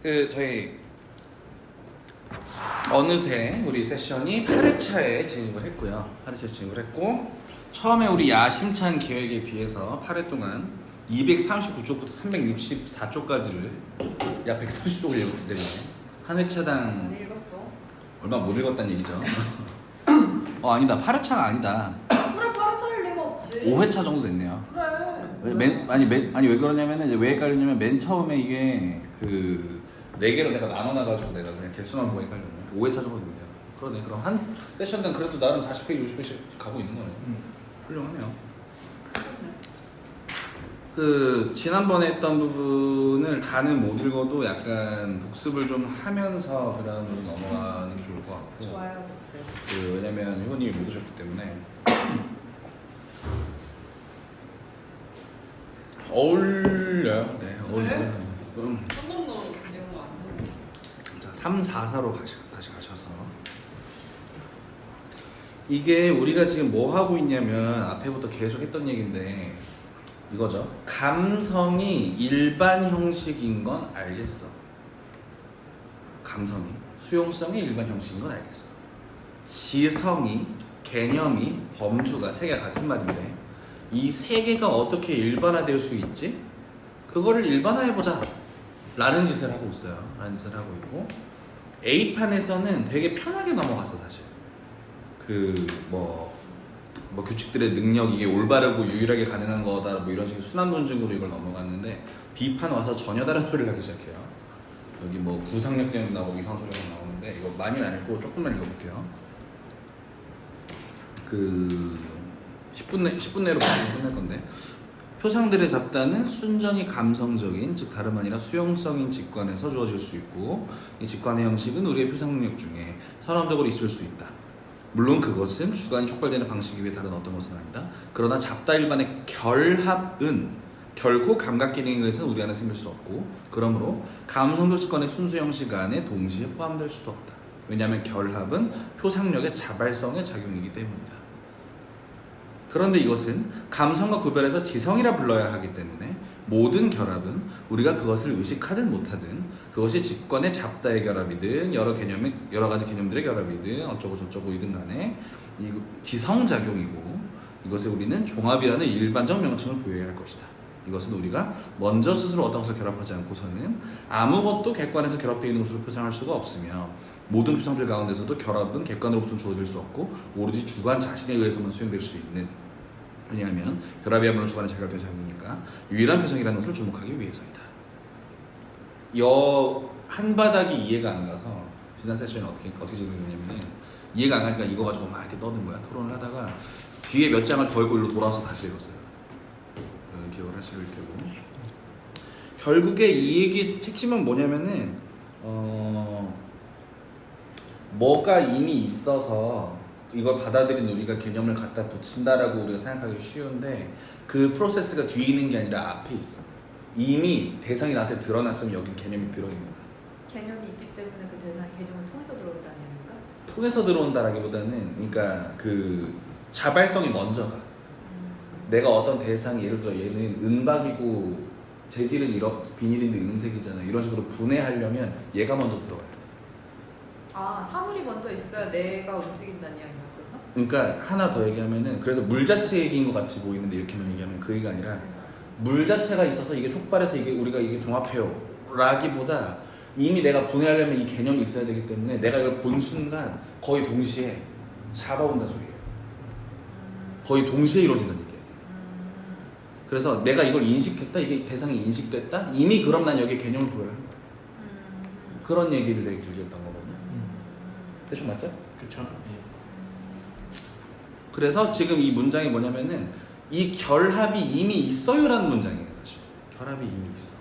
저희 어느새 우리 세션이 8회차에 진입을 했고요. 8회차에 진입을 했고, 처음에 우리 야심찬 계획에 비해서 8회 동안 239쪽부터 364쪽까지를 약 130쪽을 읽었기 때문에 한 회차당 많이 읽었어. 얼마 못 읽었다는 얘기죠. 아니다. 8회차가 아니다. 그래, 빠르차일 리가 없지. 5회차 정도 됐네요. 그래. 아니 왜 그러냐면은 이제 왜 헷갈리냐면 맨 처음에 이게 그 4개로 내가 나눠놔가지고 내가 그냥 개수만 보고 헷갈렸네. 5회차 정도 됐네요. 그러네. 그럼 한 세션당 그래도 나름 40페이지 50페이지 가고 있는 거네요. 훌륭하네요. 지난번에 했던 부분을 다는 못 읽어도 약간 복습을 좀 하면서 그 다음으로 넘어가는 게 좋을 것 같고. 좋아요, 복습. 왜냐면 효원님이 못 오셨기 때문에 어울려요. 네, 어울려요. 그럼 한 번도 내용 안 써. 자, 3, 4, 4로 다시 가셔서 이게 우리가 지금 뭐 하고 있냐면 앞에부터 계속 했던 얘기인데 이거죠. 감성이 일반 형식인 건 알겠어. 감성이 수용성이 일반 형식인 건 알겠어. 지성이, 개념이, 범주가 세 개가 같은 말인데 이 세 개가 어떻게 일반화될 수 있지? 그거를 일반화해보자 라는 짓을 하고 있어요. 라는 짓을 하고 있고, A판에서는 되게 편하게 넘어갔어 사실. 뭐 규칙들의 능력, 이게 올바르고 유일하게 가능한 거다, 뭐 이런 식의 순환 논증으로 이걸 넘어갔는데, B판 와서 전혀 다른 소리를 하기 시작해요. 여기 뭐 구상력 개념 나오고 이상한 소리가 나오는데 이거 많이는 안 읽고 조금만 읽어볼게요. 10분 내로 끝낼 건데, 표상들의 잡다는 순전히 감성적인, 즉 다름 아니라 수용성인 직관에서 주어질 수 있고, 이 직관의 형식은 우리의 표상 능력 중에 선언적으로 있을 수 있다. 물론 그것은 주관이 촉발되는 방식이 외에 다른 어떤 것은 아니다. 그러나 잡다 일반의 결합은 결코 감각 기능에 의해서는 우리 안에 생길 수 없고, 그러므로 감성적 직관의 순수 형식 안에 동시에 포함될 수도 없다. 왜냐하면 결합은 표상력의 자발성의 작용이기 때문이다. 그런데 이것은 감성과 구별해서 지성이라 불러야 하기 때문에 모든 결합은 우리가 그것을 의식하든 못하든, 그것이 직관의 잡다의 결합이든 여러 가지 개념들의 결합이든 어쩌고 저쩌고이든 간에 이 지성작용이고, 이것에 우리는 종합이라는 일반적 명칭을 부여해야 할 것이다. 이것은 우리가 먼저 스스로 어떤 것을 결합하지 않고서는 아무것도 객관에서 결합되어 있는 것으로 표상할 수가 없으며, 모든 표상들 가운데서도 결합은 객관으로부터 주어질 수 없고 오로지 주관 자신에 의해서만 수행될 수 있는, 왜냐하면 결합이야말로 주관의 자결된 작용이니까 유일한 표상이라는 것을 주목하기 위해서이다. 한 바닥이 이해가 안 가서 지난 세션에 어떻게 진행했냐면, 이해가 안 가니까 이거 가지고 막 이렇게 떠든 거야. 토론을 하다가 뒤에 몇 장을 더 읽고 일로 돌아와서 다시 읽었어요. 기억을 하실 테고, 결국에 이 얘기 핵심은 뭐냐면은 뭐가 이미 있어서 이걸 받아들인 우리가 개념을 갖다 붙인다라고 우리가 생각하기 쉬운데, 그 프로세스가 뒤에 있는 게 아니라 앞에 있어. 이미 대상이 나한테 드러났으면 여기 개념이 들어있는 거야. 개념이 있기 때문에 그 대상 개념을 통해서 들어온다는 얘기인가? 통해서 들어온다라기보다는, 그러니까 그 자발성이 먼저 가. 내가 어떤 대상이, 예를 들어 얘는 은박이고 재질은 비닐인데 은색이잖아, 이런 식으로 분해하려면 얘가 먼저 들어가야 돼. 아, 사물이 먼저 있어야 내가 움직인다는 이야기인가 그러나? 그러니까 하나 더 얘기하면은, 그래서 물 자체 얘기인 것 같이 보이는데 이렇게만 얘기하면 그 얘기가 아니라, 물 자체가 있어서 이게 촉발해서 우리가 이게 종합해요 라기보다, 이미 내가 분해하려면 이 개념이 있어야 되기 때문에 내가 이걸 본 순간 거의 동시에 잡아온다 소리예요. 거의 동시에 이루어진다는 얘기예요. 그래서 내가 이걸 인식했다, 이게 대상이 인식됐다, 이미 그럼 난 여기에 개념을 부여를 한 거야. 그런 얘기를 되게 길게 했던 거거든요. 대충 맞죠? 그쵸. 예. 그래서 지금 이 문장이 뭐냐면은, 이 결합이 이미 있어요라는 문장이에요. 사실 결합이 이미 있어.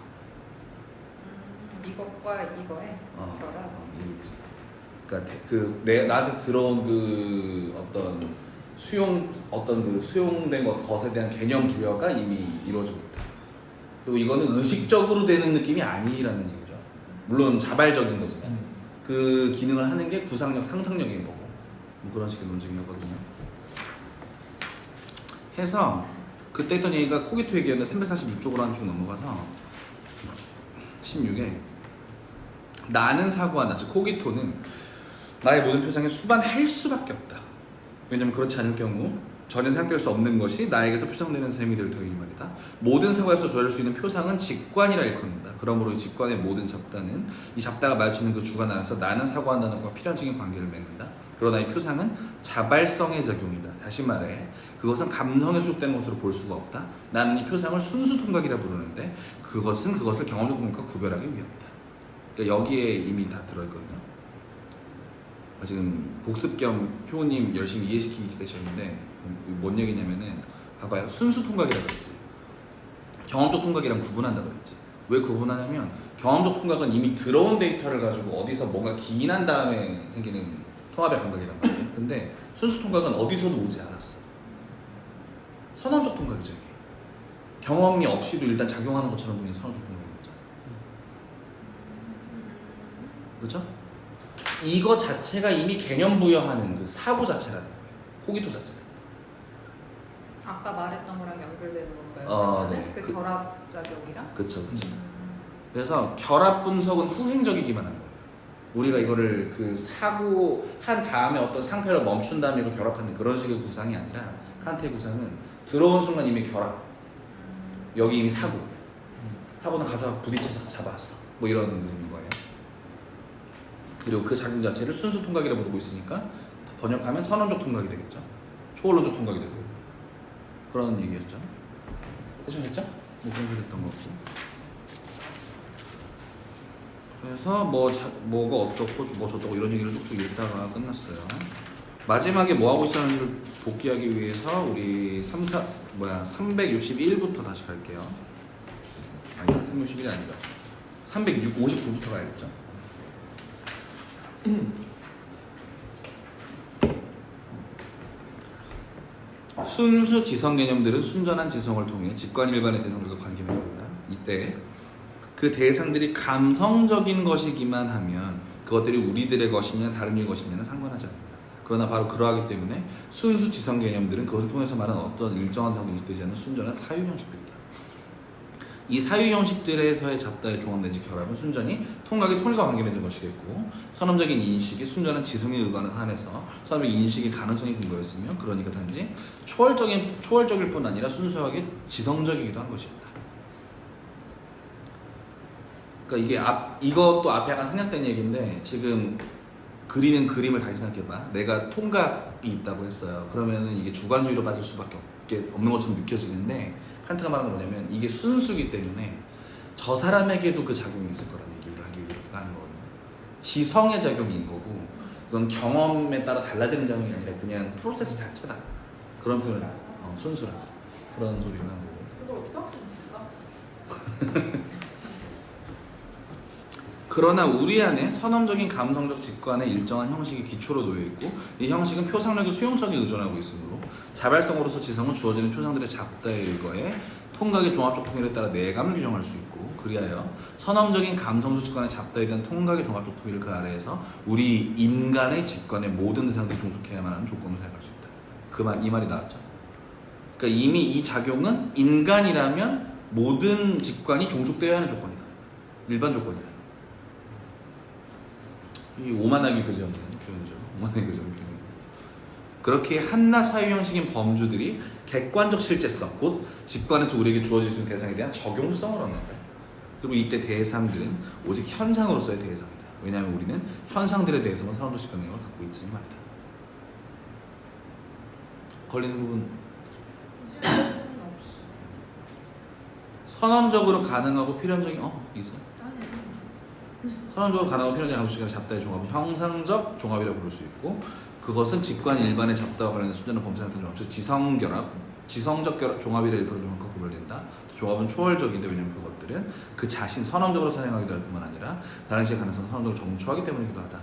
이것과 이거의 결합. 이미 있어. 그러니까 나한테 들어온 수용된 것에 대한 개념 부여가 이미 이루어지고 있다. 그리고 이거는 의식적으로 되는 느낌이 아니라는 얘기죠. 물론 자발적인 거지만 그 기능을 하는 게 구상력, 상상력인 거고, 뭐 그런 식의 논증이었거든요. 해서 그때 했던 얘기가 코기토 얘기였는데 346쪽으로 한쪽 넘어가서 16에 나는 사고한다. 즉 코기토는 나의 모든 표상에 수반할 수밖에 없다. 왜냐면 그렇지 않을 경우 전혀 생각될 수 없는 것이 나에게서 표상되는 셈이 될 터이니 말이다. 모든 사고에서 주어질 수 있는 표상은 직관이라 일컫는다. 그러므로 이 직관의 모든 잡다는 이 잡다가 마주치는 그 주관 안에서 나는 사고한다는 것과 필연적인 관계를 맺는다. 그러나 이 표상은 자발성의 작용이다. 다시 말해 그것은 감성에 속된 것으로 볼 수가 없다. 나는 이 표상을 순수통각이라 부르는데 그것은 그것을 경험적 통각과 구별하기 위함이다. 그러니까 여기에 이미 다 들어있거든요. 지금 복습 겸 효님 열심히 이해시키기 세션인데 뭔 얘기냐면은 봐봐요. 순수 통각이라고 그랬지. 경험적 통각이랑 구분한다고 그랬지. 왜 구분하냐면 경험적 통각은 이미 들어온 데이터를 가지고 어디서 뭔가 기인한 다음에 생기는 통합의 감각이란 말이에요. 근데 순수 통각은 어디서도 오지 않았어. 선험적 통각이죠. 이게. 경험이 없이도 일단 작용하는 것처럼 보이는 선험적 통각인 거죠. 그렇죠? 이거 자체가 이미 개념 부여하는 그 사고 자체라는 거예요. 코기토 자체가. 아까 말했던 거랑 연결되는 건가요? 네. 그 결합작용이랑? 그렇죠. 그래서 결합 분석은 후행적이기만 한 거예요. 우리가 이거를 그 사고 한 다음에 어떤 상태를 멈춘 다음에 이걸 결합하는 그런 식의 구상이 아니라 칸트의 구상은 들어온 순간 이미 결합. 여기 이미 사고는 가서 부딪혀서 잡아왔어. 뭐 이런 의미인 거예요. 그리고 그 작용 자체를 순수 통각이라 부르고 있으니까 번역하면 선언적 통각이 되겠죠. 초언론적 통각이 되고 그런 얘기였죠. 되셨죠? 뭐 그런 소리 했던 거 없고. 그래서 뭐가 어떻고 뭐 저떻고 이런 얘기를 쭉쭉 읽다가 끝났어요. 마지막에 뭐 하고 있었는지를 복귀하기 위해서 우리 361부터 다시 갈게요. 아니다, 361이 아니다. 359부터 가야겠죠. 순수 지성 개념들은 순전한 지성을 통해 직관 일반의 대상들과 관계를 맺는다. 이때 그 대상들이 감성적인 것이기만 하면 그것들이 우리들의 것이냐 다른 이의 것이냐는 상관하지 않는다. 그러나 바로 그러하기 때문에 순수 지성 개념들은 그것을 통해서 말하는 어떤 일정한 상황이 인식되지 않는 순전한 사유 형식들이다. 이 사유 형식들에서의 잡다의 종합 내지 결합은 순전히 통각의 통일과 관계 맺은 것이겠고 선험적인 인식이 순전한 지성의 의관에 한해서 선험의 인식의 가능성이 근거였으며 그러니까 단지 초월적일 뿐 아니라 순수하게 지성적이기도 한 것입니다. 그러니까 이것도 앞에 약간 생략된 얘기인데 지금 그리는 그림을 다시 생각해봐. 내가 통각이 있다고 했어요. 그러면은 이게 주관주의로 빠질 수밖에 없는 것처럼 느껴지는데 칸트가 말하는 건 뭐냐면 이게 순수기 때문에 저 사람에게도 그 작용이 있을 거라는 얘기를 하기 위해 하는 거거든요. 지성의 작용인 거고 이건 경험에 따라 달라지는 작용이 아니라 그냥 프로세스 자체다. 그런 표현을 순수라서 그런 소리를 하는 거고. 그걸 어떻게 할 수 있을까? 그러나 우리 안에 선험적인 감성적 직관의 일정한 형식이 기초로 놓여있고 이 형식은 표상력의 수용성에 의존하고 있으므로 자발성으로서 지성은 주어지는 표상들의 잡다에 의거해 통각의 종합적 통일에 따라 내감을 규정할 수 있고 그리하여 선험적인 감성적 직관의 잡다에 대한 통각의 종합적 통일을 그 아래에서 우리 인간의 직관의 모든 대상들이 종속해야만 하는 조건을 사용할 수 있다. 이 말이 나왔죠. 그러니까 이미 이 작용은 인간이라면 모든 직관이 종속되어야 하는 조건이다. 일반 조건이다. 이 오만하기 그지없는 표현이죠. 오만하기 그지없는 표현. 그렇게 한낱 사유 형식인 범주들이 객관적 실제성, 곧 직관에서 우리에게 주어질 수 있는 대상에 대한 적용성을 얻는다. 그리고 이때 대상들은 오직 현상으로서의 대상이다. 왜냐하면 우리는 현상들에 대해서만 선험적 직관력을 갖고 있지는 말이다. 걸리는 부분? 선험적으로 가능하고 필연적인 있어? 선언적으로 가능하고 필연적인 함수식의 잡다의 종합은 형상적 종합이라고 부를 수 있고 그것은 직관 일반의 잡다와 관련된 순전한 범죄 같은 종합, 즉 지성적 종합이라 일컬어진 종합과 구별된다. 종합은 초월적인데 왜냐하면 그것들은 그 자신 선언적으로 선행하기도 할 뿐만 아니라 다른 식의 가능성을 선언적으로 정초하기 때문이기도 하다.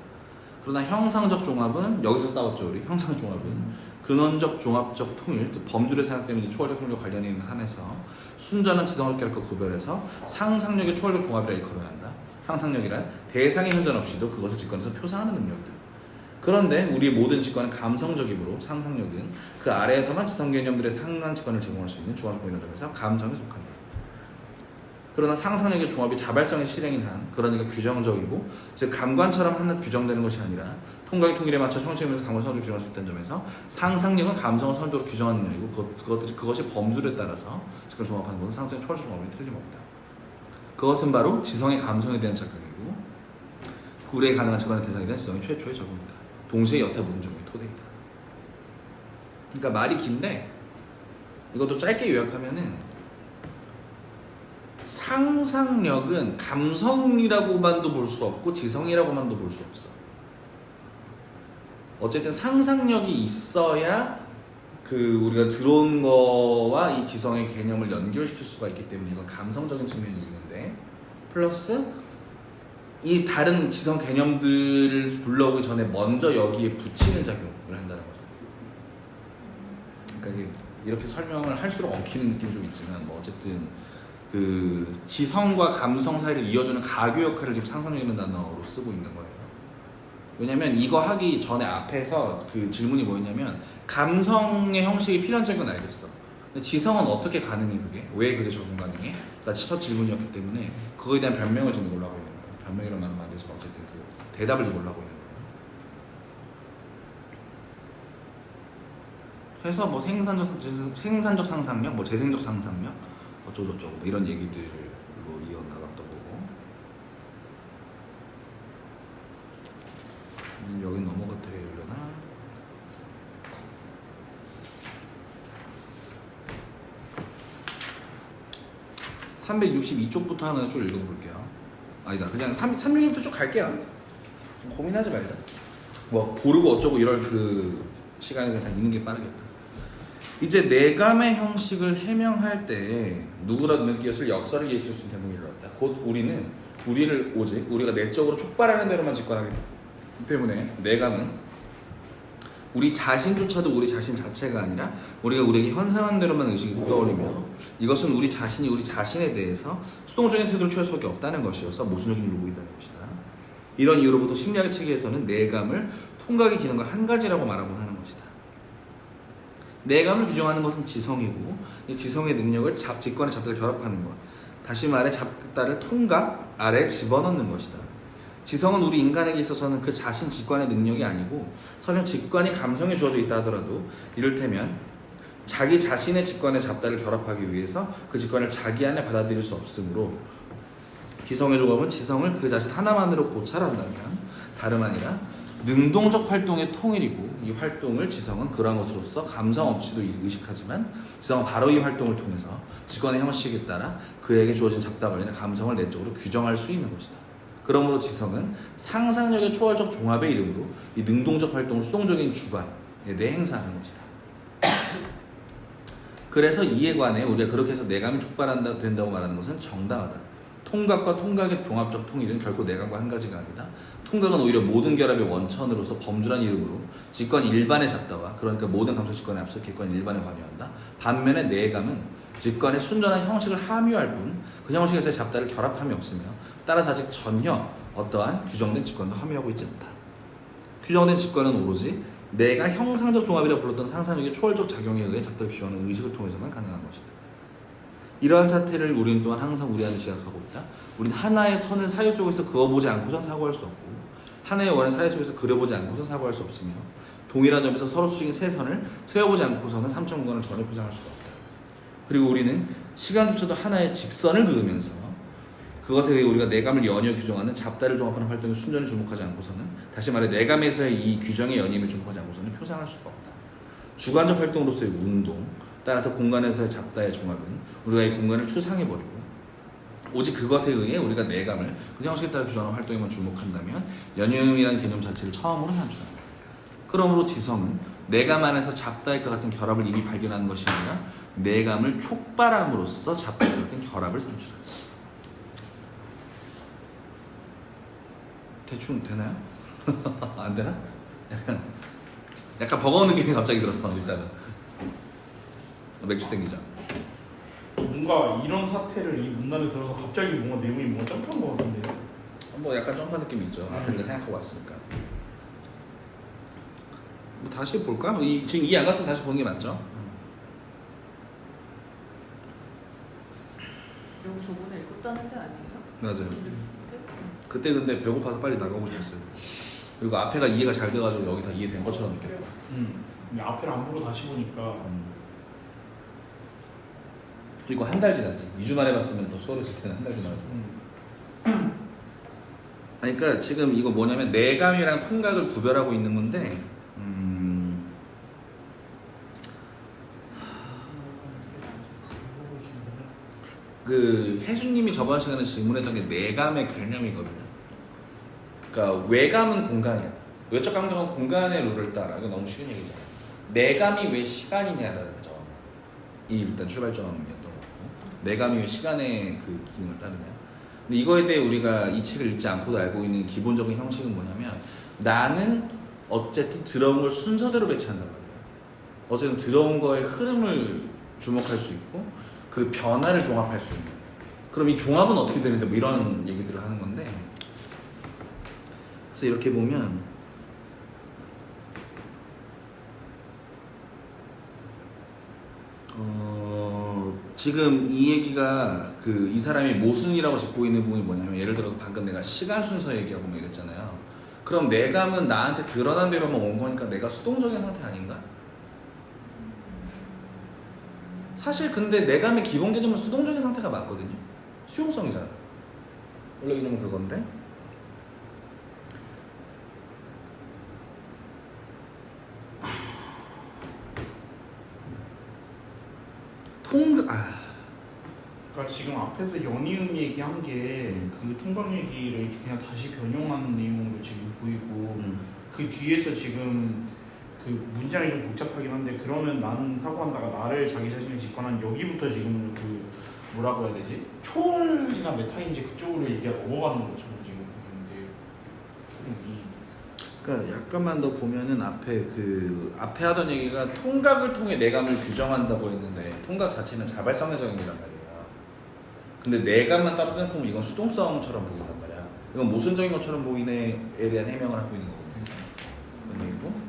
그러나 형상적 종합은 여기서 싸웠죠. 우리 형상적 종합은 근원적 종합적 통일, 즉 범주를 생각되는 초월적 통일과 관련이 한해서 순전한 지성적 결과 구별해서 상상력의 초월적 종합이라 일컬어야 한다. 상상력이란 대상의 현존 없이도 그것을 직관해서 표상하는 능력이다. 그런데 우리의 모든 직관은 감성적이므로 상상력은 그 아래에서만 지성 개념들의 상한 직관을 제공할 수 있는 주관적 이런 점에서 감성에 속한다. 그러나 상상력의 종합이 자발성의 실행인 한, 그러니까 규정적이고 즉 감관처럼 하나 규정되는 것이 아니라 통각의 통일에 맞춰 형식에서 감quan 선도를 규정할 수 있다는 점에서 상상력은 감성을 선도로 규정하는 능력이고 그것이 범주에 따라서 즉을 종합하는 것은 상상의 초월적 종합이 틀림없다. 그것은 바로 지성의 감성에 대한 착각이고 구례에 가능한 직관의 대상에 대한 지성의 최초의 적용이다. 동시에 여타 모든 종의 토대이다. 그러니까 말이 긴데 이것도 짧게 요약하면은 상상력은 감성이라고만도 볼 수 없고 지성이라고만도 볼 수 없어. 어쨌든 상상력이 있어야 우리가 들어온 거와 이 지성의 개념을 연결시킬 수가 있기 때문에 이건 감성적인 측면이 있는데, 플러스 이 다른 지성 개념들을 불러오기 전에 먼저 여기에 붙이는 작용을 한다는 거죠. 그러니까 이게 이렇게 설명을 할수록 엉키는 느낌이 좀 있지만 뭐 어쨌든 그 지성과 감성 사이를 이어주는 가교 역할을 지금 상상력이라는 단어로 쓰고 있는 거예요. 왜냐면 이거 하기 전에 앞에서 그 질문이 뭐였냐면 감성의 형식이 필연적인 건 알겠어. 근데 지성은 어떻게 가능해 그게? 왜 그게 적용 가능해? 가 첫 질문이었기 때문에 그거에 대한 변명을 지금 이걸로 하고 있는 거예요. 변명이라는 말은 안 돼서 어쨌든 그 대답을 이걸로 하고 있는 거예요. 해서 뭐 생산적 상상력, 뭐 재생적 상상력, 어쩌고저쩌고 뭐 이런 얘기들로 이어나갔던 거고. 여기 넘어갔다 해려나? (362쪽부터) 하나 쭉 읽어볼게요. 아니다, 그냥 366부터 쭉 갈게요. 좀 고민하지 말자. 뭐 고르고 어쩌고 이럴 그 시간에 그냥 다 읽는 게 빠르겠다. 이제 내감의 형식을 해명할 때 누구라도 느꼈을 역설을 이해시킬 수 있는 대목이 일어났다. 곧 우리를 오직 우리가 내적으로 촉발하는 대로만 직관하기 때문에 내감은 우리 자신조차도 우리 자신 자체가 아니라 우리가 우리에게 현상한 대로만 의식이 떠올리며 이것은 우리 자신이 우리 자신에 대해서 수동적인 태도를 취할 수밖에 없다는 것이어서 모순적인 일로 보인다는 것이다. 이런 이유로부터 심리학의 체계에서는 내감을 통각의 기능과 한 가지라고 말하곤 하는 것이다. 내감을 규정하는 것은 지성이고 이 지성의 능력을 직관의 잡다를 결합하는 것, 다시 말해 잡다를 통각 아래 집어넣는 것이다. 지성은 우리 인간에게 있어서는 그 자신 직관의 능력이 아니고 설령 직관이 감성에 주어져 있다 하더라도 이를테면 자기 자신의 직관의 잡다를 결합하기 위해서 그 직관을 자기 안에 받아들일 수 없으므로 지성의 조각은 지성을 그 자신 하나만으로 고찰한다면 다름 아니라 능동적 활동의 통일이고 이 활동을 지성은 그러한 것으로서 감성 없이도 의식하지만 지성은 바로 이 활동을 통해서 직관의 형식에 따라 그에게 주어진 잡다 관련의 감성을 내적으로 규정할 수 있는 것이다. 그러므로 지성은 상상력의 초월적 종합의 이름으로 이 능동적 활동을 수동적인 주관에 대해 행사하는 것이다. 그래서 이에 관해 우리가 그렇게 해서 내감이 촉발한다 된다고 말하는 것은 정당하다. 통각과 통각의 종합적 통일은 결코 내감과 한 가지가 아니다. 통각은 오히려 모든 결합의 원천으로서 범주란 이름으로 직관 일반의 잡다와 그러니까 모든 감성 직관에 앞서 객관 일반에 관여한다. 반면에 내감은 직관의 순전한 형식을 함유할 뿐 그 형식에서의 잡다를 결합함이 없으며 따라서 아직 전혀 어떠한 규정된 직관도 함유하고 있지 않다. 규정된 직관은 오로지 내가 형상적 종합이라 불렀던 상상력의 초월적 작용에 의해 잡다를 규정하는 의식을 통해서만 가능한 것이다. 이러한 사태를 우리는 또한 항상 우리 안에 지각하고 있다. 우리는 하나의 선을 사유 속에서 그어보지 않고선 사고할 수 없고 하나의 원을 사유 속에서 그려보지 않고선 사고할 수 없으며 동일한 점에서 서로 수직인 세 선을 세워보지 않고서는 삼천 공간을 전혀 표상할 수가 없다. 그리고 우리는 시간조차도 하나의 직선을 그으면서 그것에 의해 우리가 내감을 연이어 규정하는 잡다를 종합하는 활동에 순전히 주목하지 않고서는 다시 말해 내감에서의 이 규정의 연임을 주목하지 않고서는 표상할 수가 없다. 주관적 활동으로서의 운동, 따라서 공간에서의 잡다의 종합은 우리가 이 공간을 추상해버리고 오직 그것에 의해 우리가 내감을 그 형식에 따라 규정하는 활동에만 주목한다면 연임이라는 개념 자체를 처음으로 산출한다. 그러므로 지성은 내감 안에서 잡다의 그 같은 결합을 이미 발견하는 것이 아니라 내감을 촉발함으로써 잡다의 그 같은 결합을 산출한다. 대충 되나요? 안 되나? 약간 버거운 느낌이 갑자기 들었어. 일단은 맥주 땡기자. 뭔가 이런 사태를 이 문단에 들어서 갑자기 뭔가 내용이 뭔가 점프한 것 같은데요. 뭐 약간 점프한 느낌이 있죠. 앞에 우리가 생각하고 왔으니까. 뭐 다시 볼까? 지금 이해 안 갔으면 다시 보는 게 맞죠? 너무 저번에 읽었다는 데 아니에요? 맞아요. 그때 근데 배고파서 빨리 나가고 싶었어요. 그리고 앞에가 이해가 잘 돼가지고 여기 다 이해된 것처럼 느껴요. 근데 앞에를 안 보고 다시 보니까 그리고 한 달 지났지. 2주 만에 봤으면 더 수월했을 텐데 한 달 지나고. 그러니까 지금 이거 뭐냐면 내감이랑 통각을 구별하고 있는 건데 그 혜수님이 저번 시간에 질문했던 게 내감의 개념이거든요. 그러니까 외감은 공간이야. 외적 감정은 공간의 룰을 따라. 이거 너무 쉬운 얘기잖아. 내감이 왜 시간이냐라는 점이 일단 출발점이었던 거고, 내감이 왜 시간의 그 기능을 따르냐. 근데 이거에 대해 우리가 이 책을 읽지 않고도 알고 있는 기본적인 형식은 뭐냐면, 나는 어쨌든 들어온 걸 순서대로 배치한단 말이야. 어쨌든 들어온 거의 흐름을 주목할 수 있고 그 변화를 종합할 수 있는. 그럼 이 종합은 어떻게 되는데 뭐 이런 얘기들을 하는 건데, 그래서 이렇게 보면 지금 이 얘기가 그 이 사람이 모순이라고 짚고 있는 부분이 뭐냐면, 예를 들어서 방금 내가 시간 순서 얘기하고 막 이랬잖아요. 그럼 내감은 나한테 드러난 대로만 온 거니까 내가 수동적인 상태 아닌가? 사실 근데 내감의 기본 개념은 수동적인 상태가 맞거든요. 수용성이잖아. 원래 이름은 그건데. 그러니까 지금 앞에서 연이음 얘기한 게 그 통감 얘기를 그냥 다시 변형하는 내용으로 지금 보이고 그 뒤에서 지금 그 문장이 좀 복잡하긴 한데, 그러면 나는 사고한다가 나를 자기 자신을 직관한 여기부터 지금 그 뭐라고 해야 되지? 초월이나 메타인지 그쪽으로 얘기가 넘어가는 것처럼 지금 보이는데, 그러니까 약간만 더 보면은 앞에 하던 얘기가 통각을 통해 내감을 규정한다고 했는데, 통각 자체는 자발성애적인 이란 말이에요. 근데 내감만 따로 생각하면 이건 수동성처럼 보인단 말이야. 이건 모순적인 것처럼 보이네에 대한 해명을 하고 있는 거거든요. 그런 얘기고.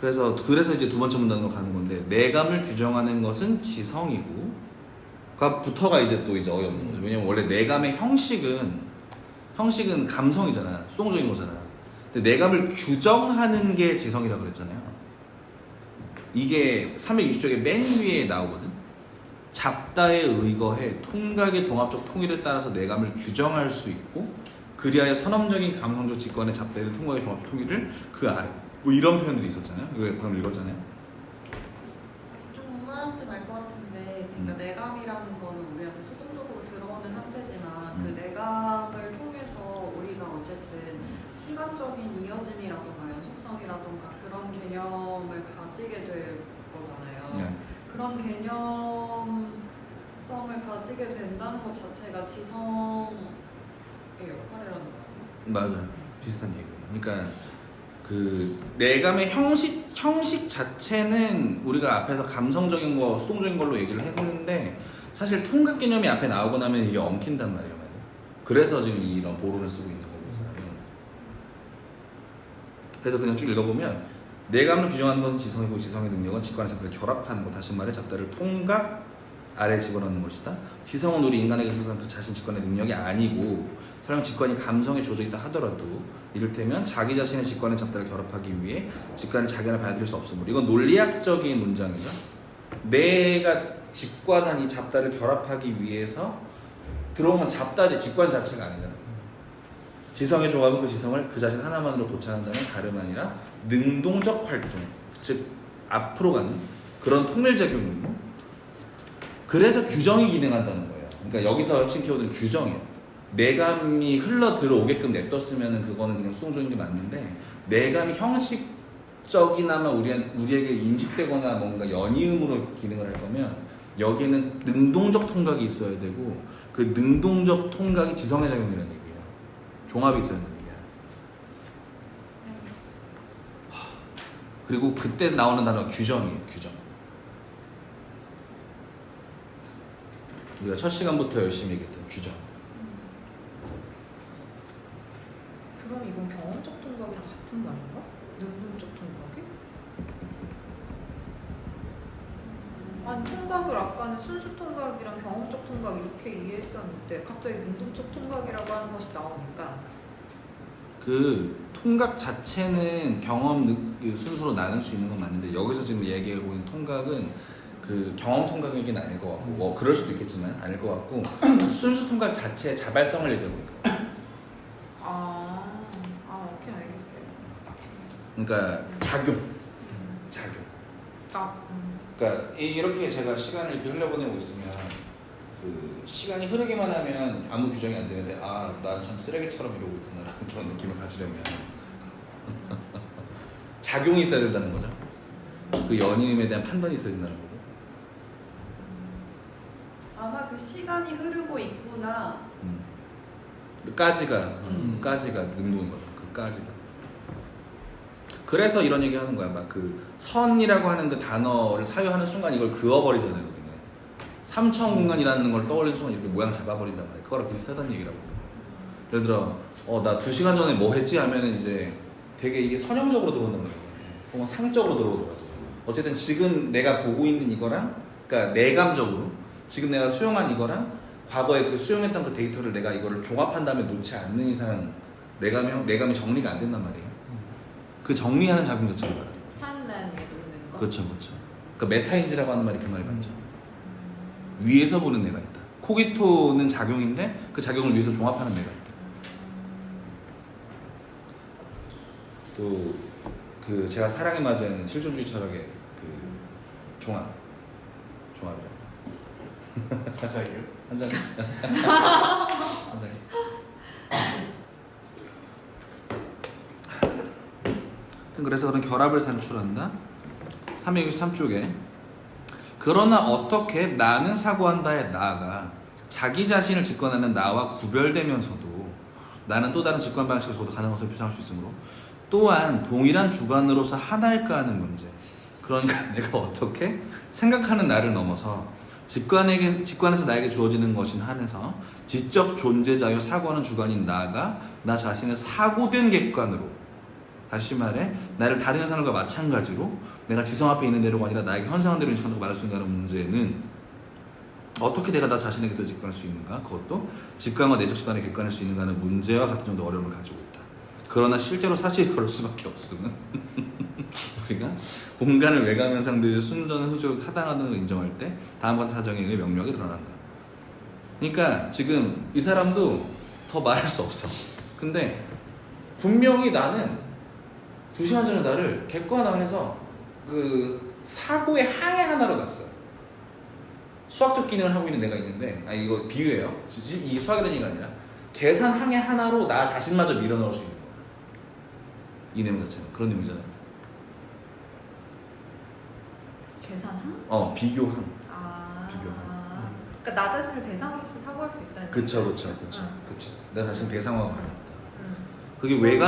그래서 이제 두 번째 문단으로 가는 건데, 내감을 규정하는 것은 지성이고, 부터가 이제 또 이제 어이없는 거죠. 왜냐면 원래 내감의 형식은 감성이잖아. 수동적인 거잖아. 근데 내감을 규정하는 게 지성이라고 그랬잖아요. 이게 360쪽에 맨 위에 나오거든. 잡다에 의거해 통각의 종합적 통일에 따라서 내감을 규정할 수 있고, 그리하여 선험적인 감성적 직관의 잡다의 통각의 종합적 통일을 그 아래. 뭐 이런 표현들이 있었잖아요. 이거 방금 읽었잖아요. 좀 무슨 말인지는 알 것 같은데, 그러니까 내감이라는 거는 우리한테 수동적으로 들어오는 상태지만 그 내감을 통해서 우리가 어쨌든 시간적인 이어짐이라던가 연속성이라던가 그런 개념을 가지게 될 거잖아요. 네. 그런 개념성을 가지게 된다는 것 자체가 지성의 역할이라는 거 아니에요? 맞아요. 비슷한 얘기예요. 그러니까 그 내감의 형식 자체는 우리가 앞에서 감성적인 거, 수동적인 걸로 얘기를 했는데, 사실 통각 개념이 앞에 나오고 나면 이게 엉킨단 말이에요. 그래서 지금 이런 보론을 쓰고 있는 거고, 이 사람은. 그래서 그냥 쭉 읽어보면, 내감을 규정하는 것은 지성이고, 지성의 능력은 직관의 잡다를 결합하는 것, 다시 말해 잡다를 통각 아래에 집어넣는 것이다. 지성은 우리 인간에게 있어서는 그 자신 직관의 능력이 아니고, 설령 직관이 감성에 주어져 있다 하더라도 이를테면 자기 자신의 직관의 잡다를 결합하기 위해 직관은 자기 안에 받아들일 수 없으므로, 이건 논리학적인 문장이죠. 내가 직관한 이 잡다를 결합하기 위해서 들어온 건 잡다지 직관 자체가 아니잖아요. 지성의 종합은 그 지성을 그 자신 하나만으로 고찰한다면 다름 아니라 능동적 활동, 즉 앞으로 가는 그런 통일작용이고, 그래서 규정이 기능한다는 거예요. 그러니까 여기서 핵심 키워드는 규정이에요. 내감이 흘러 들어오게끔 냅뒀으면 그거는 그냥 수동적인 게 맞는데, 내감이 형식적이나마 우리에게 인식되거나 뭔가 연이음으로 기능을 할 거면 여기에는 능동적 통각이 있어야 되고, 그 능동적 통각이 지성의 작용이라는 얘기예요. 종합이 있어야 되는 얘기야. 그리고 그때 나오는 단어가 규정이에요. 규정. 우리가 첫 시간부터 열심히 얘기했던 규정. 그럼 이건 경험적 통각이랑 같은 말인가? 능동적 통각이? 아니 통각을 아까는 순수 통각이랑 경험적 통각 이렇게 이해했었는데 갑자기 능동적 통각이라고 하는 것이 나오니까 그 통각 자체는 그 순수로 나눌 수 있는 건 맞는데 여기서 지금 얘기하고 있는 통각은 그 경험 통각이긴 아닐 것 같고 뭐 그럴 수도 있겠지만 아닐 것 같고 순수 통각 자체의 자발성을 얘기하고 있거든. 오케이 알겠어요. 그러니까 작용. 아, 그러니까 이렇게 제가 시간을 이렇게 흘려보내고 있으면 그 시간이 흐르기만 하면 아무 규정이 안 되는데 아, 난 참 쓰레기처럼 이러고 있구나라는 그런 느낌을 가지려면 작용이 있어야 된다는 거죠. 그 연임에 대한 판단이 있어야 된다는 거고. 아마 그 시간이 흐르고 있구나. 까지가 능동인 거죠. 그 까지가. 그래서 이런 얘기 하는 거야. 막 그 선이라고 하는 그 단어를 사유하는 순간 이걸 그어버리잖아요. 그러니까. 삼천 공간이라는 걸 떠올리는 순간 이렇게 모양 잡아버린단 말이야. 그거랑 비슷하다는 얘기라고. 예를 들어 나 2시간 전에 뭐 했지 하면은 이제 되게 이게 선형적으로 들어온단 말이야. 혹은 상적으로 들어오더라도 어쨌든 지금 내가 보고 있는 이거랑 그러니까 내감적으로 지금 내가 수용한 이거랑 과거에 그 수용했던 그 데이터를 내가 이거를 종합한 다음에 놓지 않는 이상 내감이 정리가 안 된단 말이에요. 그 정리하는 작용 자체를 말해요. 판단에 놓는 거. 그렇죠. 그러니까 메타인지라고 하는 말이 그 말이 맞죠. 위에서 보는 내가 있다. 코기토는 작용인데 그 작용을 위해서 종합하는 내가 있다. 또 그 제가 사랑에 맞이하는 실존주의 철학의 그 종합이요. 가자예요? 한 잔. 그래서 그런 결합을 산출한다. 363쪽에 그러나 어떻게 나는 사고한다에 나아가 자기 자신을 직관하는 나와 구별되면서도 나는 또 다른 직관 방식을 저도 가능한 것을 표현할 수 있으므로 또한 동일한 주관으로서 하나일까 하는 문제. 그러니까 내가 어떻게 생각하는 나를 넘어서 직관에서 나에게 주어지는 것인 한에서 지적 존재자여 사고하는 주관인 나가 나 자신을 사고된 객관으로 다시 말해 나를 다른 현상들과 마찬가지로 내가 지성 앞에 있는 대로가 아니라 나에게 현상한 대로 인식한다고 말할 수 있는가는 문제는 어떻게 내가 나 자신에게 더 직관할 수 있는가? 그것도 직관과 내적 직관에 객관할 수 있는가는 문제와 같은 정도 어려움을 가지고 있다. 그러나 실제로 사실이 그럴 수밖에 없음은 우리가 공간을 외감 현상들의 순전한 소적으로 타당하다는 걸 인정할 때 다음과 같은 사정에 의해 명료하게 드러난다. 그러니까 지금 이 사람도 더 말할 수 없어. 근데 분명히 나는 2시간 전에 나를 객관화해서 그 사고의 항해 하나로 갔어요. 수학적 기능을 하고 있는 내가 있는데 이거 비유예요. 이 수학이라는 얘기가 아니라 계산 항해 하나로 나 자신마저 밀어넣을 수 있는 거야. 이 내용 자체는 그런 내용이잖아요. 계산항? 비교항. 비교항. 그러니까 나 자신을 대상으로서 사고할 수 있다는. 그쵸. 나 자신 대상화가 가능하다. 그게 왜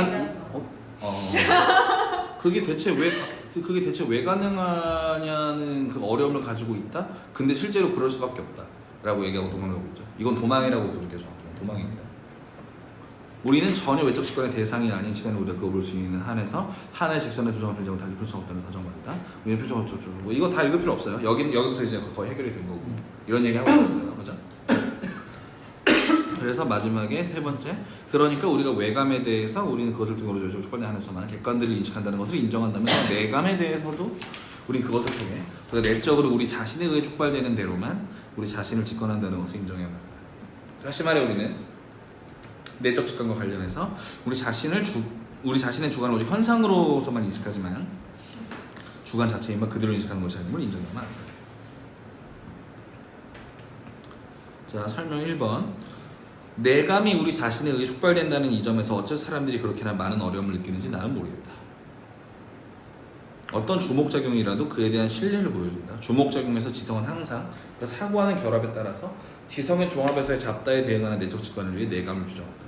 그게 대체 왜 가능하냐는 그 어려움을 가지고 있다. 근데 실제로 그럴 수밖에 없다라고 얘기하고 도망가고 있죠. 이건 도망이라고 부를게요. 정확히 도망입니다. 우리는 전혀 외적 직관의 대상이 아닌 시간에 우리가 그거 볼 수 있는 한에서 하나의 직선의 조정을 필요하고 달리 필요성 없다는 사정말이다. 우리는 필요성 없죠. 뭐 이거 다 읽을 필요 없어요. 여기부터 이제 거의 해결이 된 거고 이런 얘기 하고 있었어요. 그죠? 그래서 마지막에 세 번째, 그러니까 우리가 외감에 대해서 우리는 그것을 통해 외적 직관의 한에서만 객관들을 인식한다는 것을 인정한다면 내감에 대해서도 우리는 그것을 통해 우리가 내적으로 우리 자신에 의해 촉발되는 대로만 우리 자신을 직관한다는 것을 인정해야 합니다. 다시 말해 우리는 내적 직관과 관련해서 우리 자신의 주관을 오직 현상으로서만 인식하지만 주관 자체인만 그대로 인식하는 것이 아님을 인정해야만 합니다. 자, 설명 1번. 내감이 우리 자신에 의해 촉발된다는 이 점에서 어째 사람들이 그렇게나 많은 어려움을 느끼는지 나는 모르겠다. 어떤 주목작용이라도 그에 대한 신뢰를 보여준다. 주목작용에서 지성은 항상 그 사고하는 결합에 따라서 지성의 종합에서의 잡다에 대응하는 내적 직관을 위해 내감을 주장한다.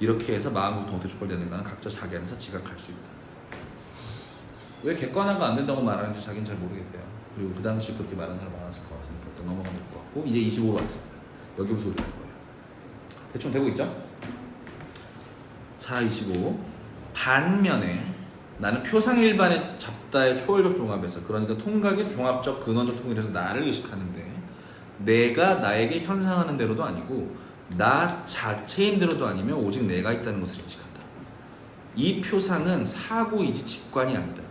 이렇게 해서 마음부터 어떻게 촉발되는가는 각자 자기 안에서 지각할 수 있다. 왜 객관화가 안 된다고 말하는지 자기는 잘 모르겠대요. 그리고 그 당시 그렇게 말하는 사람 많았을 것 같으니까 일단 넘어가면 될 것 같고 이제 25로 왔습니다. 여기부터 우리 할 거예요. 대충 되고 있죠? 자, 25. 반면에 나는 표상 일반의 잡다의 초월적 종합에서, 그러니까 통각의 종합적 근원적 통일에서 나를 의식하는데, 내가 나에게 현상하는 대로도 아니고 나 자체인 대로도 아니며 오직 내가 있다는 것을 인식한다. 이 표상은 사고이지 직관이 아니다.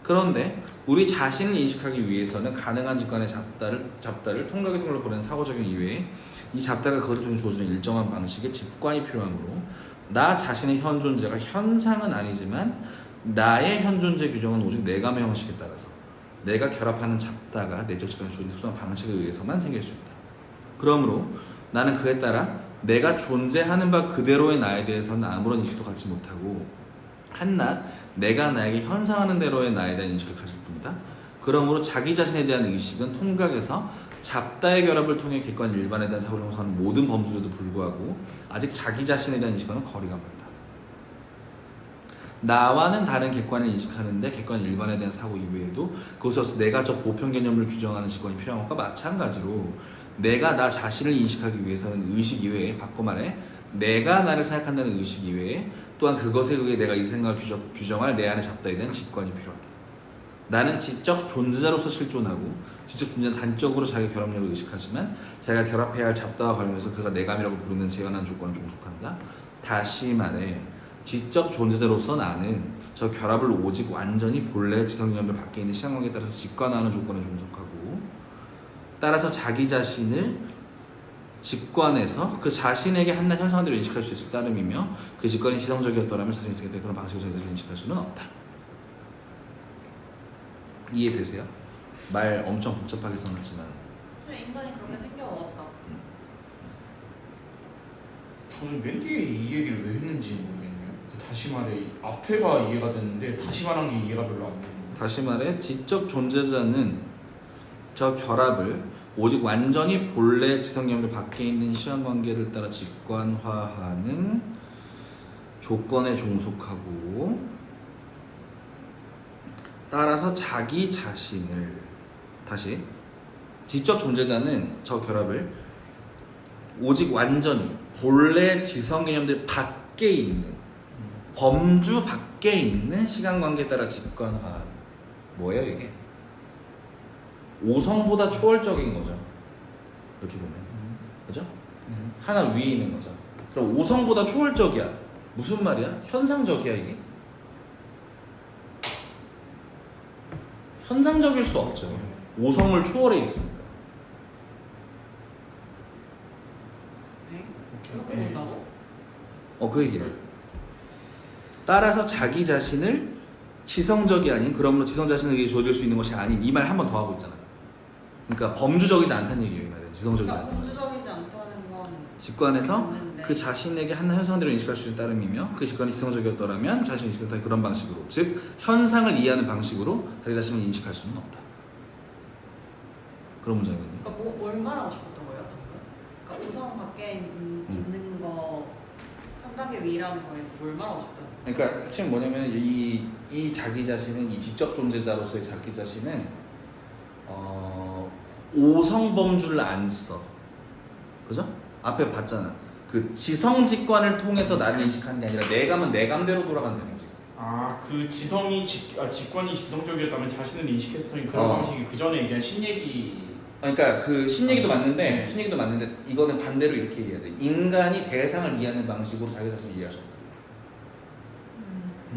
그런데 우리 자신을 인식하기 위해서는 가능한 직관의 잡다를 통각의 통일로 보내는 사고적용 이외에 이 잡다가 그것을 통해 주어지는 일정한 방식의 직관이 필요하므로 나 자신의 현 존재가 현상은 아니지만 나의 현 존재 규정은 오직 내감의 형식에 따라서 내가 결합하는 잡다가 내적 직관의 주어진 특수한 방식에 의해서만 생길 수 있다. 그러므로 나는 그에 따라 내가 존재하는 바 그대로의 나에 대해서는 아무런 인식도 갖지 못하고 한낱 내가 나에게 현상하는 대로의 나에 대한 인식을 가질 뿐이다. 그러므로 자기 자신에 대한 의식은 통각에서 잡다의 결합을 통해 객관 일반에 대한 사고를 형성하는 모든 범주에도 불구하고 아직 자기 자신에 대한 인식과는 거리가 멀다. 나와는 다른 객관을 인식하는데 객관 일반에 대한 사고 이외에도 그것으로서 내가적 보편 개념을 규정하는 직관이 필요한 것과 마찬가지로 내가 나 자신을 인식하기 위해서는 의식 이외에, 바꿔 말해 내가 나를 생각한다는 의식 이외에 또한 그것에 의해 내가 이 생각을 규정할 내 안의 잡다에 대한 직관이 필요하다. 나는 지적 존재자로서 실존하고 지적 존재는 단적으로 자기 결합력을 의식하지만 자기가 결합해야 할 잡다와 관련해서 그가 내감이라고 부르는 제한한 조건을 종속한다. 다시 말해 지적 존재자로서 나는 저 결합을 오직 완전히 본래의 지성개념을 밖에 있는 시간관계에 따라서 직관하는 조건을 종속하고 따라서 자기 자신을 직관해서 그 자신에게 한낱 현상한 대로 인식할 수 있을 따름이며 그 직관이 지성적이었더라면 자신이 생각할 그런 방식으로 자기를 인식할 수는 없다. 이해되세요? 말 엄청 복잡하게 써놨지만 그냥 인간이 그렇게 생겨왔다. 저는 맨 뒤에 이 얘기를 왜 했는지 모르겠네요. 그 다시 말해 앞에가 이해가 됐는데 다시 말한 게 이해가 별로 안 되는 거예요. 다시 말해 지적 존재자는 저 결합을 오직 완전히 본래 지성개념을 밖에 있는 시간관계를 따라 직관화하는 조건에 종속하고 따라서 자기 자신을 다시 지적 존재자는 저 결합을 오직 완전히 본래 지성개념들 밖에 있는 범주 밖에 있는 시간관계에 따라 직관화 뭐예요 이게? 오성보다 초월적인 거죠. 이렇게 보면 그죠? 하나 위에 있는 거죠. 그럼 오성보다 초월적이야. 무슨 말이야? 현상적이야 이게? 현상적일 수 없죠. 오성을 초월해 있으니까. 네? 그렇게 된다고? 그 얘기를. 따라서 자기 자신을 지성적이 아닌, 그러므로 지성 자신에 의해 주어질 수 있는 것이 아닌, 이 말 한 번 더 하고 있잖아. 그러니까 범주적이지 않다는 얘기예요, 이 말은. 지성적이지 그러니까 않다는 말. 범주적이지 않다는 건 직관에서 맞는데. 그 자신에게 한낱 현상대로 인식할 수 있는 따름이며 그 직관이 지성적이었더라면 자신을 인식한다 그런 방식으로, 즉 현상을 이해하는 방식으로 자기 자신을 인식할 수는 없다. 그런 문장이거든요. 그러니까 뭘 말하고 싶었던 거예요 방금? 그러니까 오성 밖에 있는 거 한 단계 위라는 거에서 뭘 말하고 싶다는 거예요? 그러니까 핵심은 뭐냐면 이 자기 자신은, 이 지적 존재자로서의 자기 자신은 오성 범주를 안 써. 그죠? 앞에 봤잖아. 그 지성 직관을 통해서 나를 인식하는 게 아니라 내감은 내감대로 돌아간다는 거지. 그 지성이 직관이 지성적이었다면 자신을 인식했었던 그런 방식이 그 전에 얘기한 신얘기. 그러니까 그 신얘기도 맞는데 이거는 반대로 이렇게 이해해야 돼. 인간이 대상을 이해하는 방식으로 자기 자신을 이해할 수 없다.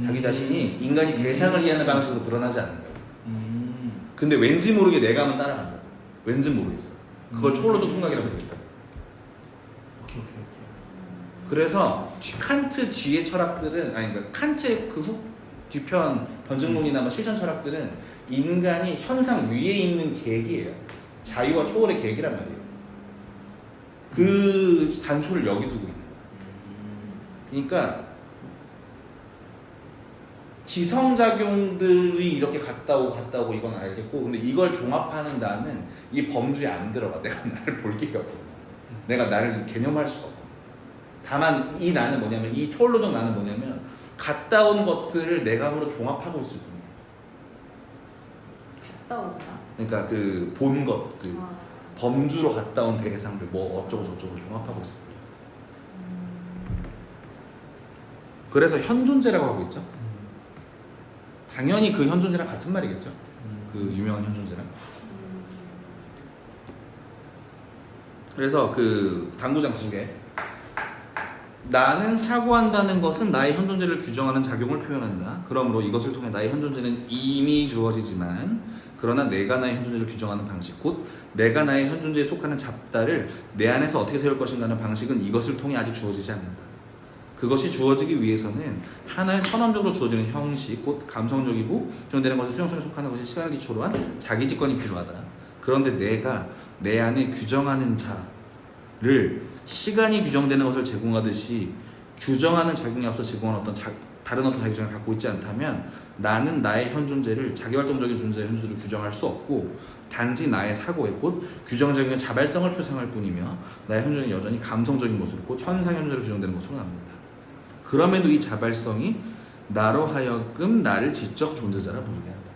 자기 자신이 인간이 대상을 이해하는 방식으로 드러나지 않는다. 근데 왠지 모르게 내감은 따라간다. 왠지 모르겠어. 그걸 초월로적 통각이라고 되겠다. 오케이. 그래서 칸트 뒤의 철학들은, 그러니까 칸트의 그 뒤편 변증론이나 뭐 실천 철학들은 인간이 현상 위에 있는 계획이에요. 자유와 초월의 계획이란 말이에요. 그 단초를 여기 두고 있는 거야. 그러니까 지성작용들이 이렇게 갔다 오고 이건 알겠고, 근데 이걸 종합하는 나는 이 범주에 안 들어가. 내가 나를 볼 기회가 없고, 내가 나를 개념할 수가 없고. 다만 이 나는 뭐냐면, 이 초월로적 나는 뭐냐면 갔다 온 것들을 내감으로 종합하고 있을 뿐이야. 갔다 온다. 그러니까 그 본 것들, 범주로 갔다 온 대상들 뭐 어쩌고 저쩌고 종합하고 있을 뿐이야. 그래서 현존재라고 하고 있죠. 당연히 그 현 존재랑 같은 말이겠죠. 그 유명한 현 존재랑. 그래서 그 당구장 2개. 나는 사고한다는 것은 나의 현 존재를 규정하는 작용을 표현한다. 그러므로 이것을 통해 나의 현 존재는 이미 주어지지만 그러나 내가 나의 현 존재를 규정하는 방식, 곧 내가 나의 현 존재에 속하는 잡다를 내 안에서 어떻게 세울 것인가는 방식은 이것을 통해 아직 주어지지 않는다. 그것이 주어지기 위해서는 하나의 선언적으로 주어지는 형식, 곧 감성적이고 규정되는 것을 수용성에 속하는 것이 시간을 기초로 한 자기 직관이 필요하다. 그런데 내가 내 안에 규정하는 자를 시간이 규정되는 것을 제공하듯이 규정하는 작용에 앞서 제공한 다른 어떤 자기적을 갖고 있지 않다면 나는 나의 현 존재를 자기활동적인 존재의 현 존재를 규정할 수 없고 단지 나의 사고에 곧 규정적인 자발성을 표상할 뿐이며 나의 현 존재는 여전히 감성적인 모습으로 곧 현상 현 존재로 규정되는 것으로 남는다. 그럼에도 이 자발성이 나로 하여금 나를 지적 존재자라 부르게 한다.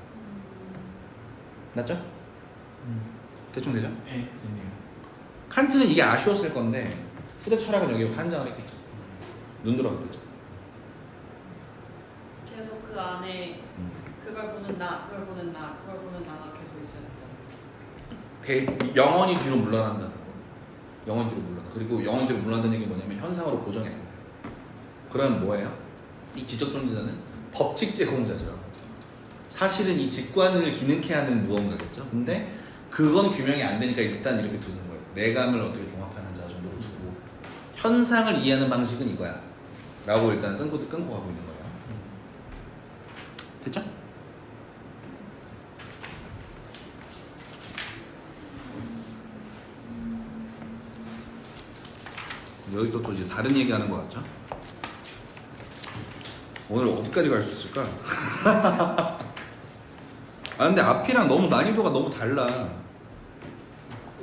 맞죠? 대충 되죠? 네, 됐네요. 칸트는 이게 아쉬웠을 건데 후대 철학은 여기에 환장을 했겠죠. 눈 들어갔겠죠. 계속 그 안에 그걸 보는 나, 그걸 보는 나, 그걸 보는 나가 계속 있어야 된다. 영원히 뒤로 물러난다는 거. 영원히 뒤로 물러나. 그리고 영원히 뒤로 물러난다는 게 뭐냐면 현상으로 고정해야 된다. 그러면 뭐예요? 이 지적 존재자는 법칙 제공자죠. 사실은 이 직관을 기능케 하는 무언가겠죠. 근데 그건 규명이 안 되니까 일단 이렇게 두는 거예요. 내감을 어떻게 종합하는 자 정도로 두고 현상을 이해하는 방식은 이거야 라고 일단 끊고 가고 있는 거예요. 됐죠? 여기서 또 이제 다른 얘기하는 것 같죠? 오늘 어디까지 갈 수 있을까? 아 근데 앞이랑 너무 난이도가 너무 달라.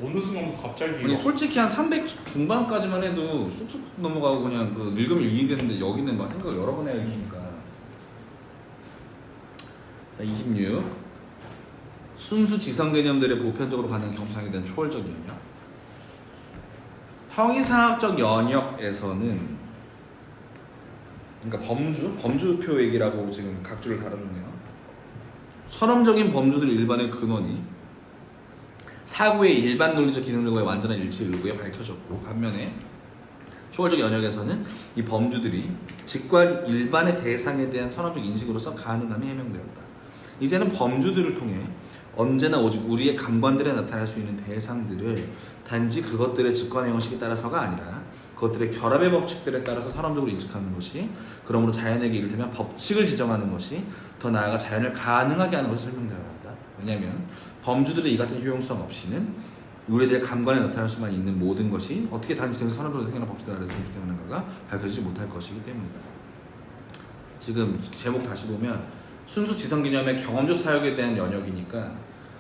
어느 순간부터 갑자기 아니 솔직히 한 300 중반까지만 해도 쑥쑥 넘어가고 그냥 그 읽으면 이해되는데 여기는 막 생각을 여러 번 해야 읽히니까. 자 26 순수 지성 개념들의 보편적으로 가는 경상에 대한 초월적 영역. 형이상학적 영역에서는 그러니까 범주표 얘기라고 지금 각주를 달아줬네요. 선험적인 범주들 일반의 근원이 사고의 일반 논리적 기능들과의 완전한 일치 의구에 밝혀졌고 반면에 초월적 영역에서는 이 범주들이 직관 일반의 대상에 대한 선험적 인식으로서 가능함이 해명되었다. 이제는 범주들을 통해 언제나 오직 우리의 감관들에 나타날 수 있는 대상들을 단지 그것들의 직관의 형식에 따라서가 아니라 그것들의 결합의 법칙들에 따라서 선험적으로 인식하는 것이 그러므로 자연에게 이를테면 법칙을 지정하는 것이 더 나아가 자연을 가능하게 하는 것을 설명되어야 한다. 왜냐하면 범주들의 이 같은 효용성 없이는 우리들의 감관에 나타날 수만 있는 모든 것이 어떻게 단지 선험적으로 생겨난 법칙들 아래서 존재하는가가 밝혀지지 못할 것이기 때문이다. 지금 제목 다시 보면 순수 지성 개념의 경험적 사역에 대한 영역이니까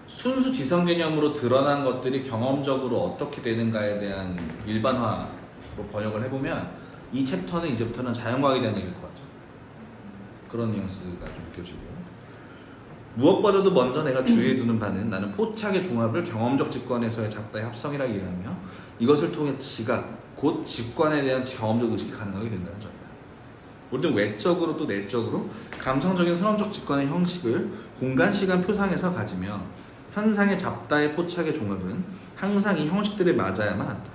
순수 지성 개념으로 드러난 것들이 경험적으로 어떻게 되는가에 대한 일반화로 번역을 해보면 이 챕터는 이제부터는 자연과학에 대한 얘기일 것 같죠. 그런 뉘앙스가 좀 느껴지고 무엇보다도 먼저 내가 주의해 두는 바는 나는 포착의 종합을 경험적 직관에서의 잡다의 합성이라 이해하며 이것을 통해 지각, 곧 직관에 대한 경험적 의식이 가능하게 된다는 점이다. 우리는 외적으로 또 내적으로 감성적인 선험적 직관의 형식을 공간, 시간, 표상에서 가지며 현상의 잡다의 포착의 종합은 항상 이 형식들에 맞아야만 한다.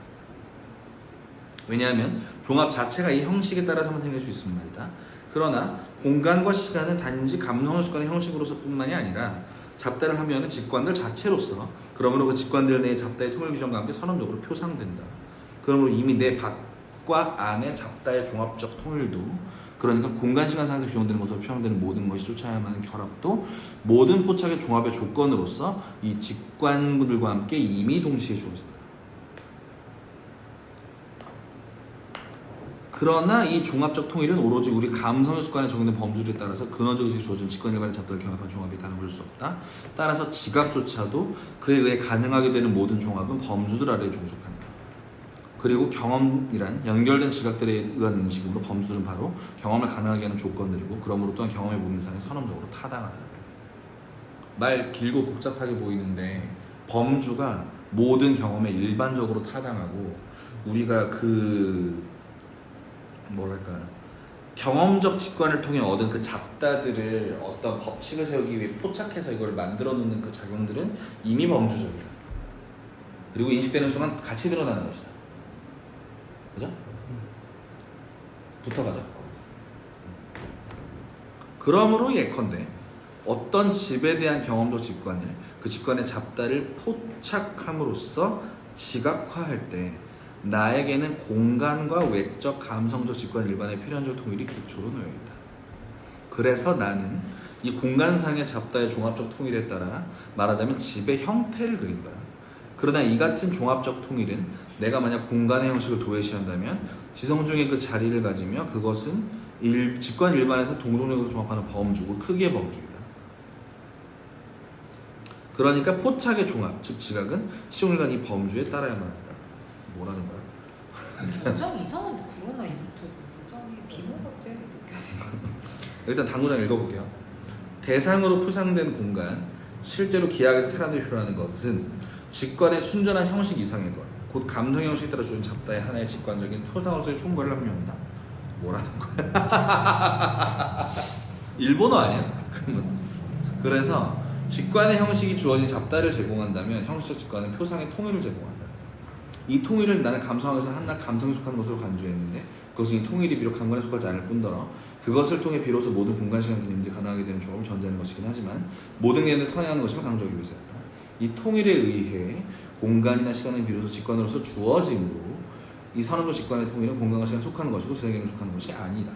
왜냐하면 종합 자체가 이 형식에 따라서만 생길 수 있으면 말이다. 그러나 공간과 시간은 단지 감성적 직관의 형식으로서 뿐만이 아니라 잡다를 하면 직관들 자체로서 그러므로 그 직관들 내의 잡다의 통일 규정과 함께 선언적으로 표상된다. 그러므로 이미 내 밖과 안의 잡다의 종합적 통일도 그러니까 공간 시간상에서 규정되는 것으로 표현되는 모든 것이 쫓아야만 하는 결합도 모든 포착의 종합의 조건으로서 이 직관들과 함께 이미 동시에 주어진다. 그러나 이 종합적 통일은 오로지 우리 감성적 직관에 적용된 범주들에 따라서 근원적 의식이 주어진 직관 일반의 잡다를 경합한 종합이 다른 걸 수 없다. 따라서 지각조차도 그에 의해 가능하게 되는 모든 종합은 범주들 아래에 종속한다. 그리고 경험이란 연결된 지각들에 의한 인식으로 범주들은 바로 경험을 가능하게 하는 조건들이고 그러므로 또한 경험의 모든 이상에 선언적으로 타당하다. 말 길고 복잡하게 보이는데 범주가 모든 경험에 일반적으로 타당하고 우리가 그 뭐랄까 경험적 직관을 통해 얻은 그 잡다들을 어떤 법칙을 세우기 위해 포착해서 이걸 만들어 놓는 그 작용들은 이미 범주적이야. 그리고 인식되는 순간 같이 드러나는 것이다. 그죠? 붙어가죠. 그러므로 예컨대 어떤 집에 대한 경험적 직관을 그 직관의 잡다를 포착함으로써 지각화할 때 나에게는 공간과 외적 감성적 직관 일반의 필연적 통일이 기초로 놓여 있다. 그래서 나는 이 공간상의 잡다의 종합적 통일에 따라 말하자면 집의 형태를 그린다. 그러나 이 같은 종합적 통일은 내가 만약 공간의 형식을 도외시한다면 지성 중에 그 자리를 가지며 그것은 직관 일반에서 동종력으로 종합하는 범주고 크기의 범주이다. 그러니까 포착의 종합, 즉 지각은 시종일관 이 범주에 따라야만 한다. 뭐라는 거야? 굉장히 이상한데 그러나 이 노트 굉장히 비모 같아 느껴지고. 일단 당구장 읽어볼게요. 대상으로 표상된 공간, 실제로 기하학에서 사람들이 표현하는 것은 직관의 순전한 형식 이상의 것, 곧 감성 형식에 따라 주는 잡다의 하나의 직관적인 표상으로서의 총괄을 합류한다. 뭐라는 거야? 일본어 아니야? 그래서 직관의 형식이 주어진 잡다를 제공한다면 형식적 직관은 표상의 통일을 제공한다. 이 통일을 나는 감성학에서 한낱 감성에 속하는 것으로 간주했는데 그것은 이 통일이 비록 감관에 속하지 않을 뿐더러 그것을 통해 비로소 모든 공간시간 개념들이 가능하게 되는 조합을 전제하는 것이긴 하지만 모든 개념을 선행하는 것임을 강조하기 위해서였다. 이 통일에 의해 공간이나 시간은 비로소 직관으로서 주어지므로 이 산업적 직관의 통일은 공간과 시간에 속하는 것이고 지성 개념에 속하는 것이 아니다.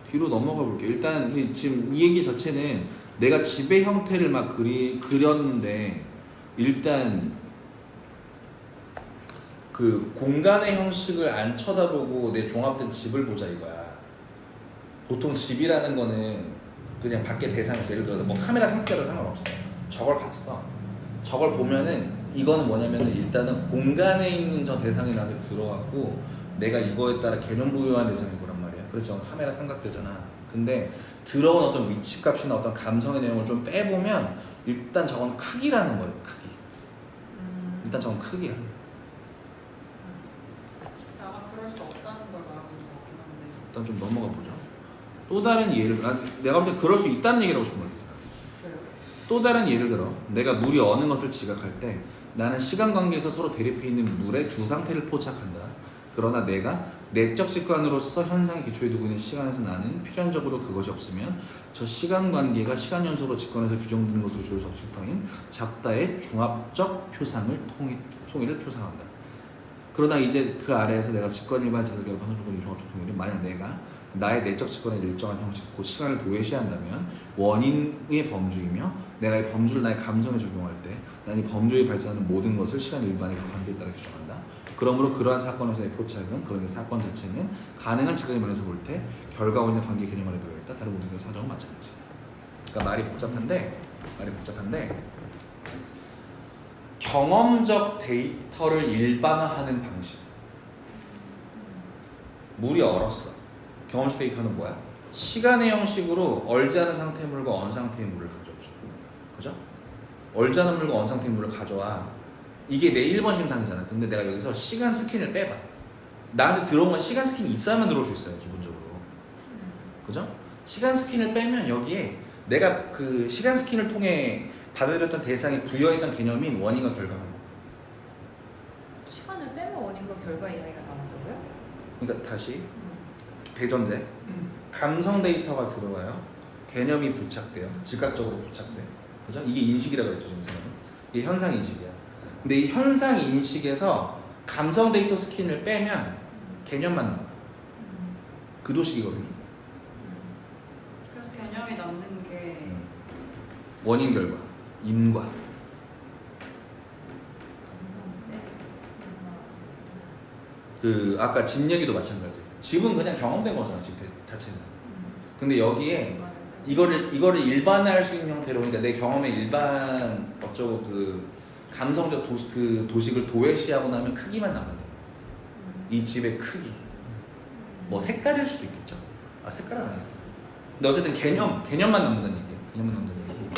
뒤로 넘어가 볼게요. 일단 지금 이 얘기 자체는 내가 집의 형태를 막 그렸는데 일단 그 공간의 형식을 안 쳐다보고 내 종합된 집을 보자 이거야. 보통 집이라는 거는 그냥 밖에 대상에서 예를 들어서 뭐 카메라 상태로 상관없어. 저걸 봤어. 저걸 보면은 이거는 뭐냐면은 일단은 공간에 있는 저 대상이 나한테 들어왔고 내가 이거에 따라 개념 부여한 대상일 거란 말이야. 그래서 카메라 삼각대잖아. 근데 들어온 어떤 위치값이나 어떤 감성의 내용을 좀 빼보면 일단 저건 크기라는 거예요. 크기. 일단 저건 크기야. 아마 그럴 수 없다는 걸 말하는 것 같긴 한데. 일단 좀 넘어가 보죠. 또 다른 예를 내가 볼 때 그럴 수 있다는 얘기를 하고 싶은 거야. 또 다른 예를 들어 내가 물이 어느 것을 지각할 때 나는 시간 관계에서 서로 대립해 있는 물의 두 상태를 포착한다. 그러나 내가 내적 직관으로서 현상의 기초에 두고 있는 시간에서 나는 필연적으로 그것이 없으면 저 시간 관계가 시간 연속으로 직관에서 규정되는 것으로 줄 수 없을 터인 잡다의 종합적 표상을 통일을 표상한다. 그러나 이제 그 아래에서 내가 직관 일반 잡다 결합 한정적인 종합적 통일은 만약 내가 나의 내적 직관의 일정한 형식, 곧 시간을 도외시한다면 원인의 범주이며 내가 이 범주를 나의 감성에 적용할 때 나는 이 범주에 발생하는 모든 것을 시간 일반의 관계에 따라 규정한다. 그러므로 그러한 사건에서의 포착은 그런 사건 자체는 가능한 직관의 면에서 볼 때 결과 원인의 관계 개념 아래 놓여 있다. 다른 모든 것 사정은 마찬가지다. 그러니까 말이 복잡한데 경험적 데이터를 일반화하는 방식. 물이 얼었어. 경험적 데이터는 뭐야? 시간의 형식으로 얼지 않은 상태의 물과 언 상태의 물을 가져오죠. 그죠? 얼지 않은 물과 언 상태의 물을 가져와. 이게 내 1번 심상이잖아. 근데 내가 여기서 시간 스캔을 빼봐. 나한테 들어온 건 시간 스캔이 있어야만 들어올 수 있어요. 기본적으로. 그죠? 시간 스캔을 빼면 여기에 내가 그 시간 스캔을 통해 받아들였던 대상에 부여했던 개념인 원인과 결과가 나와. 시간을 빼면 원인과 결과 이야기가 나온다고요? 그러니까 다시 대전제 감성 데이터가 들어와요. 개념이 부착돼요. 즉각적으로 부착돼. 그죠? 이게 인식이라고 그랬죠. 지금 사람은. 이게 현상 인식이야. 근데 이 현상 인식에서 감성 데이터 스캔을 빼면 개념만 나와. 그 도식이거든요. 그래서 개념이 남는 게 원인 결과, 인과. 그 아까 집 얘기도 마찬가지. 집은 그냥 경험된 거잖아. 집 자체는. 근데 여기에 이거를 일반화할 수 있는 형태로, 그러니까 내 경험의 일반 어쩌고 그 감성적 도식을 도외시하고 나면 크기만 남는다. 이 집의 크기. 뭐 색깔일 수도 있겠죠. 아, 색깔은 아니야. 근데 어쨌든 개념만 남는다는 얘기야. 개념만 남는다는 얘기고.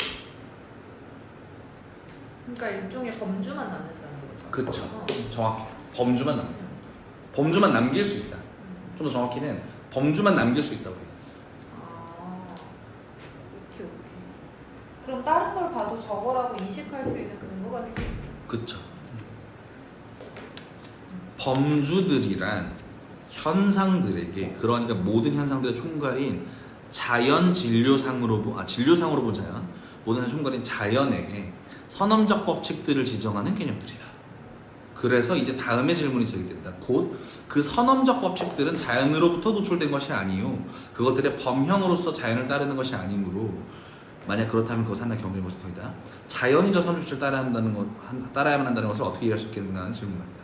그러니까 일종의 범주만 남는다는 거죠. 그쵸. 정확해. 범주만 남는다. 범주만 남길 수 있다. 좀 더 정확히는 범주만 남길 수 있다고 해요. 아, 오케이. 그럼 다른 걸 봐도 저거라고 인식할 수 있는 근거가 되겠네. 그쵸. 범주들이란 현상들에게, 그러니까 모든 현상들의 총괄인 자연 진료상으로 진료상으로 본 자연, 모든 총괄인 자연에게 선험적 법칙들을 지정하는 개념들이다. 그래서 이제 다음의 질문이 제기된다. 곧 그 선험적 법칙들은 자연으로부터 노출된 것이 아니요, 그것들의 범형으로서 자연을 따르는 것이 아니므로, 만약 그렇다면 그것은 하나의 경험의 모습이다. 자연이 저 선주를 따라야만 한다는 것을 어떻게 이해할 수 있겠는가는 질문입니다.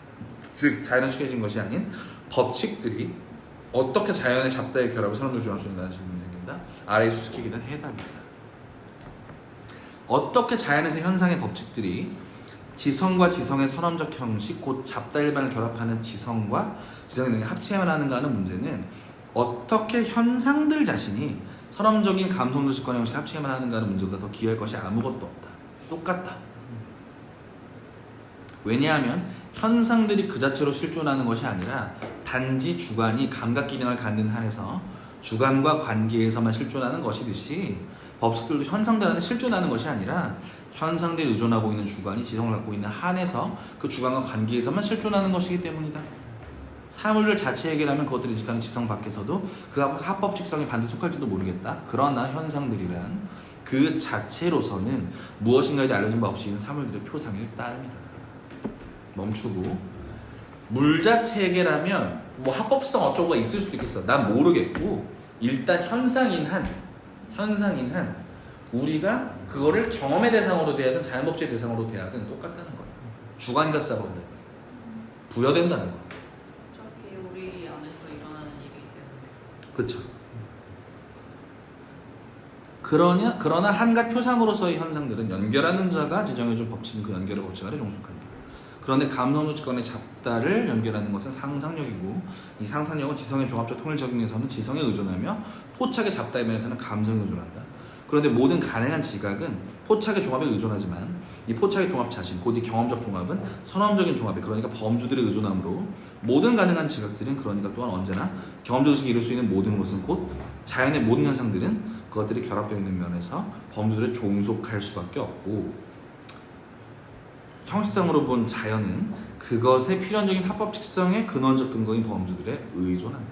즉 자연에 추해진 것이 아닌 법칙들이 어떻게 자연의 잡다의 결합을 선험적으로 주장할 수 있는가는 질문이 생긴다. 아래의 수수께끼는 해답입니다. 어떻게 자연에서 현상의 법칙들이 지성과 지성의 선험적 형식, 곧 잡다 일반을 결합하는 지성과 지성의 능력을 합치해야만 하는가 하는 문제는 어떻게 현상들 자신이 선험적인 감성적 직관 형식 합치해야만 하는가 하는 문제보다 더 기이할 것이 아무것도 없다. 똑같다. 왜냐하면 현상들이 그 자체로 실존하는 것이 아니라 단지 주관이 감각 기능을 갖는 한에서 주관과 관계에서만 실존하는 것이듯이 법칙들도 현상들 안에 실존하는 것이 아니라 현상들이 의존하고 있는 주관이 지성을 갖고 있는 한에서 그 주관과 관계에서만 실존하는 것이기 때문이다. 사물들 자체 해결하면 그것들이 인식하는 지성 밖에서도 그 합법칙성에 반드시 속할지도 모르겠다. 그러나 현상들이란 그 자체로서는 무엇인가에 대해 알려진 바 없이 있는 사물들의 표상일 따름이다. 멈추고, 물 자체 해결하면 뭐 합법성 어쩌고가 있을 수도 있겠어. 난 모르겠고, 일단 현상인 한 우리가 그거를 경험의 대상으로 대하든 자연법칙의 대상으로 대하든 똑같다는 거예요. 주관이가 싸버린다. 부여된다는 거예요. 어차피 우리 안에서 일어나는 일이기 때문에. 그렇죠. 그러나 한갓 표상으로서의 현상들은 연결하는 자가 지정해준 법칙인 그 연결의 법칙 아래 종속한다. 그런데 감성적 직관의 잡다를 연결하는 것은 상상력이고, 이 상상력은 지성의 종합적 통일적인에서는 지성에 의존하며 포착의 잡다의 면에서는 감성에 의존한다. 그런데 모든 가능한 지각은 포착의 종합에 의존하지만 이 포착의 종합 자신, 곧 이 경험적 종합은 선험적인 종합에, 그러니까 범주들에 의존하므로 모든 가능한 지각들은 그러니까 또한 언제나 경험적 의식이 이룰 수 있는 모든 것은 곧 자연의 모든 현상들은 그것들이 결합되어 있는 면에서 범주들에 종속할 수밖에 없고, 형식상으로 본 자연은 그것의 필연적인 합법칙성의 근원적 근거인 범주들에 의존한다.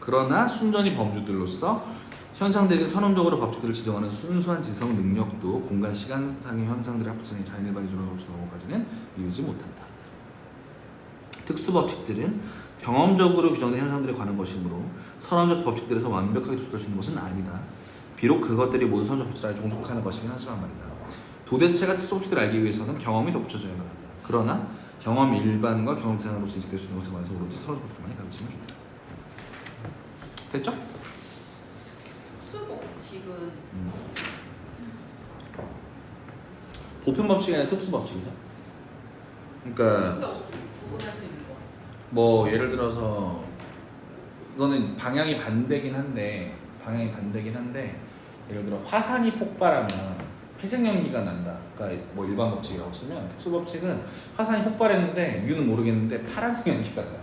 그러나 순전히 범주들로서 현상들에게 선험적으로 법칙들을 지정하는 순수한 지성 능력도 공간 시간상의 현상들의 합법성이 자연 일반의 존재 법칙으로까지는 이르지 못한다. 특수 법칙들은 경험적으로 규정된 현상들에 관한 것이므로 선험적 법칙들에서 완벽하게 도달할 수 있는 것은 아니다. 비록 그것들이 모두 선험적 법칙에 종속하는 것이긴 하지만 말이다. 도대체가 특수 법칙들을 알기 위해서는 경험이 덧붙여져야만 한다. 그러나 경험 일반과 경험 대상으로서 인식될 수 있는 것에 관해서 오로지 선험적 법칙만이 가르침을 준다. 됐죠? 특수법칙은 보편 법칙이 아니라 특수 법칙이죠. 그러니까 근데 어떻게 구분할 수 있는 거야? 뭐 예를 들어서 이거는 방향이 반대긴 한데 예를 들어 화산이 폭발하면 회색연기가 난다. 그러니까 뭐 일반 법칙이라고 치면, 특수 법칙은 화산이 폭발했는데 이유는 모르겠는데 파란색 연기가 나요.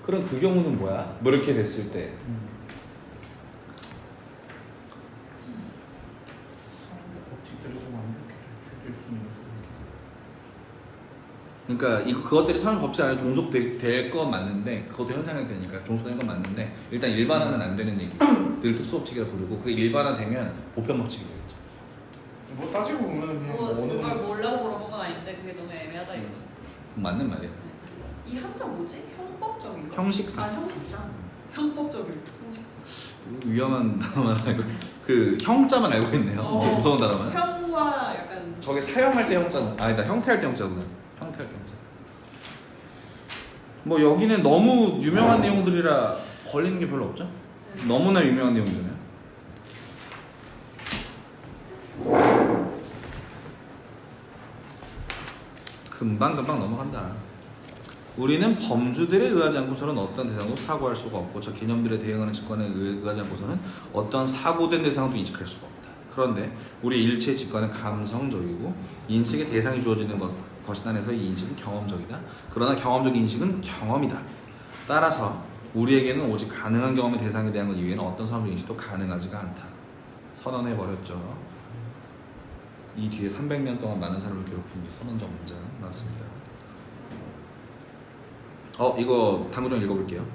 그럼 그 경우는 뭐야? 뭐 이렇게 됐을 때 법칙들에서 완벽히 도출될 수 있는 그러니까 그것들이 사람 법칙 안에 종속될 건 맞는데, 그것도 현상이 되니까 종속되는 건 맞는데 일단 일반화는 안 되는 얘기. 늘 특수 법칙이라 부르고, 그게 일반화되면 보편 법칙이 되겠죠. 뭐 따지고 보면 그냥 그걸 몰라서 물어본 건 아닌데 그게 너무 애매하다 이거죠. 맞는 말이야. 이 한자 뭐지? 형법적인 거? 형식상. 아 형식상. 형법적인 형식상. 위험한 단어만 알고, 그 형자만 알고 있네요. 무서운 단어만. 형과 약간 저게 사용할 때 형자는 아니다, 형태할 때 형자구나. 형태할 때 형자. 뭐 여기는 너무 유명한 내용들이라 걸리는 게 별로 없죠. 너무나 유명한 내용이잖아요. 금방 넘어간다. 우리는 범주들에 의하지 않고서는 어떤 대상도 사고할 수가 없고, 저 개념들에 대응하는 직관에 의하지 않고서는 어떤 사고된 대상도 인식할 수가 없다. 그런데 우리 일체 직관은 감성적이고 인식의 대상이 주어지는 것 것이 안에서 이 인식은 경험적이다. 그러나 경험적 인식은 경험이다. 따라서 우리에게는 오직 가능한 경험의 대상에 대한 것 이외에는 어떤 선언적 인식도 가능하지가 않다. 선언해버렸죠. 이 뒤에 300년 동안 많은 사람을 괴롭힌 이 선언적 문장 나왔습니다. 이거 당구장 읽어볼게요.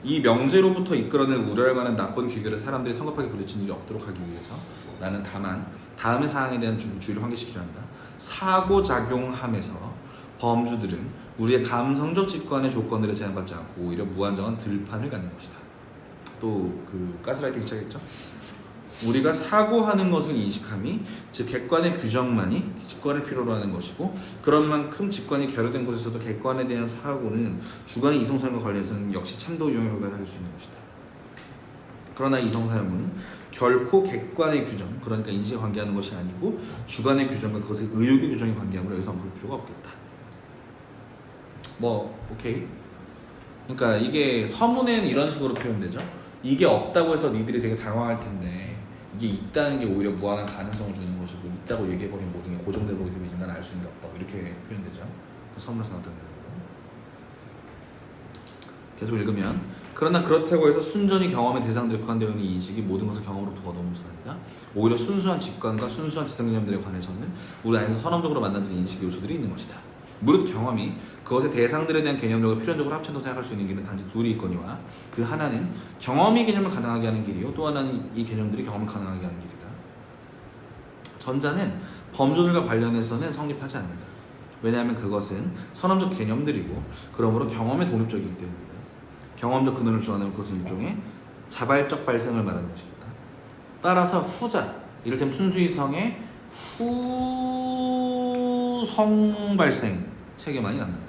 이 명제로부터 이끌어낼 우려할 만한 나쁜 귀결을 사람들이 성급하게 부딪힌 일이 없도록 하기 위해서 나는 다만 다음의 사항에 대한 주의를 환기시키려 한다. 사고작용함에서 범주들은 우리의 감성적 직관의 조건들에 제한받지 않고 오히려 무한정한 들판을 갖는 것이다. 또 그 가스라이팅 시작했죠? 우리가 사고하는 것을 인식함이 즉 객관의 규정만이 직관을 필요로 하는 것이고 그런 만큼 직관이 결여된 곳에서도 객관에 대한 사고는 주관의 이성사용과 관련해서는 역시 참도 유형의 결과를 가질 수 있는 것이다. 그러나 이성사용은 결코 객관의 규정, 그러니까 인식에 관계하는 것이 아니고 주관의 규정과 그것의 의욕의 규정에 관계하므로 여기서 언급할 필요가 없겠다. 오케이. 그러니까 이게 서문에는 이런 식으로 표현되죠. 이게 없다고 해서 니들이 되게 당황할 텐데 이게 있다는 게 오히려 무한한 가능성을 주는 것이고 있다고 얘기해버리면 모든 게 고정되어버리기 때문에 인간은 알 수 있는 게 없다고 이렇게 표현되죠. 서문에서 나왔던 내용으로 계속 읽으면 그러나 그렇다고 해서 순전히 경험의 대상들에 포함되어 있는 이 인식이 모든 것을 경험으로부터 얻어오는 것은 아니다. 오히려 순수한 직관과 순수한 지성개념들에 관해서는 우리 안에서 선언적으로 만나는 인식 요소들이 있는 것이다. 무릇 경험이 그것의 대상들에 대한 개념력을 필연적으로 합친다고 생각할 수 있는 길은 단지 둘이 있거니와 그 하나는 경험이 개념을 가능하게 하는 길이요 또 하나는 이 개념들이 경험을 가능하게 하는 길이다. 전자는 범주들과 관련해서는 성립하지 않는다. 왜냐하면 그것은 선언적 개념들이고 그러므로 경험에 독립적이기 때문이다. 경험적 근원을 주관하면 그것은 일종의 자발적 발생을 말하는 것입니다. 따라서 후자, 이를테면 순수이성의 후성 발생 체계만이 남는다.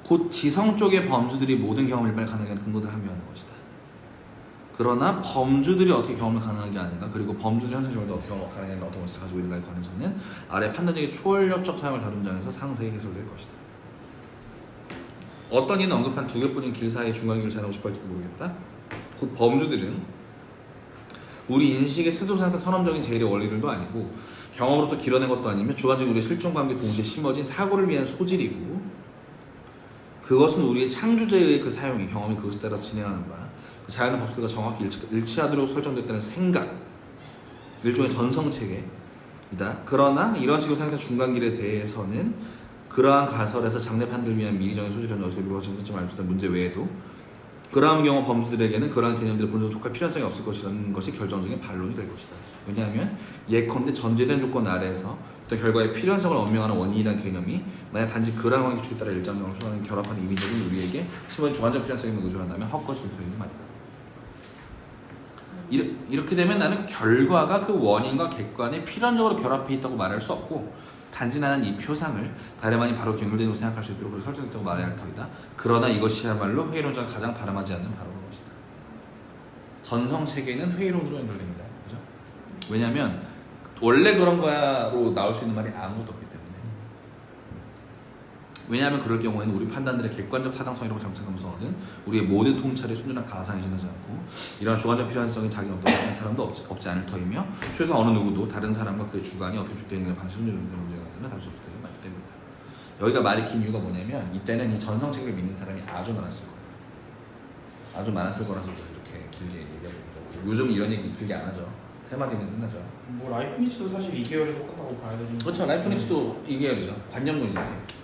곧 지성 쪽의 범주들이 모든 경험을 일반에 가능하게 하는 근거들을 함유하는 것이다. 그러나 범주들이 어떻게 경험을 가능하게 하는가 그리고 범주들이 현상적으로 어떻게 경험을 가능하게 하는 어떤 것을 가지고 있는가에 관해서는 아래 판단력의 초월력적 사용을 다룬 장에서 상세히 해설될 것이다. 어떤 이는 언급한 두 개뿐인 길 사이의 중간길을 잘하고 싶어 할지도 모르겠다. 곧 범주들은 우리 인식의 스스로 생각한 선언적인 제일의 원리들도 아니고 경험으로부터 길어낸 것도 아니며 주관적인 우리의 실존과 함께 동시에 심어진 사고를 위한 소질이고 그것은 우리의 창조자의 그 사용이 경험이 그것에 따라서 진행하는 바 그 자연의 법칙과 정확히 일치하도록 설정됐다는 생각 일종의 전성체계이다. 그러나 이런 식으로 생각된 중간길에 대해서는 그러한 가설에서 장래 판단을 위한 미리정의 소질은 어떻게 이루어지는지 알 수 있는 문제 외에도 그러한 경우 범주들에게는 그러한 개념들의 본질에 속할 필연성이 없을 것이라는 것이 결정적인 반론이 될 것이다. 왜냐하면 예컨대 전제된 조건 아래에서 어떤 결과의 필연성을 언명하는 원인이라는 개념이 만약 단지 그러한 관계 규칙에 따라 일정량을 소화하는 결합하는 임의적인 우리에게 심한 주관적 필연성임을 의존한다면 헛것이 붙어있는 말이다. 이렇게 되면 나는 결과가 그 원인과 객관에 필연적으로 결합해 있다고 말할 수 없고 단지 나는 이 표상을 다름 아닌 바로 연결되는 것으로 생각할 수 있도록 그렇게 설정됐다고 말해야 할 터이다. 그러나 이것이야말로 회의론자가 가장 바람하지 않는 바로 것이다. 전성체계는 회의론으로 연결됩니다. 그죠? 왜냐하면 원래 그런 거야로 나올 수 있는 말이 아무것도 없기 때문에. 왜냐하면 그럴 경우에는 우리 판단들의 객관적 타당성이라고 잘못하면서 얻은 우리의 모든 통찰에 순전한 가상이 지나지 않고 이러한 주관적 필요성이 자기 없다고 하는 사람도 없지 않을 터이며 최소 어느 누구도 다른 사람과 그의 주관이 어떻게 주되는 방식을 순전히 문제가 되면 다를 수 없을 때가 많기 때문이다. 여기가 말이 긴 이유가 뭐냐면 이때는 이 전성책을 믿는 사람이 아주 많았을 거예요. 아주 많았을 거라서 이렇게 길게 얘기하고 있다고. 요즘 이런 얘기 길게 안 하죠. 세 마디면 끝나죠. 뭐 라이프니츠도 사실 2개월에 속한다고 봐야 되는. 그렇죠. 라이프니츠도 2개월이죠. 관념론이잖아요.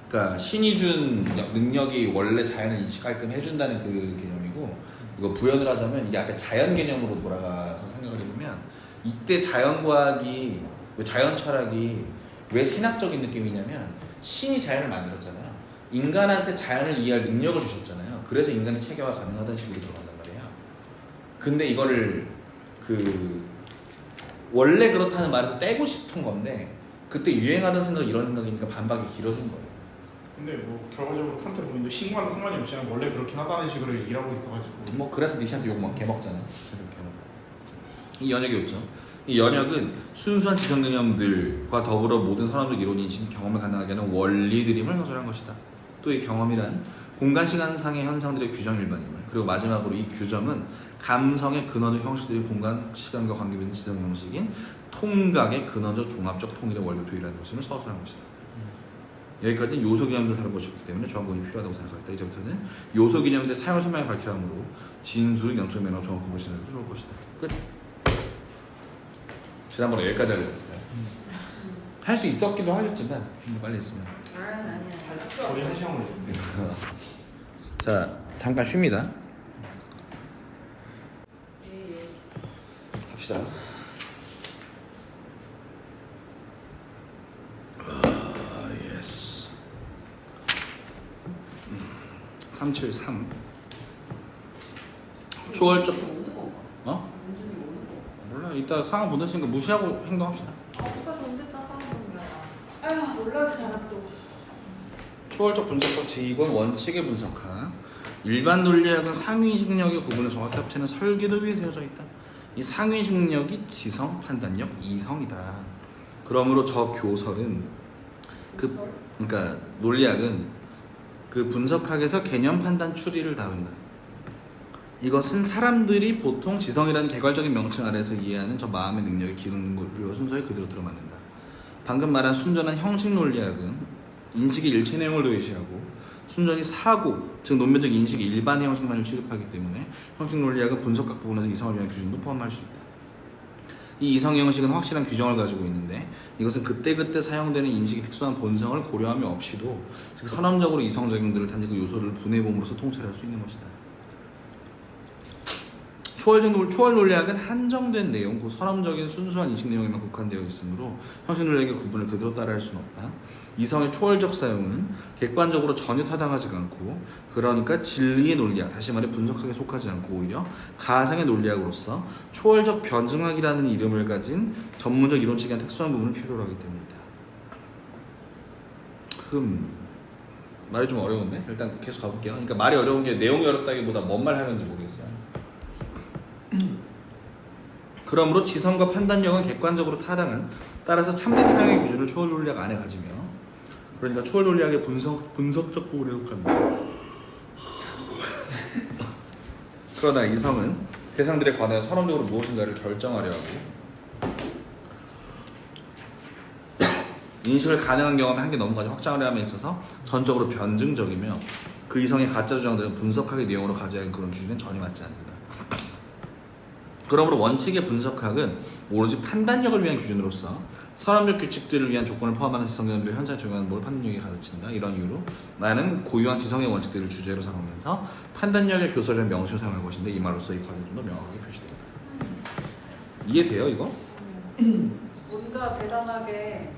그러니까 신이 준 능력이 원래 자연을 인식하게끔 해준다는 그 개념이고 이거 부연을 하자면 이게 아까 자연 개념으로 돌아가서 생각을 해보면 이때 자연과학이 왜 자연 철학이 왜 신학적인 느낌이냐면 신이 자연을 만들었잖아요. 인간한테 자연을 이해할 능력을 주셨잖아요. 그래서 인간의 체계화 가능하다는 식으로 들어간단 말이에요. 근데 이거를 원래 그렇다는 말에서 떼고 싶은 건데 그때 유행하던 생각이 이런 생각이니까 반박이 길어진 거예요. 근데 뭐 결과적으로 칸트 본인도 신과는 상관이 없지만 원래 그렇게 하다는 식으로 얘기를 하고 있어가지고 뭐 그래서 니시한테 욕 막 개먹잖아요. 이 연역이었죠. 이 연역은 순수한 지성 개념들과 더불어 모든 선언적 이론이 인식 경험을 가능하게 하는 원리들임을 서술한 것이다. 또 이 경험이란 공간 시간상의 현상들의 규정 일반임을 그리고 마지막으로 이 규정은 감성의 근원적 형식들이 공간 시간과 관계된 지성 형식인 통각의 근원적 종합적 통일의 원리 도일하는 것임을 서술한 것이다. 여기까지는 요소 개념들 다룬 것이기 때문에 조합문이 필요하다고 생각하겠다. 이제부터는 요소 개념들의 사용 설명을 밝히라므로 진수를 영적 매너 정확히 보시는 것도 좋을 것이다. 끝. 지난번에 여기까지 알려줬어요. 할 수 있었기도 하겠지만 빨리 했으면. 아니야. 거의 한 시간 걸렸는데. 자, 잠깐 쉽니다. 갑시다. 예스. 373. 초월적. 오는 거. 어? 문준이 오는 거. 몰라. 이따 상황 보냈으니까 무시하고 행동합시다. 진짜 좋은데 짠 상황이야. 아휴 놀라기 잘한 또. 초월적 분석법 제2권 원칙의 분석학. 일반 논리학은 상위인식 능력의 구분을 정확히 합치는 설계도 위에 세워져 있다. 이 상위인식 능력이 지성, 판단력, 이성이다. 그러므로 저 교설은 그러니까 논리학은 그 분석학에서 개념 판단 추리를 다룬다. 이것은 사람들이 보통 지성이라는 개괄적인 명칭 아래에서 이해하는 저 마음의 능력이 기르는 것을 순서에 그대로 들어맞는다. 방금 말한 순전한 형식 논리학은 인식의 일체 내용을 도외시하고 순전히 사고, 즉 논면적 인식의 일반의 형식만을 취급하기 때문에 형식 논리학은 분석학 부분에서 이성을 위한 규정도 포함할 수 있다. 이 이성의 형식은 확실한 규정을 가지고 있는데 이것은 그때그때 사용되는 인식의 특수한 본성을 고려함이 없이도 즉 선험적으로 이성적인들을 단지 그 요소를 분해봄으로써 통찰할 수 있는 것이다. 초월 논리학은 한정된 내용, 그 선험적인 순수한 인식 내용에만 국한되어 있으므로 형식 논리학의 구분을 그대로 따라할 수는 없다. 이성의 초월적 사용은 객관적으로 전혀 타당하지 않고 그러니까 진리의 논리학, 다시 말해 분석학에 속하지 않고 오히려 가상의 논리학으로서 초월적 변증학이라는 이름을 가진 전문적 이론칙에 대한 특수한 부분을 필요로 하기 때문이다. 말이 좀 어려운데? 일단 계속 가볼게요. 그러니까 말이 어려운 게 내용이 어렵다기보다 뭔 말 하는지 모르겠어요. 그러므로 지성과 판단력은 객관적으로 타당한 따라서 참된 사용의 기준을 초월 논리학 안에 가지며 그러니까 초월 논리학의 분석적 부분에 속합니다. 그러나 이성은 대상들에 관하여 선언적으로 무엇인가를 결정하려 하고 인식을 가능한 경험의 한계 넘어가지 확장하려 함에 있어서 전적으로 변증적이며 그 이성의 가짜 주장들은 분석학의 내용으로 가져야 하는 그런 기준에 전혀 맞지 않는다. 그러므로 원칙의 분석학은 오로지 판단력을 위한 기준으로서 선험적 규칙들을 위한 조건을 포함하는 지성경들을 현장에 적용하는 뭘 판단력이 가르친다. 이런 이유로 나는 고유한 지성의 원칙들을 주제로 삼으면서 판단력의 교설이라는 명칭을 사용할 것인데 이 말로써 이 과정이 좀 더 명확하게 표시됩니다. 이해돼요 이거? 뭔가 대단하게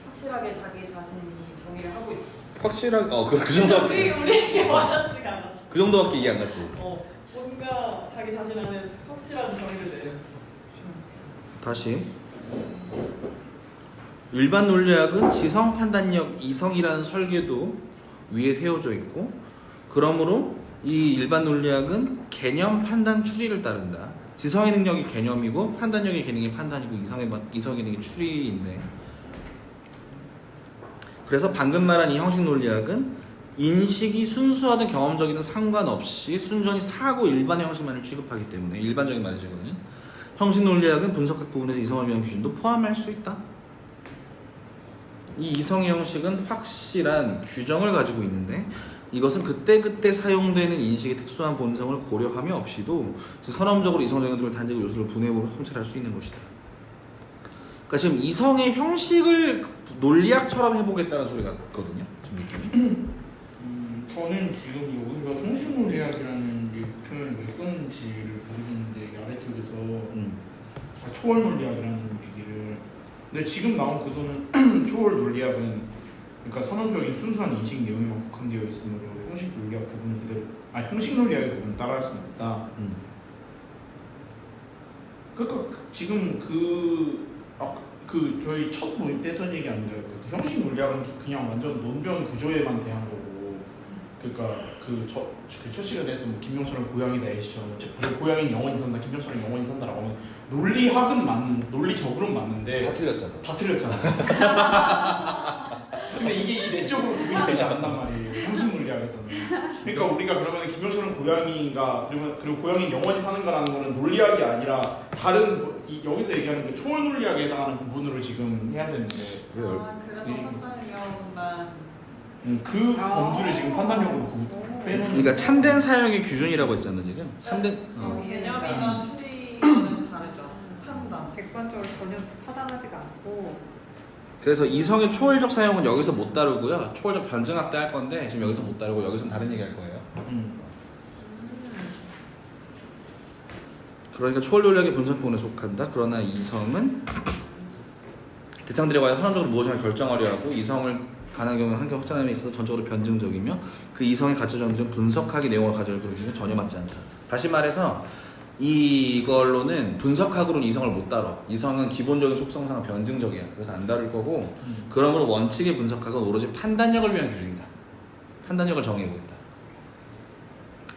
확실하게 자기 자신이 정의를 하고 있어. 확실하게 그 정도밖에 우리 와닿지가 않았어. 그 정도밖에 이해 안 갔지? 뭔가 자기 자신 안에 확실한 정의를 내렸어. 다시 일반 논리학은 지성, 판단력, 이성이라는 설계도 위에 세워져 있고 그러므로 이 일반 논리학은 개념, 판단, 추리를 따른다. 지성의 능력이 개념이고 판단력의 기능이 판단이고 이성의 기능이 추리인데 그래서 방금 말한 이 형식 논리학은 인식이 순수하든 경험적이든 상관없이 순전히 사고 일반의 형식만을 취급하기 때문에 일반적인 말이죠. 이거는 형식 논리학은 분석학 부분에서 이성을 위한 기준도 포함할 수 있다. 이 이성의 형식은 확실한 규정을 가지고 있는데 이것은 그때그때 사용되는 인식의 특수한 본성을 고려함이 없이도 선험적으로 이성적인 것들을 단지 요소를 분해보고 통찰할 수 있는 것이다. 그러니까 지금 이성의 형식을 논리학처럼 해보겠다는 소리 같거든요. 지금 느낌이. 저는 지금 여기서 형식논리학이라는 표현을 왜 썼는지를 모르겠는데 아래쪽에서 초월 논리학이라는 얘기를 근데 지금 나온 구도는 초월 논리학은 그러니까 선언적인 순수한 인식 내용에만 국한되어 있으므로 형식 논리학 부분을 그대로 형식 논리학의 부분을 따라할 수는 없다. 그러니까 지금 저희 첫 모임 때 했던 얘기 아닌가요? 그 형식 논리학은 그냥 완전 논변 구조에만 대한 거고. 그러니까 첫 시간에 했던 김명철은 고양이다 애시처럼 고양이는 영원히 산다 김명철은 영원히 산다라고 하면 논리적으로는 맞는데 다 틀렸잖아. 근데 이게 이 내적으로 구분이 되지 않는단 말이에요. 형식 논리학에서는. 그러니까 우리가 그러면 김명철은 고양이인가 그리고 고양이는 영원히 사는가라는 거는 논리학이 아니라 다른 여기서 얘기하는 그 초월 논리학에 해당하는 부분으로 지금 해야 되는데 그래서 그- 판단력만 그 아. 범주를 지금 판단력으로 빼놓는. 그러니까 참된 사용의 기준이라고 했잖아 지금. 참된. 개념이나 추리는 다르죠. 판단. 객관적으로 전혀 타당하지가 않고 그래서 이성의 초월적 사용은 여기서 못 다루고요. 초월적 변증학대 할 건데 지금 여기서 못 다루고 여기서는 다른 얘기 할 거예요. 그러니까 초월 논리학의 분석본에 속한다. 그러나 이성은 대상들에 관해 선언적으로 무엇인가 결정하려 하고 이성을 가능한 경우에 한계 확장함에 있어서 전적으로 변증적이며 그 이성의 가짜 전들은 분석학이 내용을 가져올 그 기준에 전혀 맞지 않다. 다시 말해서 이걸로는 분석학으로는 이성을 못 다뤄. 이성은 기본적인 속성상 변증적이야. 그래서 안 다룰 거고 그러므로 원칙의 분석학은 오로지 판단력을 위한 규칙이다. 판단력을 정의해보겠다.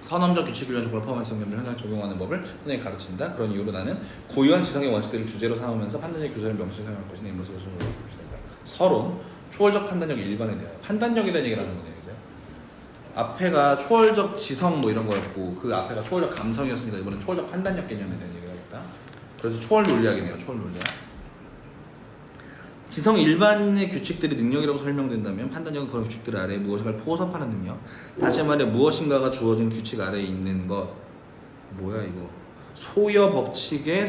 선험적 규칙을 위한 조건을 포함한 지성념을 현상 적용하는 법을 선생님이 가르친다. 그런 이유로 나는 고유한 지성의 원칙들을 주제로 삼으면서 판단력 교사를 명시해 사용할 것이니 임로서 봅시다. 서론, 초월적 판단력 일반에 대하여 판단력에 대한 얘기를 하는 거네요. 이제 앞에가 초월적 지성 뭐 이런 거였고 그 앞에가 초월적 감성이었으니까 이번엔 초월적 판단력 개념에 대한 얘기를 하겠다. 그래서 초월 논리학이네요. 초월 논리학. 지성 일반의 규칙들이 능력이라고 설명된다면 판단력은 그런 규칙들 아래에 무엇인가를 포섭하는 능력. 다시 말해 무엇인가가 주어진 규칙 아래에 있는 것. 뭐야 이거. 소여 법칙의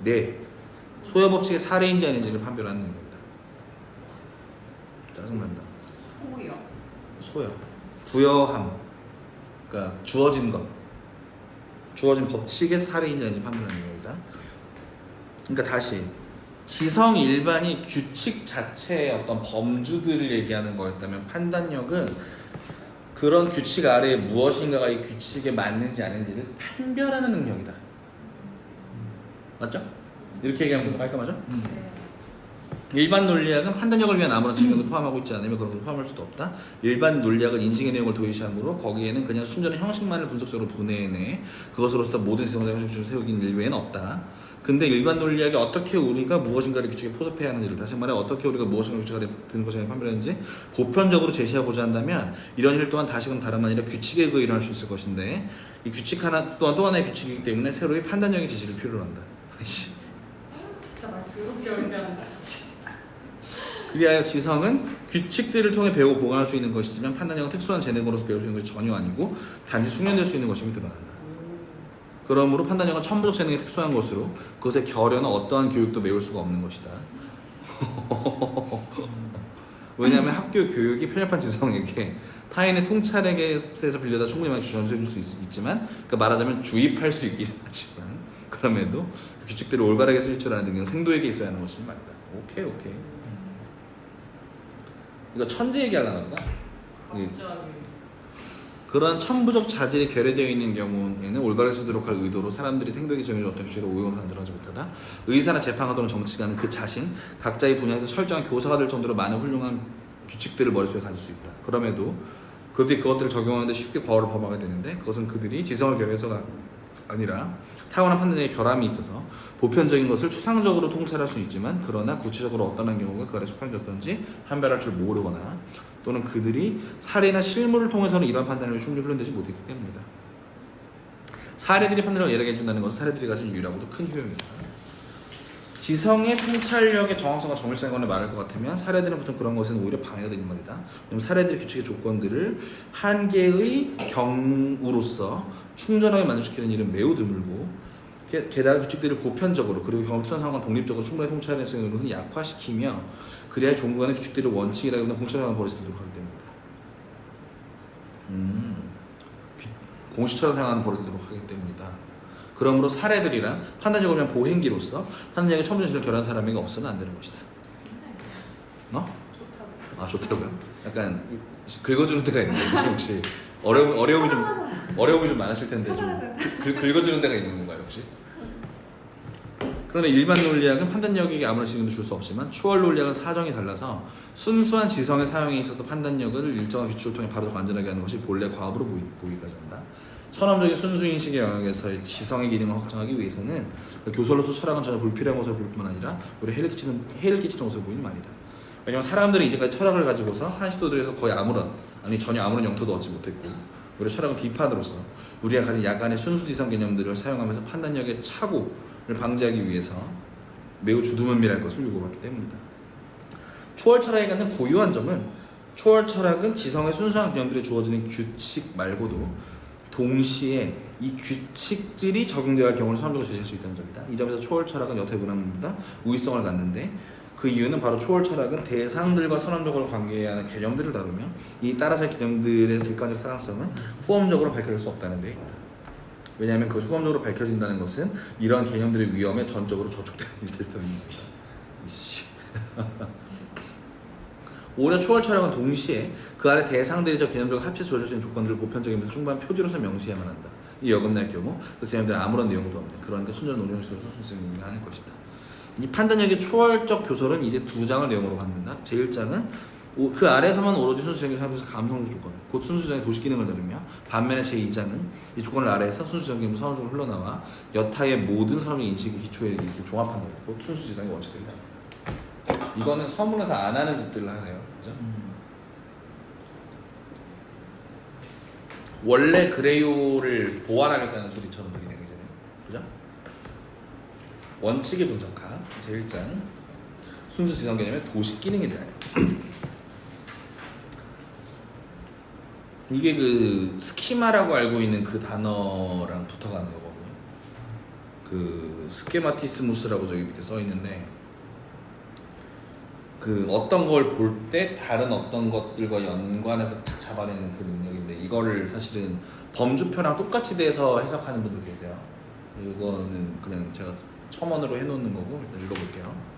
사례. 소여 법칙의 사례인지 아닌지를 판별하는 능력이다. 짜증난다. 호요. 소여. 부여함. 그러니까 주어진 것. 주어진 법칙의 사례인지 아닌지 판별하는 능력이다. 그러니까 다시 지성 일반이 규칙 자체의 어떤 범주들을 얘기하는 거였다면 판단력은 그런 규칙 아래에 무엇인가가 이 규칙에 맞는지 아닌지를 판별하는 능력이다. 맞죠? 이렇게 얘기하면 좀 깔끔하죠? 네. 일반 논리학은 판단력을 위한 아무런 지경도 포함하고 있지 않으면 그런 걸 포함할 수도 없다. 일반 논리학은 인식의 내용을 도외시하므로 거기에는 그냥 순전한 형식만을 분석적으로 분해내 그것으로서 모든 지성적 형식을 세우긴 일외에는 없다. 근데 일반 논리학이 어떻게 우리가 무엇인가를 규칙에 포섭해야 하는지를, 다시 말해 어떻게 우리가 무엇인가 규칙 아래 드는 것을 판별하는지 보편적으로 제시하고자 한다면 이런 일 또한 다시금 다름 아니라 규칙에 의해 일어날 수 있을 것인데 이 규칙 하나 또한 또 하나의 규칙이기 때문에 새로의 판단력의 지시를 필요로 한다. 진짜 말 더럽게 어렵네 진짜. 그리하여 지성은 규칙들을 통해 배우고 보강할 수 있는 것이지만 판단력은 특수한 재능으로서 배울 수 있는 것이 전혀 아니고 단지 숙련될 수 있는 것임이 드러난다. 그러므로 판단력은 천부적 재능이 특수한 것으로 그것의 결여는 어떠한 교육도 메울 수가 없는 것이다. 왜냐하면 학교 교육이 편협한 지성에게 타인의 통찰에게서 빌려다 충분히 전수해줄 수 있지만, 그러니까 말하자면 주입할 수 있긴 하지만 그럼에도 규칙들을 올바르게 쓸 줄 아는 능력은 생도에게 있어야 하는 것이 말이다. 오케이. 이거 천재 얘기하려나 보다. 갑자기. 그러한 천부적 자질이 결여되어 있는 경우에는 올바르게 쓰도록 할 의도로 사람들이 생도에게 정해진 어떤 규칙으로 오용을 단정하지 못하다. 의사나 재판가 또는 정치가는 그 자신, 각자의 분야에서 철저한 교사가 될 정도로 많은 훌륭한 규칙들을 머릿속에 가질 수 있다. 그럼에도 그들이 그것들을 적용하는데 쉽게 과오를 범하게 되는데 그것은 그들이 지성을 결여해서가 아니라 타고난 판단력에 결함이 있어서 보편적인 것을 추상적으로 통찰할 수 있지만 그러나 구체적으로 어떤 경우가 그 아래 속하는지 판별할 줄 모르거나 또는 그들이 사례나 실물을 통해서는 이러한 판단력이 충분히 훈련되지 못했기 때문이다. 사례들이 판단력을 예리하게 해준다는 것은 사례들이 가진 유일하고도 큰 효용이다. 지성의 통찰력의 정확성과 정밀성에 관해 말할 것 같으면 사례들은 보통 그런 것에는 오히려 방해가 되는 말이다. 왜냐하면 사례들의 규칙의 조건들을 한계의 경우로서 충전하게 만족시키는 일은 매우 드물고 게다가 규칙들을 보편적으로 그리고 경험투선 상황과 독립적으로 충분히 통찰할 수 있는 것은 약화시키며 그래야 종간의 규칙들을 원칙이라기보다 공식처럼 버리도록 하기 때문이다. 공식처럼 생각하는 버리도록 하기 때문이다. 그러므로 사례들이란 판단력을 위한 보행기로서 판단력의 첨부진실을 결한 사람에게 없어서는 안 되는 것이다. 좋다고. 아 좋다고요? 약간 긁어주는 때가 있는데 혹시 어려움이 좀 많으실 텐데 좀 긁어주는 데가 있는 건가요 혹시? 그런데 일반 논리학은 판단력에게 아무런 지능도 줄 수 없지만 초월 논리학은 사정이 달라서 순수한 지성의 사용에 있어서 판단력을 일정한 규칙을 통해 바로 안전하게 하는 것이 본래 과업으로 보이기까지 한다. 선험적인 순수인식의 영역에서의 지성의 기능을 확장하기 위해서는 교설로서 철학은 전혀 불필요한 것으로 볼 뿐만 아니라 우리 해를 끼치는 것으로 보이는 말이다. 왜냐하면 사람들은 이제까지 철학을 가지고서 한 시도들에서 거의 전혀 아무런 영토도 얻지 못했고 오히려 철학은 비판으로서 우리가 가진 약간의 순수지성 개념들을 사용하면서 판단력의 착오를 방지하기 위해서 매우 주두면밀할 것을 요구받기 때문이다. 초월 철학이 갖는 고유한 점은 초월 철학은 지성의 순수한 개념들에 주어지는 규칙 말고도 동시에 이 규칙들이 적용되어야 할 경우를 선험적으로 제시할 수 있다는 점이다. 이 점에서 초월 철학은 여태 문항보다 우위성을 갖는데 그 이유는 바로 초월 철학은 대상들과 선험적으로 관계해야 하는 개념들을 다루며 이 따라서 객관들의 객관적 타당성은 후험적으로 밝혀질 수 없다는 데 있다. 왜냐하면 그 후험적으로 밝혀진다는 것은 이러한 개념들의 위험에 전적으로 저촉되는 일들이 더 있는 거다. 이씨. 오히려 초월 철학은 동시에 그 아래 대상들이 저 개념들과 합쳐서 주어질 수 있는 조건들을 보편적이면서 충분한 표지로서 명시해야만 한다. 이 어긋날 경우 그 개념들은 아무런 내용도 없는 그러니까 순전 논리형식으로 순수성이 하는 것이다. 이 판단력의 초월적 교설은 이제 두 장을 내용으로 갖는다. 제1장은 그 아래서만 오로지 순수적인 하면서 감성적 조건, 곧 순수적인 도시 기능을 다루며 반면에 제2장은 이 조건을 아래에서 순수적인 선언적으로 흘러나와 여타의 모든 사람의 인식의 기초에 있을 종합한다. 곧 순수지상의 원칙들이다. 이거는 서문에서 안 하는 짓들을 하네요. 그죠? 원래 그레이오를 보완하겠다는 소리처럼 들리네요. 그죠? 원칙의 분석학 제1장 순수 지성 개념의 도식 기능에 대하여 이게 그 스키마라고 알고 있는 그 단어랑 붙어가는 거거든요. 그 스케마티스무스라고 저기 밑에 써 있는데 그 어떤 걸 볼 때 다른 어떤 것들과 연관해서 딱 잡아내는 그 능력인데 이거를 사실은 범주표랑 똑같이 돼서 해석하는 분도 계세요. 이거는 그냥 제가 첨언으로 해놓는 거고 일단 읽어볼게요.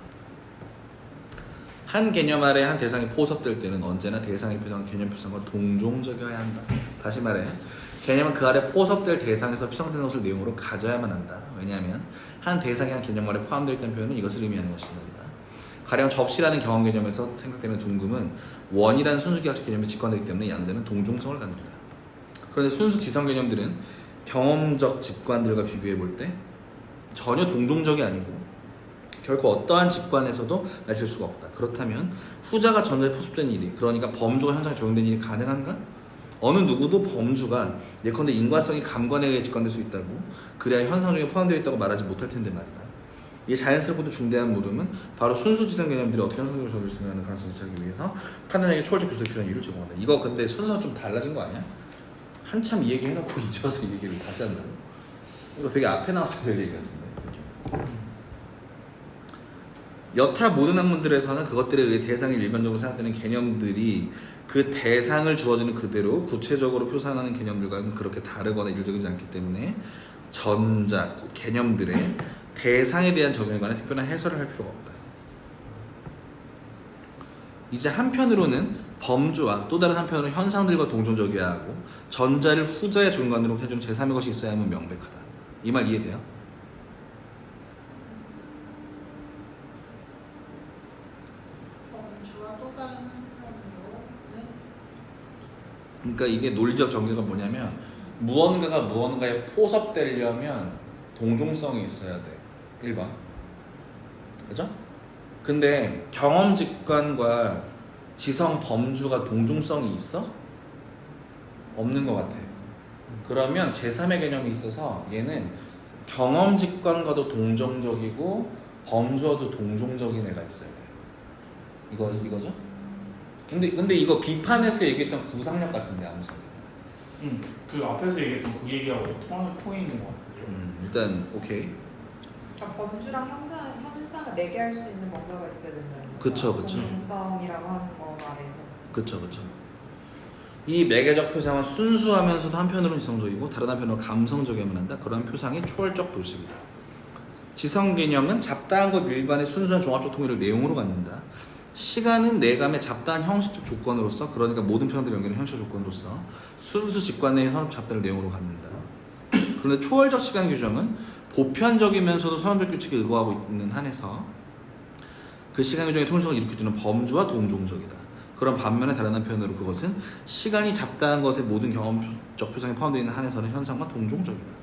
한 개념 아래 한 대상이 포섭될 때는 언제나 대상의 표상, 개념 표상과 동종적이어야 한다. 다시 말해 개념은 그 아래 포섭될 대상에서 표상되는 것을 내용으로 가져야만 한다. 왜냐하면 한 대상이 한 개념 아래 포함되어 있다는 표현은 이것을 의미하는 것입니다. 가령 접시라는 경험 개념에서 생각되는 둥금은 원이라는 순수기하학적 개념에 직관되기 때문에 양자는 동종성을 갖는다. 그런데 순수 지성 개념들은 경험적 직관들과 비교해 볼 때 전혀 동종적이 아니고 결코 어떠한 직관에서도 밝힐 수가 없다. 그렇다면 후자가 전자에 포섭된 일이 그러니까 범주가 현상에 적용된 일이 가능한가? 어느 누구도 범주가 예컨대 인과성이 감관에 의해 직관될 수 있다고 그래야 현상 중에 포함되어 있다고 말하지 못할 텐데 말이다. 이 자연스럽고도 중대한 물음은 바로 순수 지성 개념들이 어떻게 현상적으로 적용될 수 있는 가능성을 제시하기 위해서 판단력의 초월적 교수에 필요한 이유를 제공한다. 이거 근데 순서가 좀 달라진 거 아니야? 한참 이 얘기 해놓고 이제 와서 이 얘기를 다시 한다고? 이거 되게 앞에 나왔어야 될 얘기 같은데. 여타 모든 학문들에서는 그것들에 의해 대상이 일반적으로 생각되는 개념들이 그 대상을 주어지는 그대로 구체적으로 표상하는 개념들과는 그렇게 다르거나 일적이지 않기 때문에 전자, 개념들의 대상에 대한 적용에 관해 특별한 해설을 할 필요가 없다. 이제 한편으로는 범주와 또 다른 한편으로는 현상들과 동종적이어야 하고 전자를 후자의 중간으로 해주는 제3의 것이 있어야 하면 명백하다. 이 말 이해돼요? 범주와 또 다른 한편으로는 그러니까 이게 논리적 전개가 뭐냐면 무언가가 무언가에 포섭되려면 동종성이 있어야 돼. 1번. 그죠? 근데 경험 직관과 지성 범주가 동종성이 있어? 없는 것 같아. 그러면 제3의 개념이 있어서 얘는 경험 직관과도 동종적이고 범주와도 동종적인 애가 있어야 돼. 이거죠? 근데 이거 비판에서 얘기했던 구상력 같은데 아무튼. 그 앞에서 얘기했던 그 얘기하고 통하는 있는 것 같은데요. 일단 오케이. 그러니까 범주랑 현상을 매개할 수 있는 뭔가가 있어야 된다는 거죠. 그쵸. 동성이라고 하는 거 말에서. 그쵸. 이 매개적 표상은 순수하면서도 한편으로는 지성적이고 다른 한편으로는 감성적이어야만 한다. 그러한 표상이 초월적 도식이다. 지성 개념은 잡다한 것 일반의 순수한 종합적 통일을 내용으로 갖는다. 시간은 내감의 잡다한 형식적 조건으로서 그러니까 모든 표현들을 연결하는 형식적 조건으로서 순수 직관의 선업 잡다를 내용으로 갖는다. 그런데 초월적 시간 규정은 보편적이면서도 선언적 규칙에 의거하고 있는 한에서 그 시간 규정의 통일성을 일으켜주는 범주와 동종적이다. 그런 반면에 다른 한편으로 그것은 시간이 잡다한 것의 모든 경험적 표상에 포함되어 있는 한에서는 현상과 동종적이다.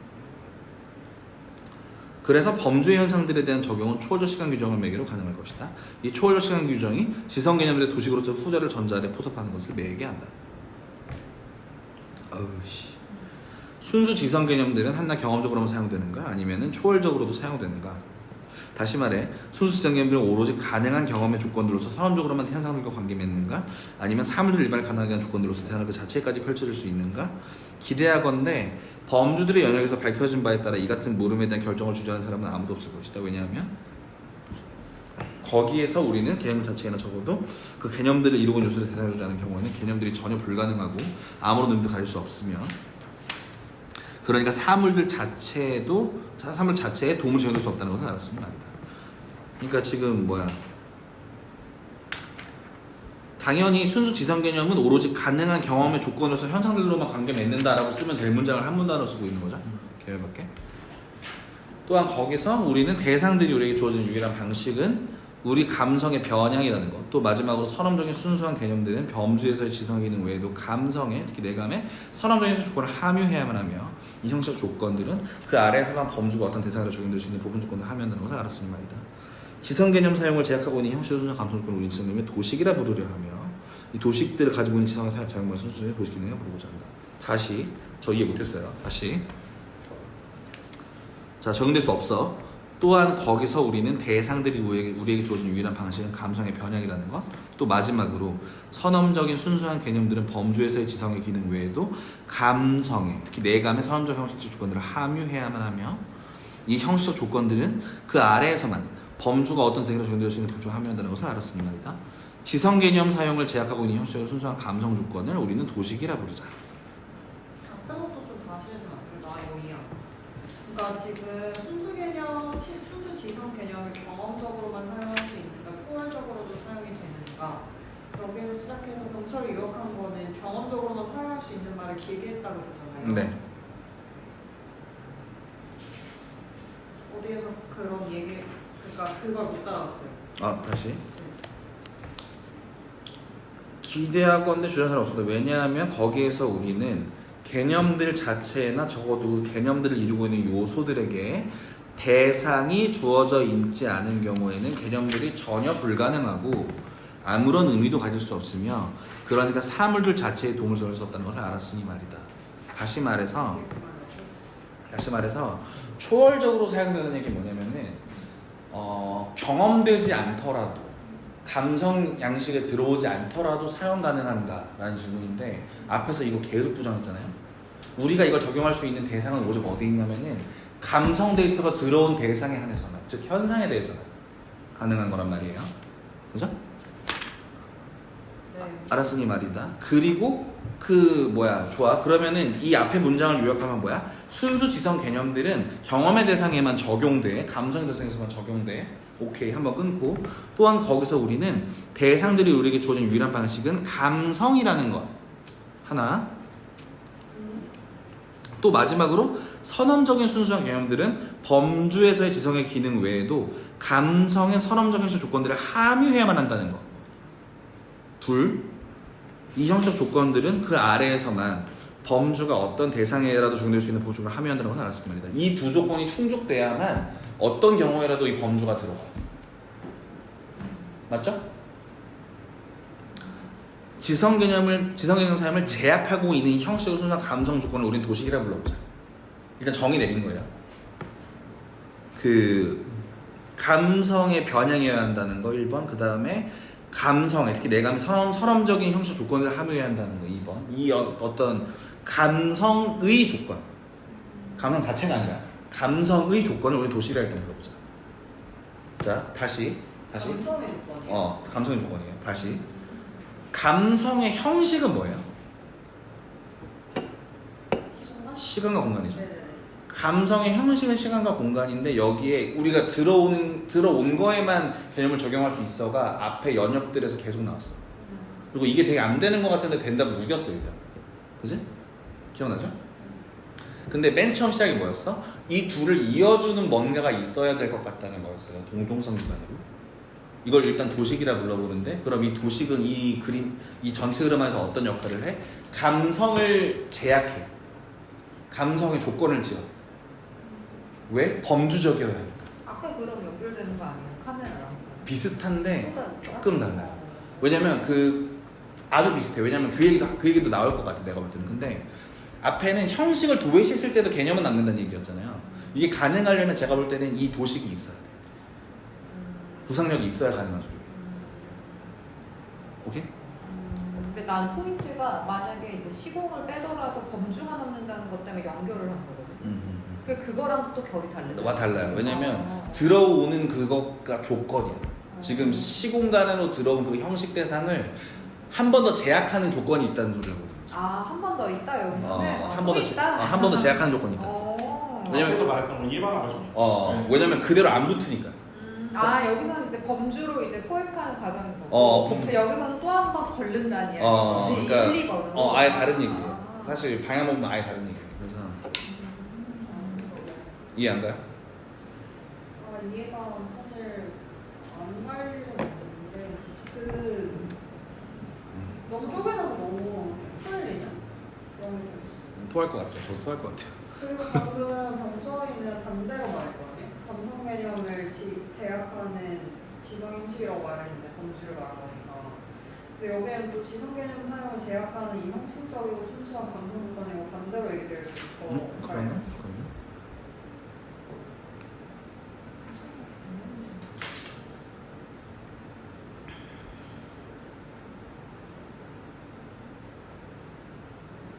그래서 범주의 현상들에 대한 적용은 초월적 시간 규정을 매개로 가능할 것이다. 이 초월적 시간 규정이 지성 개념들의 도식으로서 후자를 전자 아래 포섭하는 것을 매개한다. 순수 지성 개념들은 한낱 경험적으로만 사용되는가 아니면은 초월적으로도 사용되는가? 다시 말해 순수 지성 개념들은 오로지 가능한 경험의 조건들로서 선험적으로만 현상들과 관계 맺는가 아니면 사물들 일반을 가능하게 한 조건들로서 대상을 그 자체까지 펼쳐질 수 있는가? 기대하건대 범주들의 영역에서 밝혀진 바에 따라 이 같은 물음에 대한 결정을 주저하는 사람은 아무도 없을 것이다. 왜냐하면 거기에서 우리는 개념 자체에나 적어도 그 개념들을 이루고 있는 요소를 대상으로 주지 않은 경우에는 개념들이 전혀 불가능하고 아무런 의미도 가질 수 없으며 그러니까 사물 자체에 도움을 제공할 수 없다는 것을 알았으면 합니다. 그러니까 지금 당연히 순수 지성 개념은 오로지 가능한 경험의 조건으로서 현상들로만 관계 맺는다라고 쓰면 될 문장을 한 문단으로 쓰고 있는 거죠. 개념밖에. 또한 거기서 우리는 대상들이 우리에게 주어진 유일한 방식은 우리 감성의 변향이라는 것. 또 마지막으로 선험적인 순수한 개념들은 범주에서의 지성 기능 외에도 감성에 특히 내감에 선험적인 조건을 함유해야만 하며 이 형식 조건들은 그 아래에서만 범주가 어떤 대상으로 적용될 수 있는 부분 조건을 함유한다는 것을 알았으니 말이다. 지성 개념 사용을 제약하고 있는 형식 순수한 감성 조건을 우리는 지성 개념의 도식이라 부르려 하며 이 도식들을 가지고 있는 지성을 사용하는 순수의 도식 기능을 부르고자 한다. 다시 저 이해 못했어요. 다시 자 적용될 수 없어. 또한 거기서 우리는 대상들이 우리에게 주어진 유일한 방식은 감성의 변형이라는 것. 또 마지막으로 선험적인 순수한 개념들은 범주에서의 지성의 기능 외에도 감성의 특히 내감의 선험적 형식적 조건들을 함유해야만 하며 이 형식적 조건들은 그 아래에서만 범주가 어떤 세계로 적용될 수 있는 범주를 함유한다는 것을 알았으니 말이다. 지성 개념 사용을 제약하고 있는 형식적 순수한 감성 조건을 우리는 도식이라 부르자. 앞에서도 좀 다시 해주면 안 될까? 이거 이해하고. 그러니까 지금 순수 지성 개념을 경험적으로만 사용할 수 있는가, 초월적으로도 사용이 되는가? 여기에서 시작해서 경찰을 유혹한 거는 경험적으로만 사용할 수 있는 말을 길게 했다고 했잖아요. 네. 어디에서 그런 얘기, 그러니까 그걸 못 따라갔어요. 다시. 기대하건대 주장할 사람 없습니다. 왜냐하면 거기에서 우리는 개념들 자체나 적어도 그 개념들을 이루고 있는 요소들에게 대상이 주어져 있지 않은 경우에는 개념들이 전혀 불가능하고 아무런 의미도 가질 수 없으며 그러니까 사물들 자체에 도움을 줄 수 없다는 것을 알았으니 말이다. 다시 말해서 초월적으로 사용되는 얘기 뭐냐면은 경험되지 않더라도 감성 양식에 들어오지 않더라도 사용 가능한가라는 질문인데 앞에서 이거 계속 부정했잖아요. 우리가 이걸 적용할 수 있는 대상은 오직 어디 있냐면은 감성 데이터가 들어온 대상에 한해서만, 즉 현상에 대해서만 가능한 거란 말이에요. 그죠? 네. 알았으니 말이다. 그리고 좋아. 그러면은 이 앞에 문장을 요약하면 뭐야? 순수 지성 개념들은 경험의 대상에만 적용돼. 감성의 대상에서만 적용돼. 오케이. 한번 끊고. 또한 거기서 우리는 대상들이 우리에게 주어진 유일한 방식은 감성이라는 것. 하나. 또 마지막으로 선험적인 순수한 개념들은 범주에서의 지성의 기능 외에도 감성의 선험적인 조건들을 함유해야만 한다는 것. 둘. 이 형식 조건들은 그 아래에서만 범주가 어떤 대상에라도 적용될 수 있는 범주를 함유한다는 것을 알았을 겁니다. 이 두 조건이 충족돼야만 어떤 경우에라도 이 범주가 들어가요. 맞죠? 지성 개념 사용을 제약하고 있는 형식적 순수한 감성 조건을 우리는 도식이라 불러보자. 일단 정의 내린 거예요. 감성의 변형이어야 한다는 거 1번. 그 다음에 감성에 특히 내감의 선험적인 형식 조건을 함유해야 한다는 거 2번. 이 어떤 감성의 조건, 감성 자체가 아니라 감성의 조건을 우리 도시라 일단 불러보자. 자, 다시. 감성의 조건이에요? 감성의 조건이에요. 다시. 감성의 형식은 뭐예요? 시간과 공간이죠. 네네. 감성의 형식은 시간과 공간인데 여기에 우리가 들어온 거에만 개념을 적용할 수 있어가 앞에 연역들에서 계속 나왔어. 그리고 이게 되게 안 되는 것 같은데 된다고 우겼어 일단. 그지? 기억나죠? 근데 맨 처음 시작이 뭐였어? 이 둘을 이어주는 뭔가가 있어야 될 것 같다는 거였어요. 동종성 기반으로. 이걸 일단 도식이라 불러보는데 그럼 이 도식은 이 전체 흐름 안에서 어떤 역할을 해? 감성을 제약해. 감성의 조건을 지어. 왜? 범주적이어야 하니까. 아까 그럼 연결되는 거 아니에요? 카메라랑? 비슷한데 또 다를까? 조금 달라요. 왜냐면 아주 비슷해. 왜냐면 그 얘기도 나올 것 같아. 내가 볼 때는. 근데 앞에는 형식을 도외시했을 때도 개념은 남는다는 얘기였잖아요. 이게 가능하려면 제가 볼 때는 이 도식이 있어야 돼요. 구상력이 있어야 가능하죠. 오케이? 근데 난 포인트가 만약에 이제 시공을 빼더라도 범주가 남는다는 것 때문에 연결을 한 거거든. 그거랑 또 결이 다르다. 와 달라요. 왜냐면 들어오는 그것과 조건이야. 지금 시공간으로 들어온 그 형식 대상을 한 번 더 제약하는 조건이 있다는 소리를 하거든요. 한 번 더 있다 여기서는. 한 번 더 제약하는 조건이 있다. 왜냐면 앞에서 말했던 건 일반화가죠. 왜냐면 그대로 안 붙으니까. 여기서는 이제 범주로 이제 포획하는 과정인 거고. 근데 여기서는 또 한 번 걸른다는 이야기. 그러니까 1, 2번으로. 아예 다른 얘기예요. 사실 방향 보면 아예 다른 얘기예요. 그래서 이해 안 가요? 이해가 사실 안 갈 일은 없는데 너무 쪼개져서 너무 풀리냐? 그런 게 좀 있어. 토할 것 같아요. 저도 토할 것 같아요. 그리고 방금 정서이는 반대로 말할 거 아니에요? 감성 개념을 제약하는 지성 형식이라고 말했는데 범주를 말하니까. 근데 여기에는 또 지성 개념 사용을 제약하는 이 형식적이고 순수한 감성 조건이고 반대로 얘기될 수 있고. 그런가?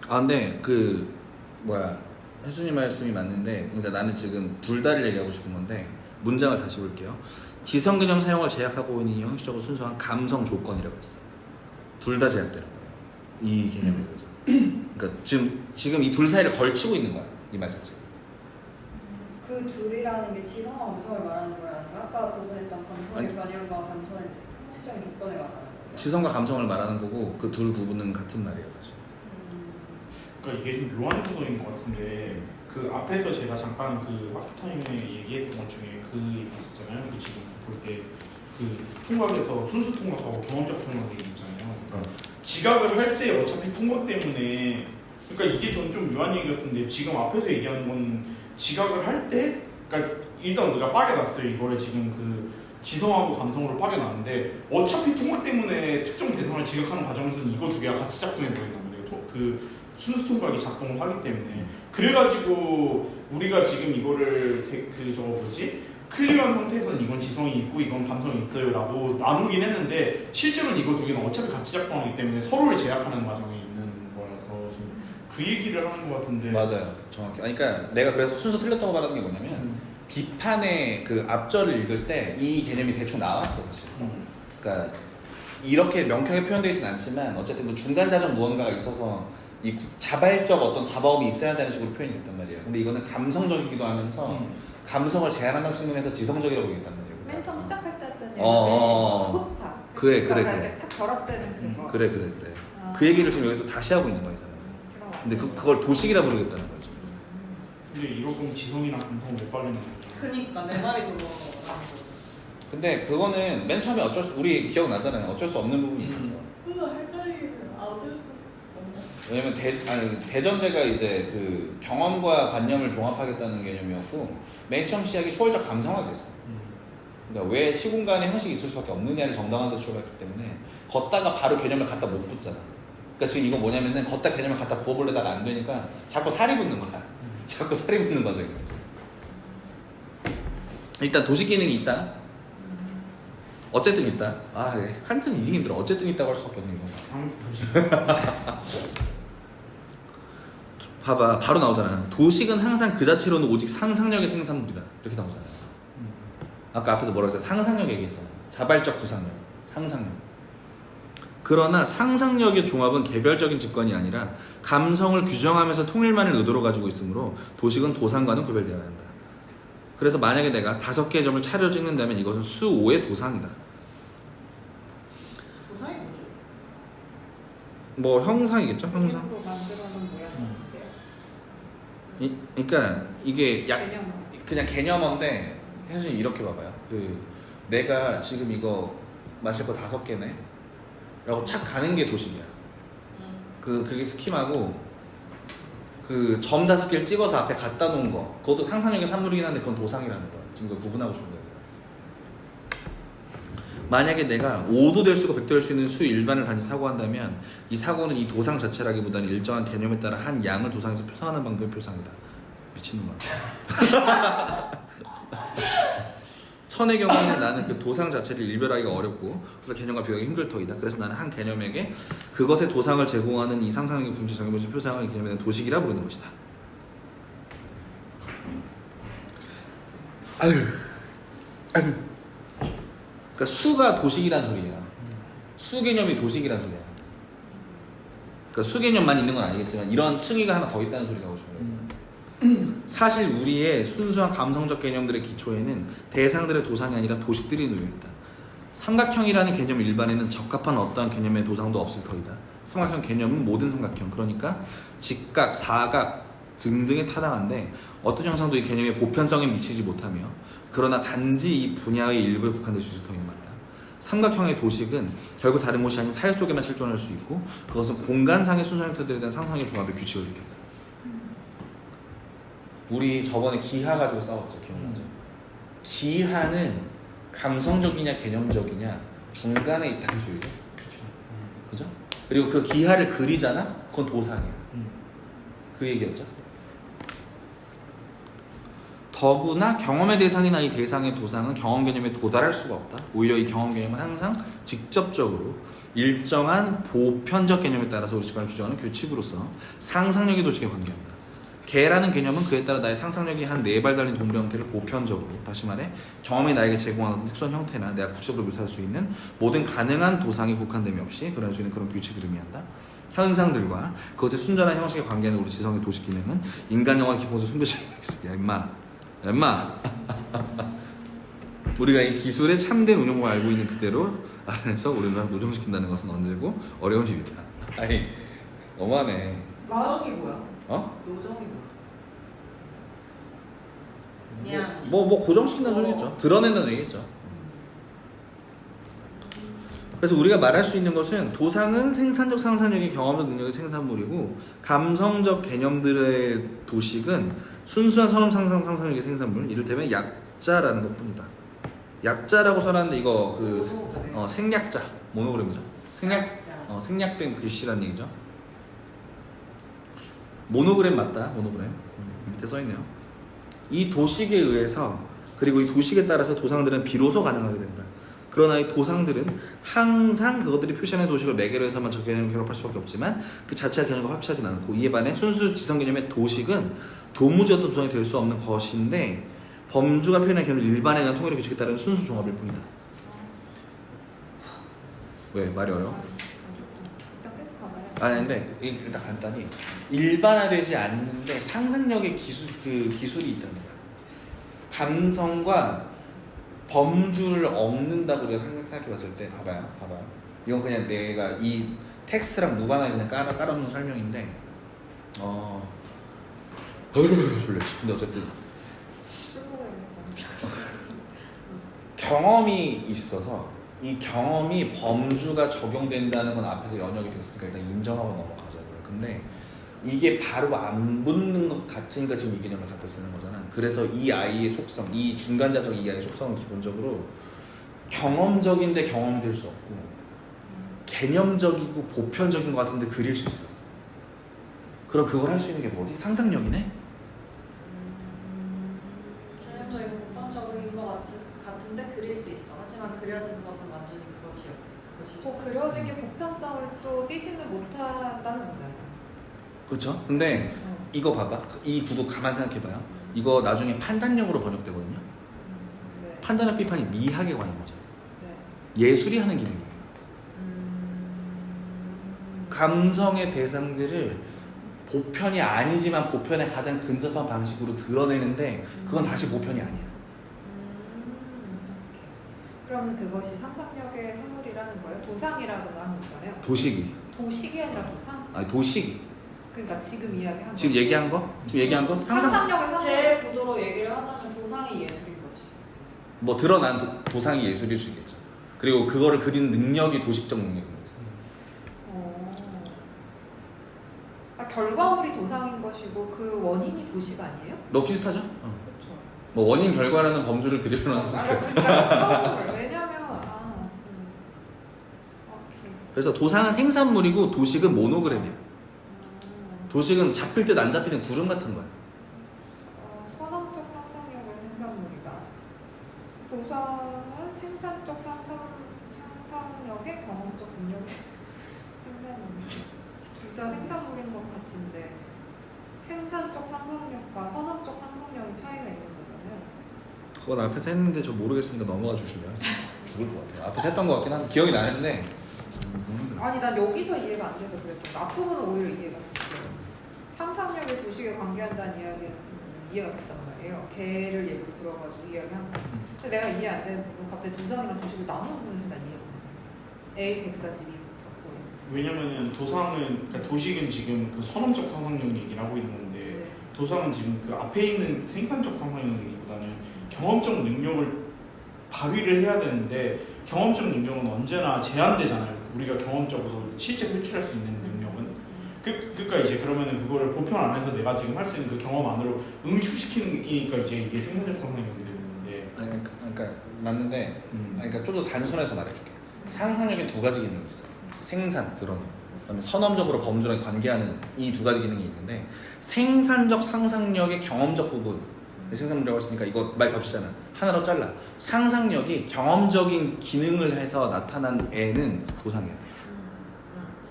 근데 혜수님 말씀이 맞는데, 그러니까 나는 지금 둘 다를 얘기하고 싶은 건데 문장을 다시 볼게요. 지성 개념 사용을 제약하고 있는 이 형식적으로 순수한 감성 조건이라고 했어요. 둘 다 제약되는 거예요. 이 개념에 의해서. 그러니까 지금 이 둘 사이를 걸치고 있는 거야. 이 말 자체가. 그 둘이라는 게 지성과 감성을 말하는 거야? 아니면 아까 구분했던 감성의 변형과 감성의 형식적인 조건을 말하는 거야? 지성과 감성을 말하는 거고 그 둘 구분은 같은 말이에요, 사실. 그러니까 이게 좀 묘한 구도인 것 같은데 그 앞에서 제가 잠깐 그 마크타임에 얘기했던 것 중에 그 얘기 있었잖아요. 그 지금 볼 때 그 통각에서 순수 통각하고 경험적 통각 얘기 있잖아요. 그러니까 지각을 할 때 어차피 통각 때문에 그러니까 이게 좀 묘한 얘기 같은데 지금 앞에서 얘기하는 건 지각을 할 때 그러니까 일단 우리가 빠개놨어요. 이거를 지금 그 지성하고 감성으로 빠개놨는데 어차피 통각 때문에 특정 대상을 지각하는 과정에서는 이거 두 개가 같이 작동해 버린단 말이에요. 그 순수 통각이 작동을 하기 때문에 그래가지고 우리가 지금 이거를 클리어한 상태에서는 이건 지성이 있고 이건 감성이 있어요라고 나누긴 했는데 실제로는 이거 두 개는 어차피 같이 작동하기 때문에 서로를 제약하는 과정에 있는 거라서 지금 그 얘기를 하는 것 같은데 맞아요, 정확히. 그러니까 내가 그래서 순서 틀렸다고 말하는 게 뭐냐면 비판의 그 앞절을 읽을 때 이 개념이 대충 나왔어, 사실. 그러니까 이렇게 명쾌하게 표현되어 있진 않지만 어쨌든 그 중간 자적 무언가가 있어서 이 자발적 어떤 자바움이 있어야 되는 식으로 표현이 됐단 말이에요. 근데 이거는 감성적이기도 하면서 감성을 제한한다는 측면에서 지성적이라고 얘기했단 말이에요. 맨 처음 시작할 때 했던 얘기인데 흡착. 그래. 이렇게 탁 결합되는 그거. 그래. 그 얘기를 지금 여기서 다시 하고 있는 거야, 이 사람은. 근데 그걸 도식이라 부르겠다는 거지. 근데 이러면 지성이랑 감성을 못 빠르는 거죠. 그니까 내 말이 그거. 근데 그거는 맨 처음에 우리 기억나잖아요. 어쩔 수 없는 부분이 있었어. 그거 헷갈리를 어쩔 수 없나? 왜냐면 대전제가 이제 그 경험과 관념을 종합하겠다는 개념이었고 맨 처음 시작이 초월적 감성학이었어. 그러니까 왜 시공간에 형식이 있을 수밖에 없느냐를 정당한 데 출발했기 때문에 걷다가 바로 개념을 갖다 못 붙잖아. 그러니까 지금 이건 뭐냐면은 걷다 개념을 갖다 부어보려다가 안 되니까 자꾸 살이 붙는 거야. 자꾸 살이 붙는 과정인 거지. 일단 도식 기능이 있다. 어쨌든 있다. 칸트는 이게 힘들어. 어쨌든 있다고 할 수밖에 없는 건가. 아무튼 도식. 봐봐, 바로 나오잖아. 도식은 항상 그 자체로는 오직 상상력의 생산물이다. 이렇게 나오잖아. 아까 앞에서 뭐라고 했어요? 상상력 얘기했잖아. 자발적 구상력, 상상력. 그러나 상상력의 종합은 개별적인 직관이 아니라 감성을 규정하면서 통일만을 의도로 가지고 있으므로 도식은 도상과는 구별되어야 한다. 그래서 만약에 내가 5개의 점을 차려 찍는다면 이것은 수 5의 도상이다. 도상이 뭐죠? 뭐 형상이겠죠? 형상. 개념으로 만들어놓은 모양 같은데요. 그러니까 이게 개념. 그냥 개념인데 현수님 이렇게 봐봐요. 내가 지금 이거 마실 거 5개네 라고 착 가는 게 도식이야. 그게 스킴하고 그 점 5개를 찍어서 앞에 갖다 놓은 거 그것도 상상력의 산물이긴 한데 그건 도상이라는 거야. 지금 그걸 구분하고 싶은 거예요. 만약에 내가 5도 될 수가 100도 될 수 있는 수 일반을 단지 사고한다면 이 사고는 이 도상 자체라기보다는 일정한 개념에 따라 한 양을 도상에서 표상하는 방법의 표상이다. 미친놈아. 천의 경우는 나는 그 도상 자체를 일별하기가 어렵고 그래서 개념과 비교하기 힘들 터이다. 그래서 나는 한 개념에게 그것의 도상을 제공하는 이 상상력의 분체 정해진 표상을 이 개념에 대한 도식이라 부르는 것이다. 아유. 그러니까 수가 도식이란 소리야. 수 개념이 도식이란 소리야. 그러니까 수 개념만 있는 건 아니겠지만 이런 층위가 하나 더 있다는 소리가 하고 싶어요. 사실 우리의 순수한 감성적 개념들의 기초에는 대상들의 도상이 아니라 도식들이 놓여있다. 삼각형이라는 개념 일반에는 적합한 어떠한 개념의 도상도 없을 터이다. 삼각형 개념은 모든 삼각형, 그러니까 직각, 사각 등등에 타당한데 어떤 형상도 이 개념의 보편성에 미치지 못하며 그러나 단지 이 분야의 일부에 국한될 수 있을 터이는 말이다. 삼각형의 도식은 결국 다른 곳이 아닌 사회 속에만 실존할 수 있고 그것은 공간상의 순수 형태들에 대한 상상의 조합의 규칙을 지킨다. 우리 저번에 기하 가지고 싸웠죠. 기억나죠? 기하는 감성적이냐 개념적이냐 중간에 있다는 소리죠. 그죠? 그리고 그 기하를 그리잖아? 그건 도상이야. 그 얘기였죠. 더구나 경험의 대상이나 이 대상의 도상은 경험 개념에 도달할 수가 없다. 오히려 이 경험 개념은 항상 직접적으로 일정한 보편적 개념에 따라서 우리 직관을 규정하는 규칙으로서 상상력의 도식에 관계한다. 개라는 개념은 그에 따라 나의 상상력이 한 4발 달린 동물의 형태를 보편적으로, 다시 말해 경험이 나에게 제공하는 특수한 형태나 내가 구체적으로 묘사할 수 있는 모든 가능한 도상이 국한됨이 없이 그럴 수 있는 그런 규칙을 의미한다. 현상들과 그것의 순전한 형식에 관계하는 우리 지성의 도식 기능은 인간 영혼의 기본에서 숨겨진 야 임마 우리가 이 기술의 참된 운용을 알고 있는 그대로 안에서 우리를 노정시킨다는 것은 언제고 어려운 일이다. 아니 너무하네. 노정이 뭐야? 어? 노정이 뭐야? 그냥 뭐 고정시킨다는 소리겠죠. 드러낸다는 얘기겠죠. 그래서 우리가 말할 수 있는 것은 도상은 생산적 상상력이 경험적 능력의 생산물이고 감성적 개념들의 도식은 순수한 선험 상상력의 생산물, 이를테면 약자라는 것뿐이다. 약자라고 써놨는데 이거 생략자 모노그램이죠. 생략된 글씨라는 얘기죠. 모노그램 맞다. 모노그램 밑에 써있네요. 이 도식에 의해서 그리고 이 도식에 따라서 도상들은 비로소 가능하게 된다. 그러나 이 도상들은 항상 그것들이 표시하는 도식을 매개로 해서만 저 개념을 결합할 수밖에 없지만 그 자체가 개념과 합치하진 않고 이에 반해 순수 지성 개념의 도식은 도무지 어떤 도상이 될 수 없는 것인데 범주가 표현한 개념을 일반에 대한 통일의 규칙에 따른 순수 종합일 뿐이다. 왜? 말이 어려워? 일단 계속 가봐요. 아니 근데 일단 간단히 일반화되지 않는데 상상력의 기술이 있다는 거야. 감성과 범주를 얻는다고 우리가 생각해봤을 때 봐봐요. 이건 그냥 내가 이 텍스트랑 무관하게 그냥 깔아놓은 설명인데 졸려. 근데 어쨌든 술 먹어야겠다. 경험이 있어서 이 경험이 범주가 적용된다는 건 앞에서 연역이 됐으니까 일단 인정하고 넘어가자고요. 근데 이게 바로 안 붙는 것 같으니까 지금 이 개념을 갖다 쓰는 거잖아. 그래서 이 아이의 속성, 이 중간자적 이 아이의 속성은 기본적으로 경험적인데 경험이 될 수 없고 개념적이고 보편적인 것 같은데 그릴 수 있어. 그럼 그걸 할 수 있는 게 뭐지? 상상력이네? 개념적이고 보편적인 것 같은데 그릴 수 있어. 하지만 그려진 것은 완전히 그것이요. 뭐 그려진 게 보편성을 또 띄지는 못한다는 거잖아요. 그렇죠? 근데 이거 봐봐. 이 구도 가만 생각해봐요. 이거 나중에 판단력으로 번역되거든요. 네. 판단력 비판이 미학에 관한 거죠. 네. 예술이 하는 기능이에요. 감성의 대상들을 보편이 아니지만 보편에 가장 근접한 방식으로 드러내는데 그건 다시 보편이 아니야. 그러면 그것이 상상력의 산물이라는 거예요? 도상이라고 하는 거잖아요. 도식이. 도식이 아니라 도상? 아니 도식이. 그러니까 지금 이야기한 지금 거. 얘기한 거? 지금 얘기한 거? 상상력의 산물. 제 구도로 얘기를 하자면 도상이 예술인 거지. 뭐 드러난 도상이 예술일 수 있겠죠. 그리고 그거를 그리는 능력이 도식적 능력인 거죠. 결과물이 도상인 것이고 그 원인이 도식 아니에요? 너 비슷하죠? 그렇죠. 뭐 원인 결과라는 범주를 들여놓았으니까. 그러니까 왜냐면 그래서 도상은 생산물이고 도식은 모노그램이야. 도식은 잡힐 듯 안 잡히는 구름 같은 거야. 선험적 상상력의 생산물이다. 도상은 생산적 상상력의 경험적 능력의 생산물이다. 둘 다 생산물인 것 같은데 생산적 상상력과 선험적 상상력의 차이가 있는 거잖아요. 그건 앞에서 했는데 저 모르겠으니까 넘어가 주시면 죽을 것 같아요. 앞에서 했던 것 같긴 한데 기억이 나는데 아니 난 여기서 이해가 안 돼서 그랬던 앞부분은 오히려 이해가 됐어요. 상상력이 도식에 관계한다는 이야기는 이해가 됐단 말이에요. 걔를 예로 들어가지고 이야기한 거. 근데 내가 이해 안 되는 부분 갑자기 도상이랑 도식을 나누는 부분에서 난 이해가 안 돼. A 142부터 왜냐면은 도상은 그러니까 도식은 지금 그 선험적 상상력 얘기를 하고 있는 건데 네. 도상은 지금 그 앞에 있는 생산적 상상력 얘기보다는 경험적 능력을 발휘를 해야 되는데 경험적 능력은 언제나 제한되잖아요. 우리가 경험적으로 실제 표출할 수 있는 능력은 그러니까 이제 그러면은 그거를 보편 안에서 내가 지금 할 수 있는 그 경험 안으로 응축시키니까 이제 이게 생산적 상상력이 되는데 그러니까 맞는데 그러니까 좀 더 단순해서 말해줄게. 상상력에 두 가지 기능이 있어. 생산, 드러내. 그다음에 선험적으로 범주랑 관계하는 이 두 가지 기능이 있는데 생산적 상상력의 경험적 부분 생산물이라고 했으니까 이거 말 겹치잖아. 하나로 잘라. 상상력이 경험적인 기능을 해서 나타난 애는 도상이야.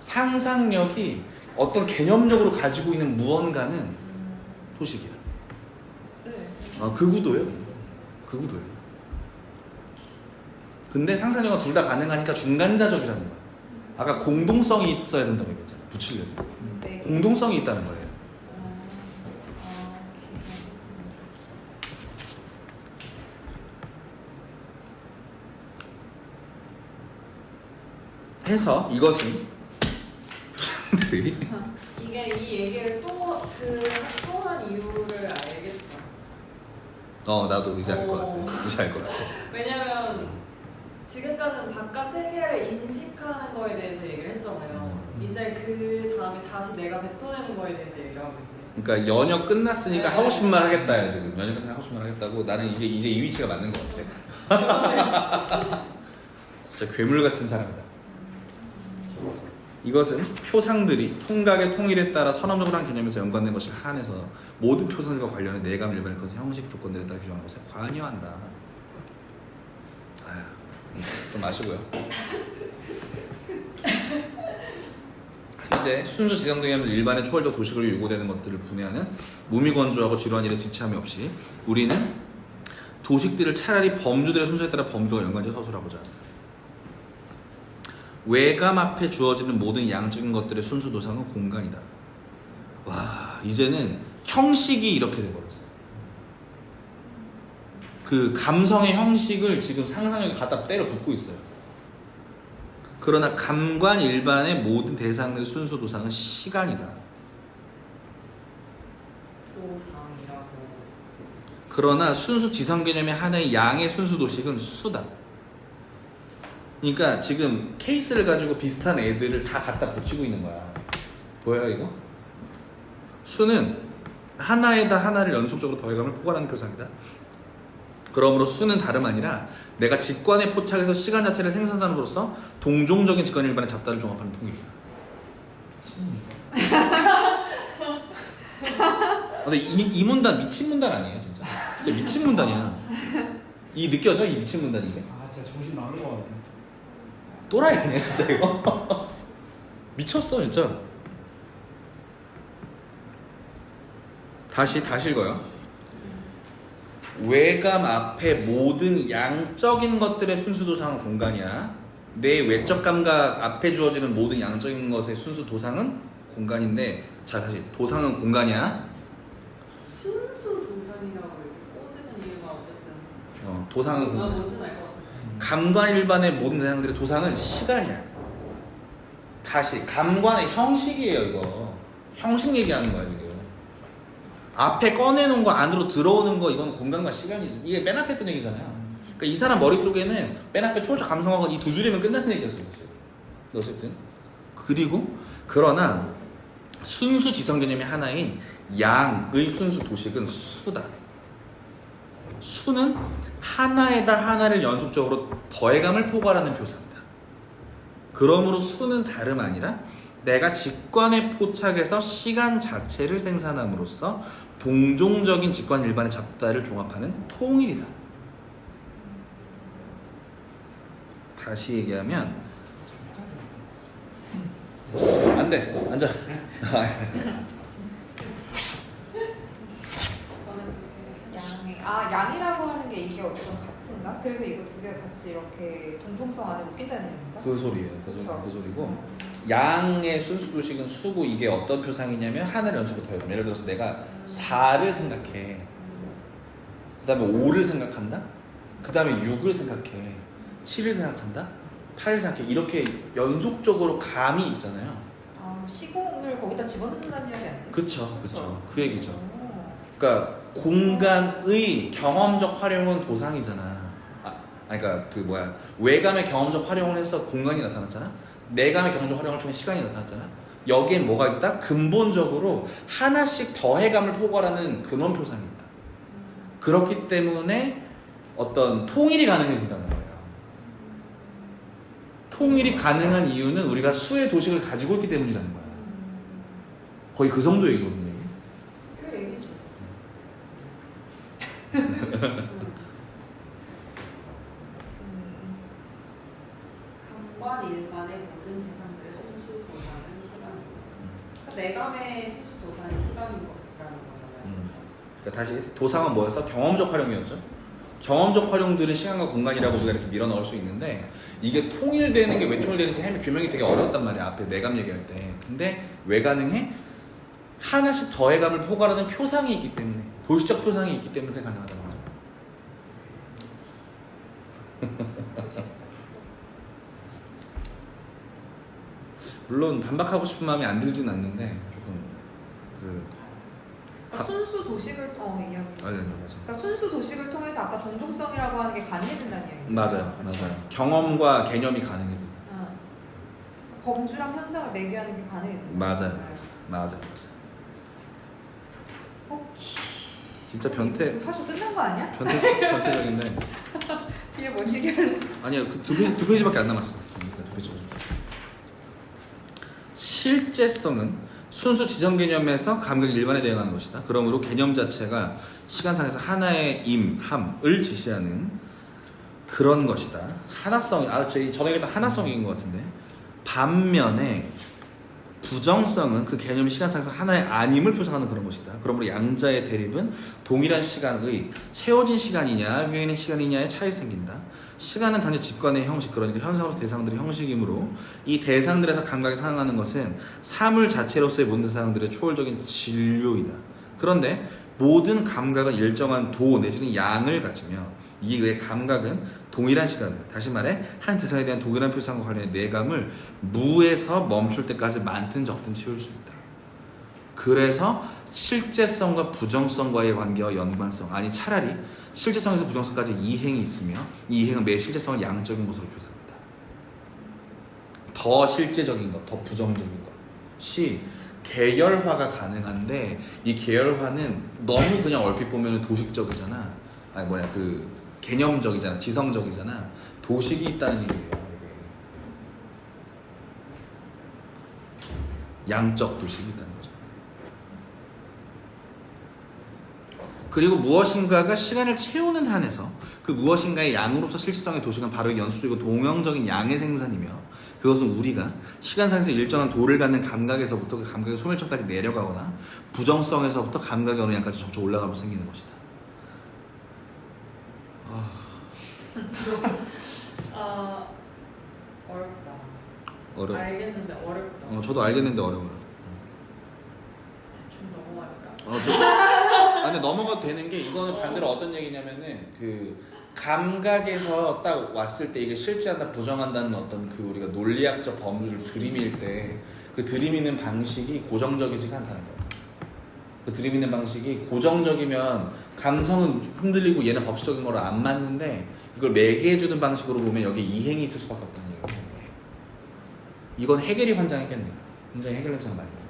상상력이 어떤 개념적으로 가지고 있는 무언가는 도식이야. 네. 그 구도예요. 그 구도예요. 근데 상상력은 둘 다 가능하니까 중간자적이라는 거야. 아까 공동성이 있어야 된다고 얘기했잖아. 붙이려면. 네. 공동성이 있다는 거예요. 해서 이것은 표상들이 이게 이 얘기를 또한 이유를 알겠어. 나도 이제 알 것 같아. 이제 알 것 같아. 왜냐면 지금까지는 바깥 세계를 인식하는 거에 대해서 얘기를 했잖아요. 이제 그 다음에 다시 내가 뱉어내는 거에 대해서 얘기를 하고 있네. 그러니까 연역 끝났으니까 네. 하고 싶은 말 하겠다야 지금. 연역 끝나서 하고 싶은 말 하겠다고. 나는 이게 이제 이 위치가 맞는 것 같아. 진짜 괴물 같은 사람이다. 이것은 표상들이 통각의 통일에 따라 선언적으로 한 개념에서 연관된 것을 한해서 모든 표상들과 관련해 내감 일반의 것의 형식 조건들에 따라 규정하는 것에 관여한다. 좀 마시고요. 이제 순수 지상 개념은 일반의 초월적 도식으로 요구되는 것들을 분해하는 무미건조하고 지루한 일에 지체함이 없이 우리는 도식들을 차라리 범주들의 순서에 따라 범주와 연관지어 서술하고자 한다. 외감 앞에 주어지는 모든 양적인 것들의 순수 도상은 공간이다. 와, 이제는 형식이 이렇게 돼버렸어. 그 감성의 형식을 지금 상상력에 갖다 때려 붓고 있어요. 그러나 감관 일반의 모든 대상들의 순수 도상은 시간이다. 도상이라고. 그러나 순수 지성 개념의 하나의 양의 순수 도식은 수다. 그러니까 지금 케이스를 가지고 비슷한 애들을 다 갖다 붙이고 있는 거야. 보여요 이거? 수는 하나에다 하나를 연속적으로 더해감을 포괄하는 표상이다. 그러므로 수는 다름 아니라 내가 직관에 포착해서 시간 자체를 생산함으로써 동종적인 직관 일반의 잡다를 종합하는 통일이다. 근데 이 문단 미친 문단 아니에요 진짜. 진짜 미친 문단이야. 이 느껴져? 이 미친 문단인 게? 진짜 정신 나는 거 같네. 또라이 아니야 진짜 이거? 미쳤어 진짜. 다시 읽어요. 외감 앞에 모든 양적인 것들의 순수 도상은 공간이야. 내 외적 감각 앞에 주어지는 모든 양적인 것의 순수 도상은 공간인데, 자 다시 도상은 공간이야. 순수 도상이라고 이렇게 꽂는 이유가 어쨌든. 도상은 공간. 뭔지는 알 것 같아. 감관 일반의 모든 대상들의 도상은 시간이야. 다시 감관의 형식이에요 이거. 형식 얘기하는 거야 지금. 앞에 꺼내놓은 거 안으로 들어오는 거 이건 공간과 시간이지. 이게 맨 앞에 했던 얘기잖아요. 그러니까 이 사람 머릿속에는 맨 앞에 초월적 감성하고 이 두 줄이면 끝나는 얘기였어요. 어쨌든 그러나 순수 지성 개념의 하나인 양의 순수 도식은 수다. 수는 하나에다 하나를 연속적으로 더해감을 포괄하는 표상이다. 그러므로 수는 다름 아니라 내가 직관에 포착해서 시간 자체를 생산함으로써 동종적인 직관 일반의 잡다를 종합하는 통일이다. 다시 얘기하면 안 돼. 앉아. 양이라고 하는 게 이게 어떤 같은가? 그래서 이거 두 개가 같이 이렇게 동종성 안에 묶인다는 얘기인가? 그 소리예요. 그쵸. 그 소리고 양의 순수 도식은 수고 이게 어떤 표상이냐면 하나를 연속으로 더해요. 예를 들어서 내가 4를 생각해. 그 다음에 5를 생각한다. 그 다음에 6을 생각해. 7을 생각한다. 8을 생각해. 이렇게 연속적으로 감이 있잖아요. 시공을 거기다 집어넣는다는 이야기 아니에요? 그쵸. 그 얘기죠. 오. 그러니까 공간의 경험적 활용은 도상이잖아. 그러니까 그 뭐야 외감의 경험적 활용을 해서 공간이 나타났잖아. 내감의 경험적 활용을 통해 시간이 나타났잖아. 여기엔 뭐가 있다? 근본적으로 하나씩 더해감을 포괄하는 근원 표상이 있다. 그렇기 때문에 어떤 통일이 가능해진다는 거예요. 통일이 가능한 이유는 우리가 수의 도식을 가지고 있기 때문이라는 거야. 거의 그 정도 얘기거든요. 그 얘기죠. 감관 일반의 모든 대상들의 순수 도상은 시간이고 그러니까 내감의 순수 도상이 시간인 거라는 거잖아요. 그러니까 다시 도상은 뭐였어? 경험적 활용이었죠. 경험적 활용들은 시간과 공간이라고 우리가 이렇게 밀어 넣을 수 있는데 이게 통일되는 게 왜 통일되는지 규명이 되게 어려웠단 말이야. 앞에 내감 얘기할 때. 근데 왜 가능해? 하나씩 더해감을 포괄하는 표상이 있기 때문에 도식적 표상이 있기 때문에 그게 가능하다는 거죠. 물론 반박하고 싶은 마음이 안 들진 않는데 조금 그러니까 순수 도식을 이야기. 맞아요. 그러니까 순수 도식을 통해서 아까 동종성이라고 하는 게 가능해진다는 이야기죠. 맞아요. 경험과 개념이 가능해진다. 범주랑 현상을 매개하는 게 가능해진다. 맞아. 진짜 변태. 이거 사실 끝난 거 아니야? 변태적인데. 이게 뭔 얘기를? 아니야, 그 두 페이지밖에 안 남았어. 두 페이지. 실제성은 순수 지정 개념에서 감각 일반에 대응하는 것이다. 그러므로 개념 자체가 시간상에서 하나의 함을 지시하는 그런 것이다. 하나성, 저희 전에 얘기했던 하나성인 것 같은데 반면에 부정성은 그 개념이 시간상에서 하나의 아님을 표상하는 그런 것이다. 그러므로 양자의 대립은 동일한 시간의 채워진 시간이냐 비어있는 시간이냐의 차이 생긴다. 시간은 단지 직관의 형식, 그러니까 현상으로 대상들의 형식이므로 이 대상들에서 감각이 상응하는 것은 사물 자체로서의 모든 대상들의 초월적인 진료이다. 그런데 모든 감각은 일정한 도 내지는 양을 가지며 이의 감각은 동일한 시간을, 다시 말해 한 대상에 대한 동일한 표상과 관련해 내감을 무에서 멈출 때까지 많든 적든 채울 수 있다. 그래서 실제성과 부정성과의 관계와 연관성, 아니 차라리 실제성에서 부정성까지 이행이 있으며 이 이행은 매 실제성을 양적인 것으로 표상한다. 더 실제적인 것, 더 부정적인 것이 계열화가 가능한데 이 계열화는 너무 그냥 얼핏 보면 도식적이잖아. 개념적이잖아. 지성적이잖아. 도식이 있다는 얘기예요. 양적 도식이 있다는 거죠. 그리고 무엇인가가 시간을 채우는 한에서 그 무엇인가의 양으로서 실질성의 도식은 바로 연수적이고 동형적인 양의 생산이며 그것은 우리가 시간상에서 일정한 도를 갖는 감각에서부터 그 감각의 소멸점까지 내려가거나 부정성에서부터 감각의 어느 양까지 점점 올라가면서 생기는 것이다. 어렵다. 알겠는데 어렵다. 저도 알겠는데 어려워요. 좀 넘어갈까? 근데 넘어가도 되는 게 이거는 반대로 어떤 얘기냐면은 그 감각에서 딱 왔을 때 이게 실제한다 부정한다는 어떤 그 우리가 논리학적 범주를 들이밀 때 그 들이미는 방식이 고정적이지가 않다는 거예요. 그 들이미는 방식이 고정적이면 감성은 흔들리고 얘는 법칙적인 거로 안 맞는데 이걸 매개해주는 방식으로 보면 여기에 이행이 있을 수밖에 없다는 얘기예요. 이건 해겔이 환장했겠네요. 굉장히 해겔 냄새가 많이 나요.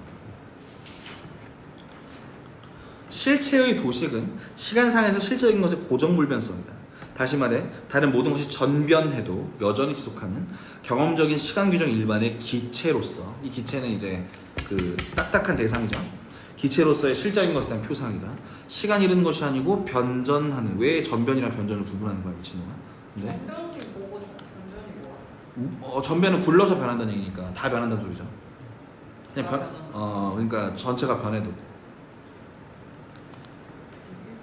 실체의 도식은 시간상에서 실제적인 것의 고정불변성이다. 다시 말해 다른 모든 것이 전변해도 여전히 지속하는 경험적인 시간 규정 일반의 기체로서, 이 기체는 이제 그 딱딱한 대상이죠. 기체로서의 실적인 것에 대한 표상이다. 시간이 흐르는 것이 아니고 변전하는. 왜 전변이랑 변전을 구분하는 거야 미친놈아? 근데 변변이 뭐고 변변이 뭐야? 전변은 굴러서 변한다는 얘기니까 다 변한다는 소리죠. 그냥 그러니까 전체가 변해도.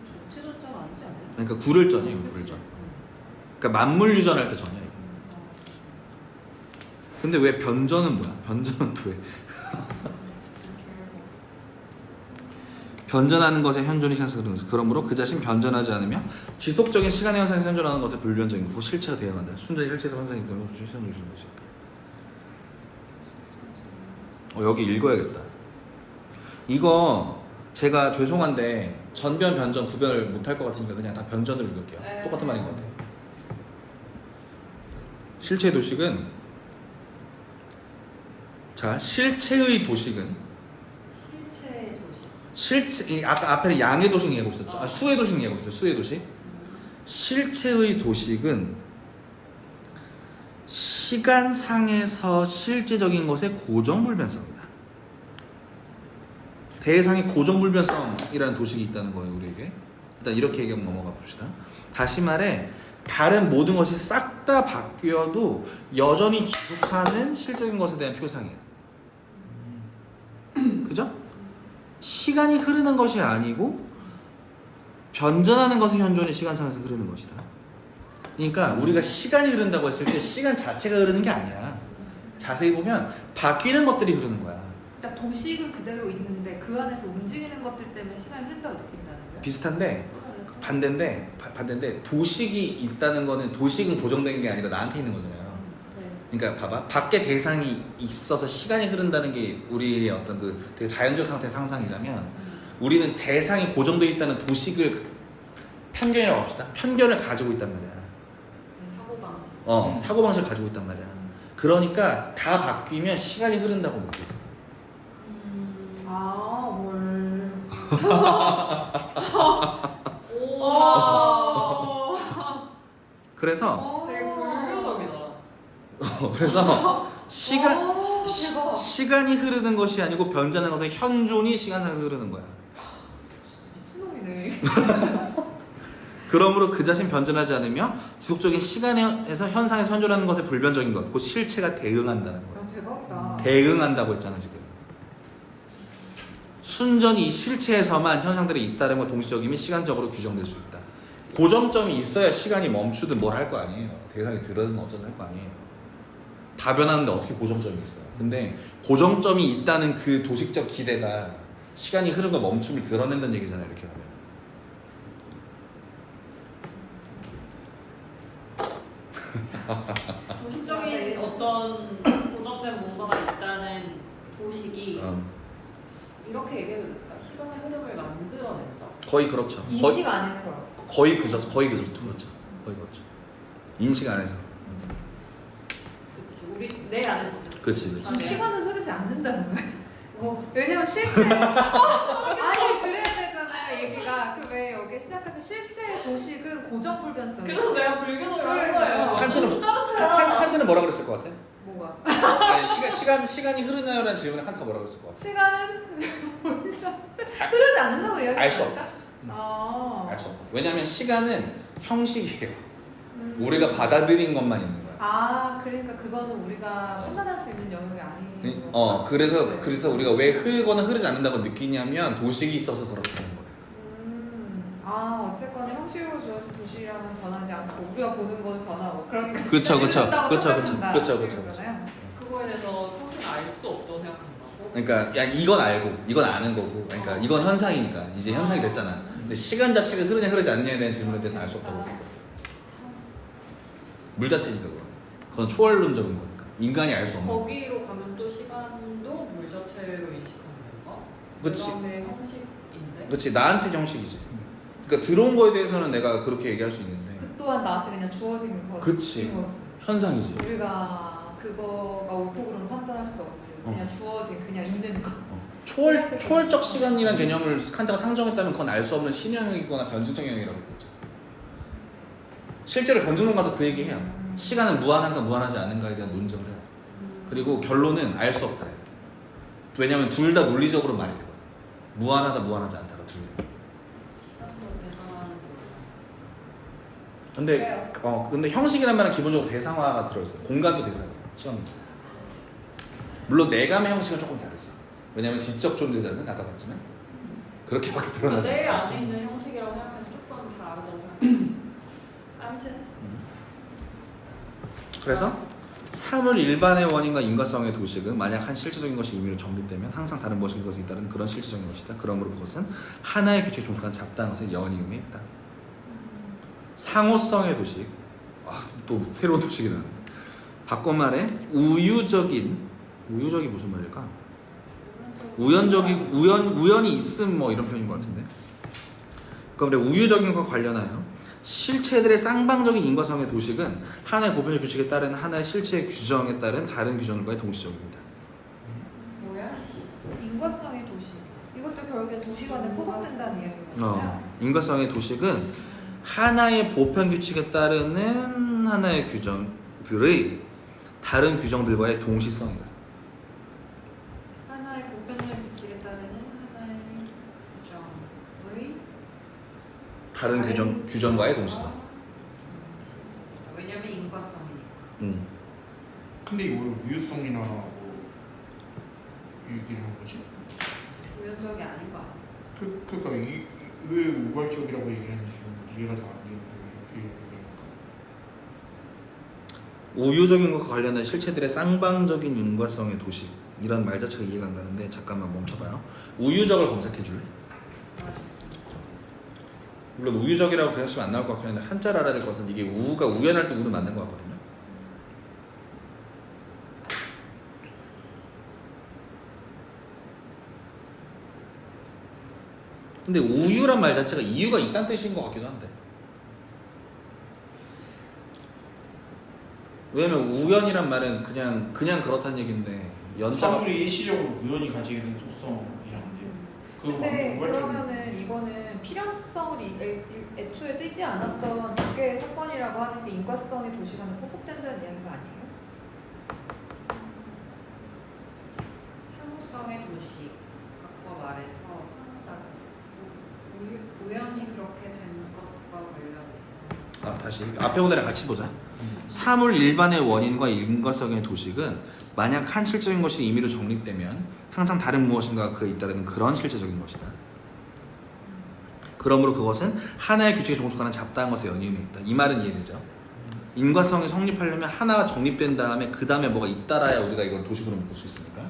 전체 전자가 아니지 않아요? 그러니까 굴을 전이에요, 굴을 전. 그러니까 만물 유전할 때 전이에요. 근데 왜 변전은 뭐야? 변전은 또 왜? 변전하는 것에 현존이 현상되는 것. 그러므로 그 자신 변전하지 않으며 지속적인 시간의 현상에서 현존하는 것에 불변적인 거고 실체가 대응한다. 순전히 실체에서 현상이 되는 것을 실체는 주시는 거지. 여기 읽어야겠다. 이거 제가 죄송한데 전변, 변전 구별을 못할 것 같으니까 그냥 다 변전으로 읽을게요. 똑같은 말인 것 같아요. 실체의 도식은 자 실체의 도식은 실체의 도식. 실체 아까 앞에 양의 도식 얘기하고 있었죠. 수의 도식 얘기하고 있어요. 수의 도식. 실체의 도식은 시간상에서 실제적인 것의 고정불변성이다. 대상의 고정불변성이라는 도식이 있다는 거예요, 우리에게. 일단 이렇게 얘기하고 넘어가 봅시다. 다시 말해 다른 모든 것이 싹 다 바뀌어도 여전히 지속하는 실적인 것에 대한 표상이에요. 그죠? 시간이 흐르는 것이 아니고 변전하는 것의 현존이 시간상에서 흐르는 것이다. 그러니까 우리가 시간이 흐른다고 했을 때 시간 자체가 흐르는 게 아니야. 자세히 보면 바뀌는 것들이 흐르는 거야. 그러니까 도식은 그대로 있는데 그 안에서 움직이는 것들 때문에 시간이 흐른다고 느낀다는 거예요? 비슷한데 반대인데 도식이 있다는 거는 도식은 고정된 게 아니라 나한테 있는 거잖아요. 그러니까 봐봐, 밖에 대상이 있어서 시간이 흐른다는 게 우리의 어떤 그 되게 자연적 상태의 상상이라면 우리는 대상이 고정되어 있다는 도식을 편견이라고 합시다. 편견을 가지고 있단 말이야. 사고방식. 사고방식을 가지고 있단 말이야. 그러니까 다 바뀌면 시간이 흐른다고 느껴. 아, 뭘. 오. 그래서 되게 불교적이다. 그래서 대박. 시간이 흐르는 것이 아니고 변전하는 것의 현존이 시간상에서 흐르는 거야. 미친놈이네. 그러므로 그 자신 변전하지 않으며 지속적인 시간에서 현상에서 현존하는 것에 불변적인 것, 그 실체가 대응한다는 거야. 대박이다. 대응한다고 했잖아 지금. 순전히 이 실체에서만 현상들이 잇따름과 동시적임이 시간적으로 규정될 수 있다. 고정점이 있어야 시간이 멈추든 뭘 할 거 아니에요. 대상이 들어든 어쩌든 할 거 아니에요. 다 변하는데 어떻게 고정점이 있어요. 근데 고정점이 있다는 그 도식적 기대가 시간이 흐른 거 멈춤을 드러낸다는 얘기잖아요. 이렇게 하면. 도식적인 어떤 고정된 뭔가가 있다는 도식이 이렇게 얘기해볼까? 시간의 흐름을 만들어낸다. 거의 그렇죠. 인식 안에서. 거의 그렇죠. 인식 안에서. 그렇지. 우리 내 안에서. 그렇지. 지금 시간은 흐르지 않는다는 거예요. 왜냐면 실제 아니 그래야 되잖아요. 얘기가 그 왜 여기 시작할 때 실제 도식은 고정불변성. 그래서 내가 불교적으로 한 그래요. 거예요. 칸트는 뭐라 그랬을 것 같아? 뭐가? 아니, 시간이 흐르나요라는 질문에 칸트가 뭐라 그랬을 것 같아? 시간은 흐르지 않는다고 이야기. 알 수 없다. 알 수 없다. 왜냐면 시간은 형식이에요. 우리가 받아들인 것만 있는 거야. 그러니까 그거는 우리가 판단할 수 있는 영역이 아닌 거. 그래서 우리가 왜 흐르거나 흐르지 않는다고 느끼냐면 도식이 있어서 그렇다는 거예요. 어쨌거나 형식으로 주어진 도시랑은 변하지 않고 우리가 보는 건 변하고 그러니까 그쵸. 그거에 대해서 평생 알 수 없다고 생각한다고? 그러니까 야 이건 알고 이건 아는 거고 그러니까 이건 현상이니까 이제 현상이 됐잖아. 근데 시간 자체가 흐르냐 흐르지 않느냐에 대한 질문에 대해서 알 수 없다고 했을 거야. 물 자체니까 그건 초월론적인 거니까 인간이 알 수 없는 거. 거기로 가면 또 시간도 물 자체로 인식하는 건가? 그치. 내가 형식인데? 그렇지 나한테 형식이지. 그러니까 들어온 거에 대해서는 내가 그렇게 얘기할 수 있는데 그 또한 나한테 그냥 주어진 거. 그치. 현상이지. 우리가 그거가 옳고 그름을 판단할 수 없는 그냥 주어진 그냥 있는 거. 초월적 시간이라는 개념을 칸트가 상정했다면 그건 알 수 없는 신의 영역이거나 변증적 영역이라고 했죠. 실제로 변증론 가서 그 얘기해요. 시간은 무한한가 무한하지 않은가에 대한 논쟁을 해요. 그리고 결론은 알 수 없다. 왜냐면 둘 다 논리적으로 말이 되거든. 무한하다 무한하지 않다가 둘 다. 시간으로 계산하는 적. 근데 형식이란 말은 기본적으로 대상화가 들어있어요. 공간도 대상이에요. 시간도. 물론 내감의 형식은 조금 다르지. 왜냐면 지적 존재자는 아까 봤지만 그렇게밖에 드러나지 제일 않아요. 안에 있는 형식이라고 생각해서 조금 다르다고 생각해요. 아무튼 그래서 사물 일반의 원인과 인과성의 도식은 만약 한 실질적인 것이 임의로 정립되면 항상 다른 무엇인가 것에 따른 그런 실질적인 것이다. 그러므로 그것은 하나의 규칙에 종속한 잡다한 것의 연이음에 있다. 상호성의 도식. 또 새로운 도식이 나네. 바꿔 말해 우유적이 무슨 말일까? 우연이 있음 뭐 이런 표현인 것 같은데. 그러니까 우유적인 것과 관련하여 실체들의 쌍방적인 인과성의 도식은 하나의 보편적 규칙에 따른 하나의 실체의 규정에 따른 다른 규정과의 동시적입니다. 뭐야 씨. 인과성의 도시. 이것도 결국에 도시 간에 포섭된다는 이야기거든요. 인과성의 도식은 하나의 보편 규칙에 따르는 하나의 규정들의 다른 규정들과의 동시성이다. 하나의 보편적 규칙에 따르는 하나의 규정의 다른 규정과의 동시성. 왜냐면 인과성이니까. 근데 이거 왜 우유성이나 뭐 얘기를 한 거지? 우연적이 아닌 거 아니야? 그러니까 왜 우발적이라고 얘기하는지 좀 이해가 잘 안 돼요. 이렇게 얘기하니까. 우유적인 것과 관련된 실체들의 쌍방적인 인과성의 도식이라는 말 자체가 이해가 안 가는데 잠깐만 멈춰봐요. 우유적을 검색해 줄래? 물론 우유적이라고 그냥 치면 안 나올 것 같긴 한데 한자를 알아야 될 것 같은데 이게 우가 우연할 때 우는 맞는 것 같거든요. 근데 우유란 말 자체가 이유가 있다는 뜻인 것 같기도 한데. 왜냐면 우연이란 말은 그냥 그렇다는 얘기인데 연자가 사물이 일시적으로 우연히 가지게 된 속성이라는데요. 근데 그러면은 이거는 필연성을 애초에 뜨지 않았던 두 개의 사건이라고 하는 게 인과성의 도시간에 포섭된다는 이야기가 아니에요? 상호성의 도시. 바꿔 말해서 상호작용. 우연히 그렇게 된 것과 관련해서. 다시 앞에 오늘랑 같이 보자. 사물 일반의 원인과 인과성의 도식은 만약 한 실적인 것이 임의로 정립되면 항상 다른 무엇인가가 그에 잇따르는 그런 실제적인 것이다. 그러므로 그것은 하나의 규칙에 종속하는 잡다한 것의 연이음이 있다. 이 말은 이해되죠? 인과성이 성립하려면 하나가 정립된 다음에 그 다음에 뭐가 잇따라야 우리가 이걸 도식으로 묶을 수 있으니까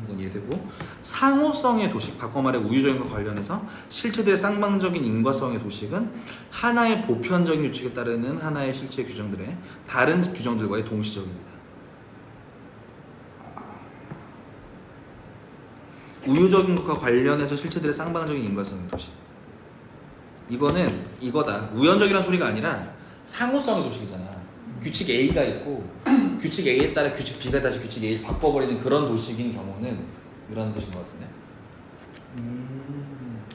이건 이해되고, 상호성의 도식, 바꿔 말해 우유적인 것과 관련해서 실체들의 쌍방적인 인과성의 도식은 하나의 보편적인 규칙에 따르는 하나의 실체 규정들의 다른 규정들과의 동시적입니다. 우유적인 것과 관련해서 실체들의 쌍방적인 인과성의 도식. 이거는 이거다. 우연적이라는 소리가 아니라 상호성의 도식이잖아. 규칙 A가 있고 규칙 A에 따라 규칙 B가 다시 규칙 A를 바꿔버리는 그런 도식인 경우는 이런 뜻인 것 같은데.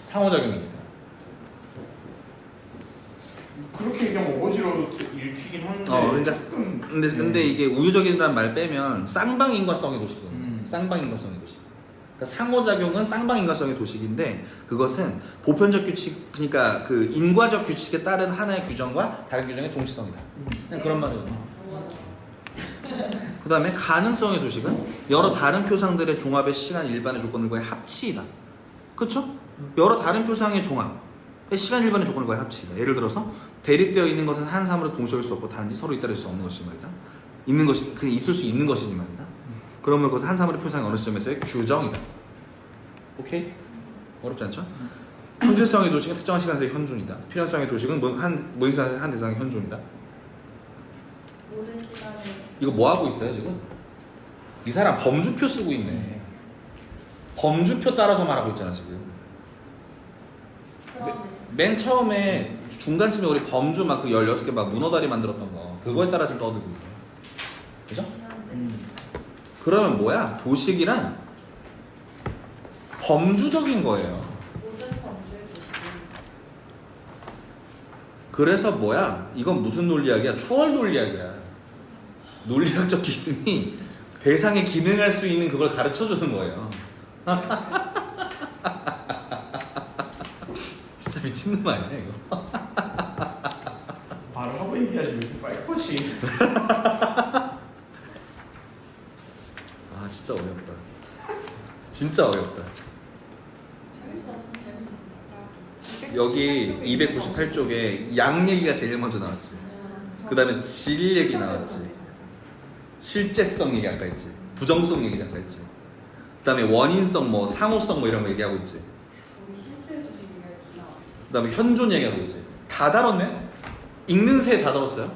상호작용입니다. 그렇게 얘기하면 어거지로 읽히긴 하는데. 그러니까 근데 이게 우유적이라는 말 빼면 쌍방인과성의 도식은 쌍방인과성의 도식. 그러니까 상호작용은 쌍방인과성의 도식인데 그것은 보편적 규칙, 그러니까 그 인과적 규칙에 따른 하나의 규정과 다른 규정의 동시성이다. 그냥 그런 말이거든요. 그 다음에 가능성의 도식은 여러 다른 표상들의 종합의 시간 일반의 조건들과의 합치이다. 그렇죠? 여러 다른 표상의 종합, 시간 일반의 조건들과의 합치이다. 예를 들어서 대립되어 있는 것은 한 사물로 동시적일 수 없고 단지 서로 잇따를 수 없는 것이 말이다. 있는 것이 그 있을 수 있는 것이니 말이다. 그러면 그것은 한 사물의 표상의 어느 시점에서의 규정이다. 오케이? 어렵지 않죠? 현실성의 도식은 특정한 시간에서의 현존이다. 필연성의 도식은 모든 시간에서 한 대상의 현존이다. 모든 시간에 이거 뭐 하고 있어요 지금? 이 사람 범주표 쓰고 있네. 범주표 따라서 말하고 있잖아 지금. 맨 처음에 중간쯤에 우리 범주 막 그 16개 막 문어다리 만들었던 거 그거에 따라 지금 떠들고 있네. 그죠? 그러면 뭐야? 도식이란 범주적인 거예요. 모든 범주의 도식은 그래서 뭐야? 이건 무슨 논리학이야? 초월 논리학이야. 논리학적 기능이 대상에 기능할 수 있는 그걸 가르쳐 주는 거예요. 진짜 미친놈 아니야 이거? 말을 하고 얘기하지 왜 이렇게 사이코지? 아 진짜 어렵다. 진짜 어렵다. 재밌어. 여기 298쪽에 양 얘기가 제일 먼저 나왔지. 그 다음에 질 얘기 나왔지. 실제성 얘기 아까 했지. 부정성 얘기 잠깐 했지. 그 다음에 원인성 뭐 상호성 뭐 이런 거 얘기하고 있지. 우리 실제 조직이가 이렇게 나와. 그 다음에 현존 얘기하고 있지. 다 다뤘네? 읽는 새에 다 다뤘어요.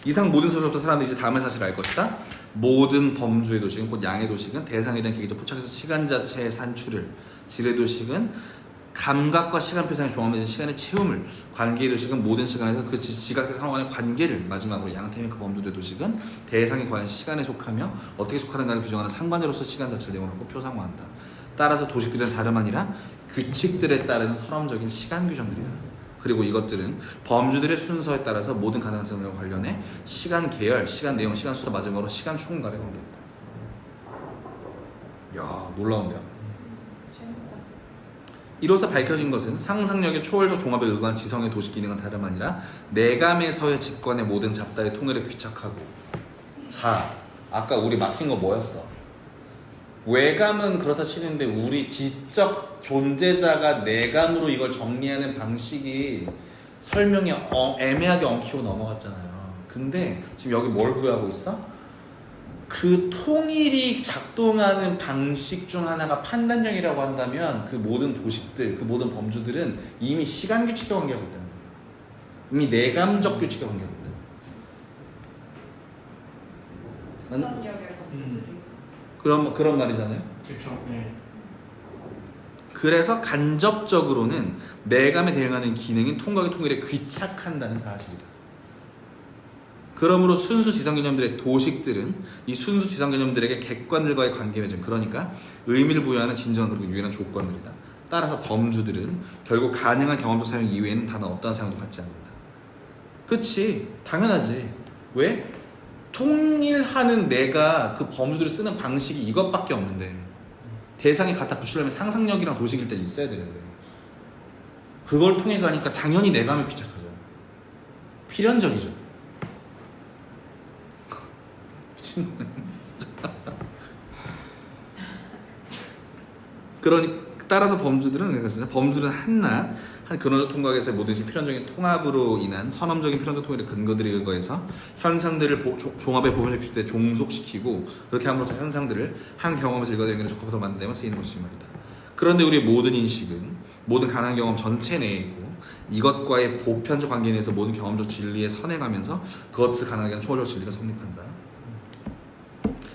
이상 모든 소설부터 사람들이 이제 다음의 사실을 알 것이다. 모든 범주의 도식은 곧 양의 도식은 대상에 대한 계기적 포착에서 시간 자체의 산출을, 질의 도식은 감각과 시간 표상의 종합된 시간의 채움을, 관계의 도식은 모든 시간에서 그 지각된 상황 간의 관계를, 마지막으로 양태민 그 범주의 도식은 대상이 과연 시간에 속하며 어떻게 속하는가를 규정하는 상관계로서 시간 자체를 내용하고 표상화한다. 따라서 도식들은 다름 아니라 규칙들에 따르는 선언적인 시간 규정들이다. 그리고 이것들은 범주들의 순서에 따라서 모든 가능한 성능과 관련해 시간 계열, 시간 내용, 시간 수서 마지막으로 시간 총괄에 관계한다. 이야 놀라운데요. 재밌다. 이로써 밝혀진 것은 상상력의 초월적 종합에 의거한 지성의 도식 기능은 다름 아니라 내감에서의 직관의 모든 잡다의 통일에 귀착하고. 자, 아까 우리 막힌 거 뭐였어? 외감은 그렇다 치는데 우리 지적 존재자가 내감으로 이걸 정리하는 방식이 설명이 애매하게 엉키고 넘어갔잖아요. 근데 지금 여기 뭘 구하고 있어? 그 통일이 작동하는 방식 중 하나가 판단력이라고 한다면 그 모든 도식들, 그 모든 범주들은 이미 시간 규칙에 관계하고 있다는 거예요. 이미 내감적 규칙에 관계하고 있다. 판단력의 범주들이. 그런 말이잖아요. 그렇죠. 네. 그래서 간접적으로는 내감에 대응하는 기능인 통각의 통일에 귀착한다는 사실이다. 그러므로 순수 지성 개념들의 도식들은 이 순수 지성 개념들에게 객관들과의 관계 맺음, 그러니까 의미를 부여하는 진정한 그리고 유일한 조건들이다. 따라서 범주들은 결국 가능한 경험적 사용 이외에는 다른 어떠한 사용도 갖지 않는다. 그치, 당연하지. 왜? 통일하는 내가 그 범주들을 쓰는 방식이 이것밖에 없는데 대상이 갖다 붙이려면 상상력이랑 도식일 때 있어야 되는데 그걸 통해 가니까 당연히 내감에 귀착하죠. 필연적이죠. 그러니 따라서 범주들은 한낱 한 근원적 통각에서의 모든 시 필연적인 통합으로 인한 선험적인 필연적 통일의 근거들에 의거해서 현상들을 종합의 보편적 규칙에 종속시키고 그렇게 함으로써 현상들을 한 경험에서 일과된 연결에 적합해서 만든다면 쓰이는 것이지 말이다. 그런데 우리의 모든 인식은 모든 가능한 경험 전체 내에 있고 이것과의 보편적 관계 내에서 모든 경험적 진리에 선행하면서 그것을 가능하게 하는 초월적 진리가 성립한다.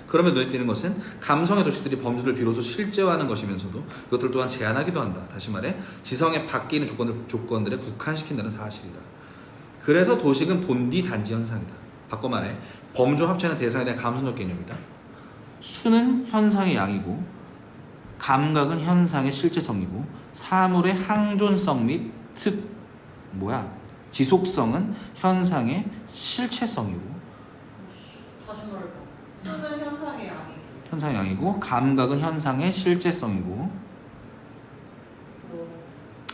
그러면 눈에 띄는 것은 감성의 도식들이 범주를 비로소 실제화하는 것이면서도 이것들 또한 제한하기도 한다. 다시 말해 지성에 밖에 있는 조건들에 국한시킨다는 사실이다. 그래서 도식은 본디 단지 현상이다. 바꿔 말해 범주 합체는 대상에 대한 감성적 개념이다. 수는 현상의 양이고 감각은 현상의 실제성이고 사물의 항존성 및 지속성은 현상의 실체성이고 다시 말해봐. 수는 현상의 양이고. 현상의 양이고 감각은 현상의 실제성이고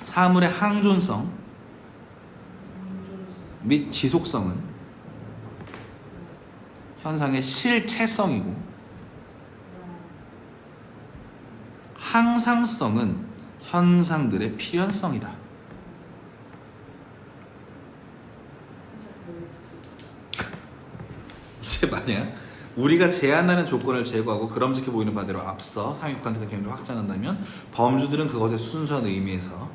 사물의 항존성 및 지속성은 현상의 실체성이고 항상성은 현상들의 필연성이다. 이제 만약 우리가 제한하는 조건을 제거하고 그럼직해 보이는 바대로 앞서 상위관계의 개념을 확장한다면 범주들은 그것의 순수한 의미에서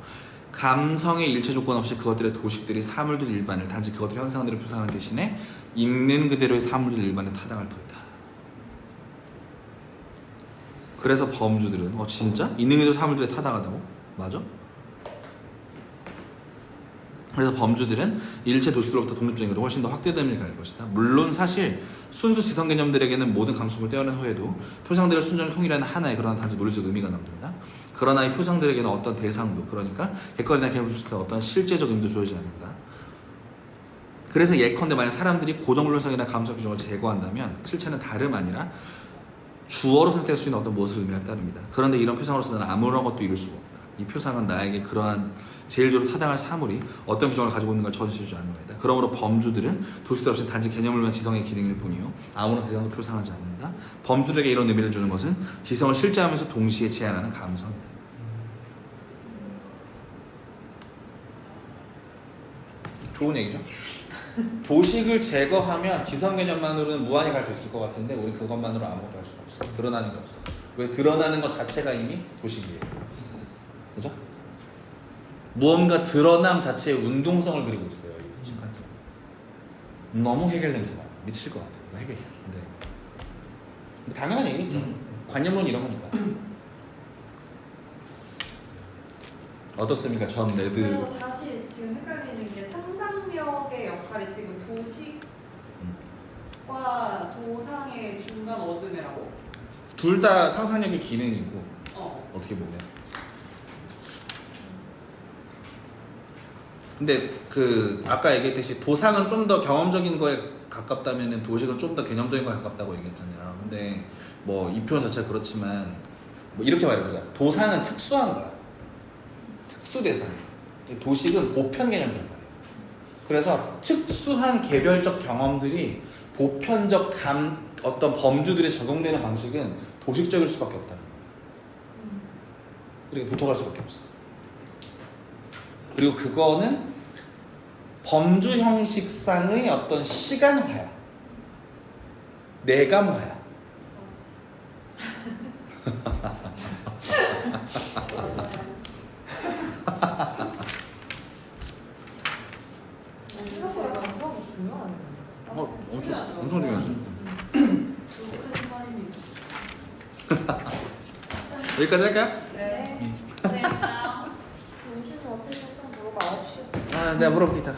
감성의 일체 조건 없이 그것들의 도식들이 사물들 일반을 단지 그것들의 현상들을 표상하는 대신에 있는 그대로의 사물들 일반에 타당할 터이다. 그래서 범주들은 진짜? 있는 그대로 사물들에 타당하다고? 맞아? 그래서 범주들은 일체 도시들로부터 독립적인 것으로 훨씬 더 확대된 의미를 가질 것이다. 물론 사실 순수 지성 개념들에게는 모든 감성을 떼어낸 후에도 표상들의 순전히 통일하는 하나의 그러한 단지 논리적 의미가 남는다. 그러나 이 표상들에게는 어떤 대상도, 그러니까 객관이나 개념을 주실 때 어떤 실제적 의미도 주어지지 않는다. 그래서 예컨대 만약 사람들이 고정론성이나 감성 규정을 제거한다면 실체는 다름 아니라 주어로 선택할 수 있는 어떤 무엇을 의미할 따릅니다. 그런데 이런 표상으로서는 아무런 것도 이룰 수가 없다. 이 표상은 나에게 그러한 제일적으로 타당할 사물이 어떤 규정을 가지고 있는 걸 전시해주지 않습니다. 그러므로 범주들은 도시들 없이 단지 개념을 위한 지성의 기능일 뿐이요 아무런 대상도 표상하지 않는다. 범주들에게 이런 의미를 주는 것은 지성을 실제하면서 동시에 제한하는 감성이다. 좋은 얘기죠? 도식을 제거하면 지성 개념만으로는 무한히 갈 수 있을 것 같은데 우리 그것만으로 아무것도 할 수가 없어. 드러나는 게 없어. 왜? 드러나는 것 자체가 이미 도식이에요. 그죠? 무언가 드러남 자체의 운동성을 그리고 있어요. 이 심칸트. 너무 해결 냄새나. 미칠 것 같아. 이거 해결이야. 근데 당연한 얘기겠죠. 관념론 이런 거니까. 어떻습니까? 전 레드. 그리고 다시 지금 헷갈리는 게 상상력의 역할이 지금 도식과 도상의 중간 어둠이라고? 둘 다 상상력의 기능이고 어떻게 보면. 근데 그 아까 얘기했듯이 도상은 좀 더 경험적인 거에 가깝다면은 도식은 좀 더 개념적인 거에 가깝다고 얘기했잖아요. 근데 뭐 이 표현 자체가 그렇지만 뭐 이렇게 말해보자. 도상은 특수한 거야. 특수 대상. 도식은 보편 개념이란 말이에요. 그래서 특수한 개별적 경험들이 보편적 어떤 범주들에 적용되는 방식은 도식적일 수밖에 없다는 거예요. 그리고 붙어갈 수밖에 없어. 그리고 그거는 범주 형식상의 어떤 시간화야. 내감화야. 생각보다 감성이 중요하네. 엄청 중요하죠. 여기까지 할까요? 네. 용신이 어떻게 좀 물어봐 9시에. 내가 물어보겠다.